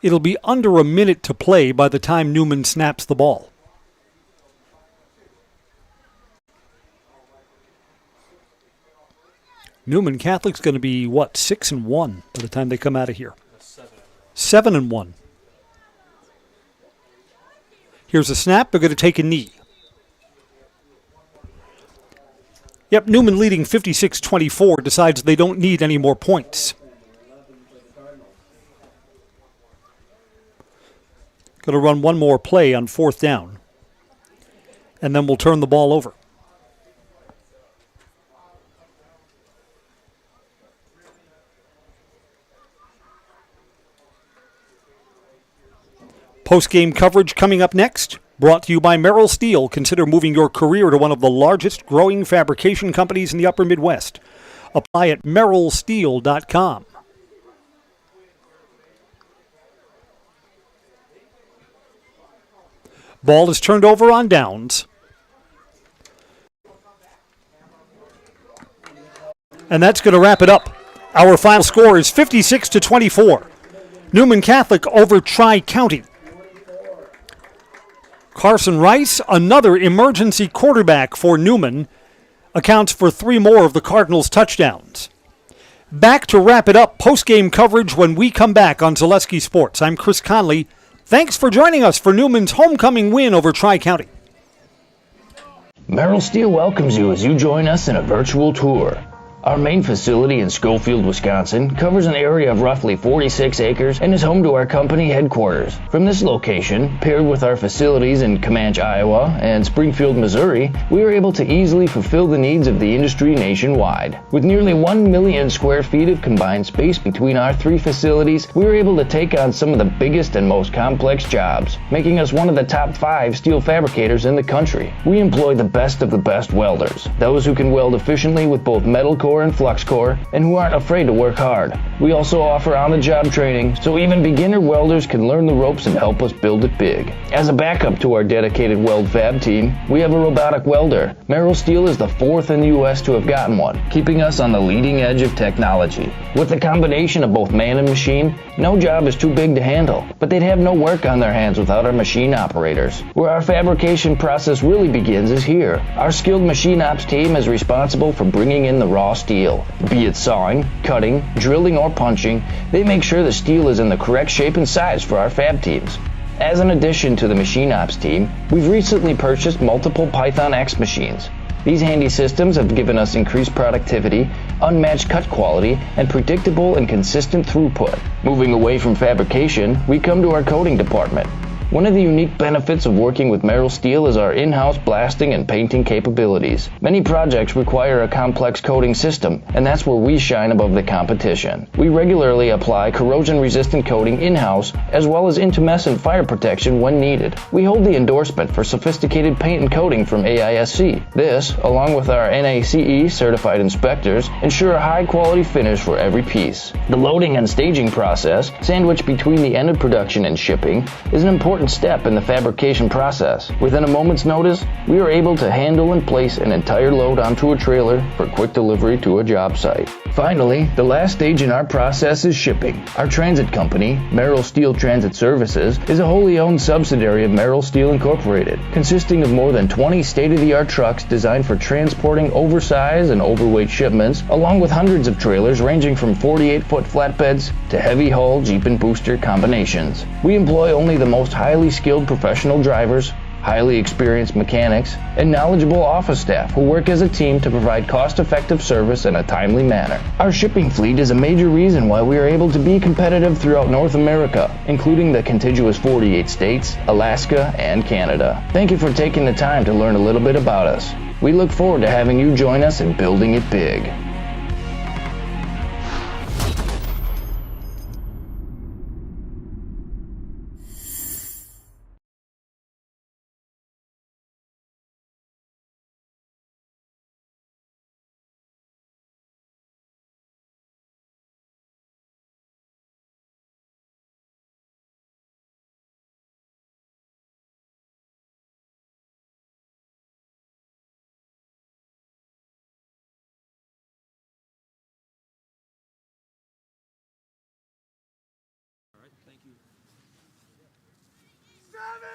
It'll be under a minute to play by the time Newman snaps the ball. Newman Catholic's going to be, 6-1 by the time they come out of here. 7-1. Here's a snap. They're going to take a knee. Yep, Newman leading 56-24 decides they don't need any more points. Going to run one more play on 4th down. And then we'll turn the ball over. Postgame coverage coming up next. Brought to you by Merrill Steel. Consider moving your career to one of the largest growing fabrication companies in the upper Midwest. Apply at merrillsteel.com. Ball is turned over on downs. And that's going to wrap it up. Our final score is 56-24. Newman Catholic over Tri-County. Carson Rice, another emergency quarterback for Newman, accounts for 3 more of the Cardinals' touchdowns. Back to wrap it up, post-game coverage when we come back on Zaleski Sports. I'm Chris Conley. Thanks for joining us for Newman's homecoming win over Tri-County. Merrill Steel welcomes you as you join us in a virtual tour. Our main facility in Schofield, Wisconsin covers an area of roughly 46 acres and is home to our company headquarters. From this location, paired with our facilities in Comanche, Iowa and Springfield, Missouri, we are able to easily fulfill the needs of the industry nationwide. With nearly 1 million square feet of combined space between our 3 facilities, we are able to take on some of the biggest and most complex jobs, making us one of the top 5 steel fabricators in the country. We employ the best of the best welders, those who can weld efficiently with both metal core and flux core, and who aren't afraid to work hard. We also offer on-the-job training, so even beginner welders can learn the ropes and help us build it big. As a backup to our dedicated weld fab team, we have a robotic welder. Merrill Steel is the 4th in the U.S. to have gotten one, keeping us on the leading edge of technology. With the combination of both man and machine, no job is too big to handle, but they'd have no work on their hands without our machine operators. Where our fabrication process really begins is here. Our skilled machine ops team is responsible for bringing in the raw steel. Be it sawing, cutting, drilling, or punching, they make sure the steel is in the correct shape and size for our fab teams. As an addition to the machine ops team, we've recently purchased multiple Python X machines. These handy systems have given us increased productivity, unmatched cut quality, and predictable and consistent throughput. Moving away from fabrication, we come to our coating department. One of the unique benefits of working with Merrill Steel is our in-house blasting and painting capabilities. Many projects require a complex coating system, and that's where we shine above the competition. We regularly apply corrosion-resistant coating in-house, as well as intumescent fire protection when needed. We hold the endorsement for sophisticated paint and coating from AISC. This, along with our NACE certified inspectors, ensure a high-quality finish for every piece. The loading and staging process, sandwiched between the end of production and shipping, is an important step in the fabrication process. Within a moment's notice, we are able to handle and place an entire load onto a trailer for quick delivery to a job site. Finally, the last stage in our process is shipping. Our transit company, Merrill Steel Transit Services, is a wholly owned subsidiary of Merrill Steel Incorporated, consisting of more than 20 state-of-the-art trucks designed for transporting oversized and overweight shipments, along with hundreds of trailers ranging from 48-foot flatbeds to heavy-haul Jeep and booster combinations. We employ only the most highly skilled professional drivers, highly experienced mechanics, and knowledgeable office staff who work as a team to provide cost-effective service in a timely manner. Our shipping fleet is a major reason why we are able to be competitive throughout North America, including the contiguous 48 states, Alaska, and Canada. Thank you for taking the time to learn a little bit about us. We look forward to having you join us in building it big.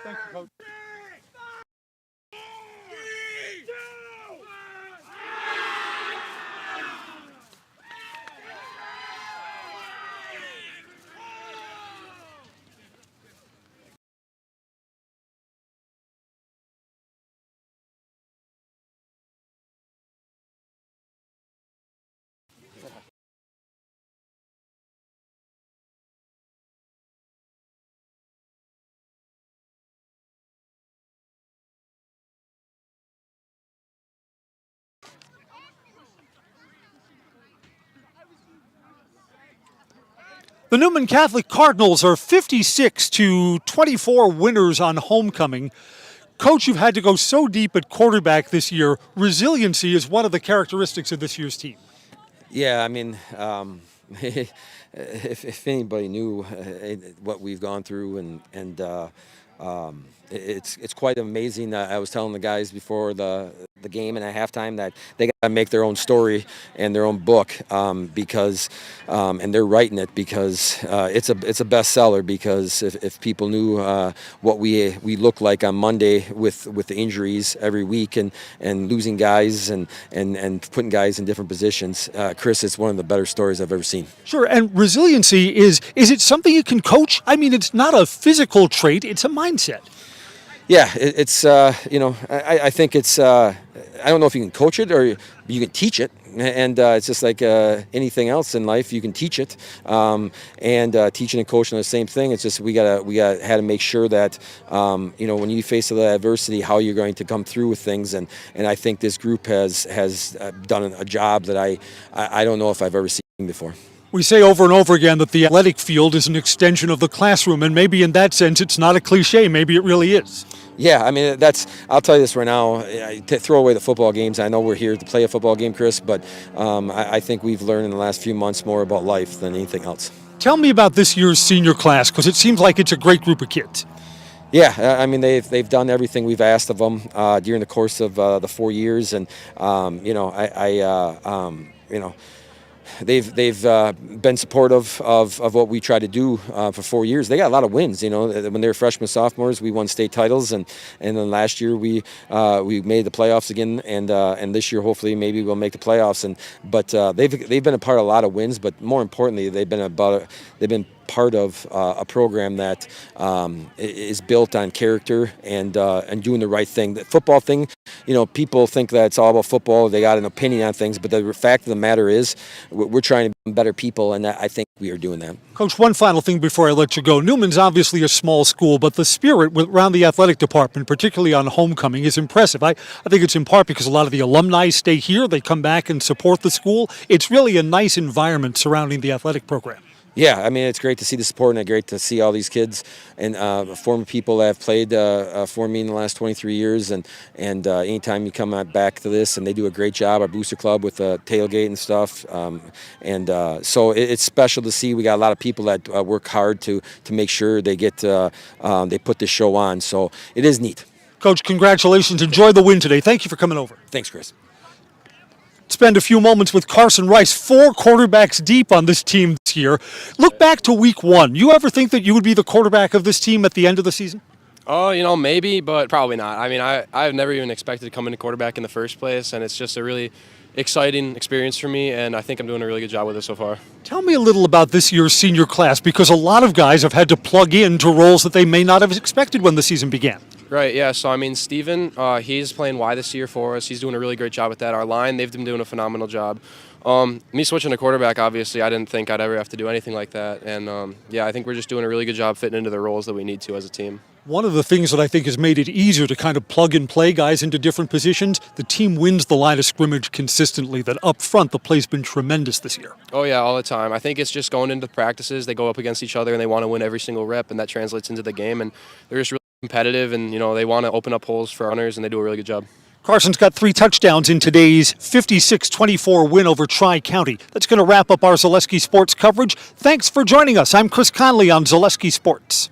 Thank you, Coach. The Newman Catholic Cardinals are 56-24 winners on homecoming. Coach, you've had to go so deep at quarterback this year. Resiliency is one of the characteristics of this year's team. Yeah, I mean, if anybody knew what we've gone through, it's quite amazing. I was telling the guys before the game and at halftime that they got to make their own story and their own book because and they're writing it because it's a bestseller. Because if people knew what we look like on Monday with the injuries every week and losing guys and putting guys in different positions, Chris, it's one of the better stories I've ever seen. Sure, and resiliency is it something you can coach? I mean, it's not a physical trait; it's a mindset. Yeah, it's I think it's I don't know if you can coach it or you can teach it, and it's just like anything else in life, you can teach it, and teaching and coaching are the same thing. It's just we had to make sure that when you face the adversity, how you're going to come through with things, and I think this group has done a job that I don't know if I've ever seen before. We say over and over again that the athletic field is an extension of the classroom, and maybe in that sense it's not a cliche, maybe it really is. Yeah, I mean, I'll tell you this right now, to throw away the football games. I know we're here to play a football game, Chris, but I think we've learned in the last few months more about life than anything else. Tell me about this year's senior class, because it seems like it's a great group of kids. Yeah, I mean, they've done everything we've asked of them during the course of the 4 years, and they've been supportive of what we try to do for 4 years. They got a lot of wins. When they were freshmen, sophomores, we won state titles, and then last year we made the playoffs again, and this year hopefully maybe we'll make the playoffs. But they've been a part of a lot of wins. But more importantly, they've been part of a program that is built on character and doing the right thing. The football thing, people think that it's all about football. They got an opinion on things, but the fact of the matter is we're trying to be better people, and I think we are doing that. Coach, one final thing before I let you go. Newman's obviously a small school, but the spirit around the athletic department, particularly on homecoming, is impressive. I think it's in part because a lot of the alumni stay here. They come back and support the school. It's really a nice environment surrounding the athletic program. Yeah, I mean, it's great to see the support, and great to see all these kids and former people that have played for me in the last 23 years. And anytime you come back to this, and they do a great job, our booster club with the tailgate and stuff. So it's special to see. We got a lot of people that work hard to make sure they they put this show on. So it is neat. Coach, congratulations. Enjoy the win today. Thank you for coming over. Thanks, Chris. Spend a few moments with Carson Rice, 4 quarterbacks deep on this team this year. Look back to week 1. You ever think that you would be the quarterback of this team at the end of the season? Oh, maybe, but probably not. I mean, I've never even expected to come into quarterback in the first place, and it's just a really exciting experience for me, and I think I'm doing a really good job with it so far. Tell me a little about this year's senior class, because a lot of guys have had to plug in to roles that they may not have expected when the season began. Right, yeah. So, I mean, Steven, he's playing Y this year for us. He's doing a really great job with that. Our line, they've been doing a phenomenal job. Me switching to quarterback, obviously, I didn't think I'd ever have to do anything like that. And, yeah, I think we're just doing a really good job fitting into the roles that we need to as a team. One of the things that I think has made it easier to kind of plug and play guys into different positions, the team wins the line of scrimmage consistently, that up front the play's been tremendous this year. Oh, yeah, all the time. I think it's just going into practices, they go up against each other and they want to win every single rep, and that translates into the game. And they're just really competitive, and, you know, they want to open up holes for runners, and they do a really good job. Carson's got 3 touchdowns in today's 56-24 win over Tri-County. That's going to wrap up our Zaleski Sports coverage. Thanks for joining us. I'm Chris Conley on Zaleski Sports.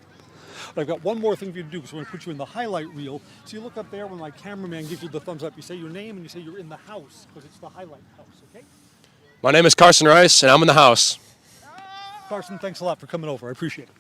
I've got one more thing for you to do, because we're going to put you in the highlight reel. So you look up there when my cameraman gives you the thumbs up. You say your name and you say you're in the house, because it's the highlight house, okay? My name is Carson Rice, and I'm in the house. Carson, thanks a lot for coming over. I appreciate it.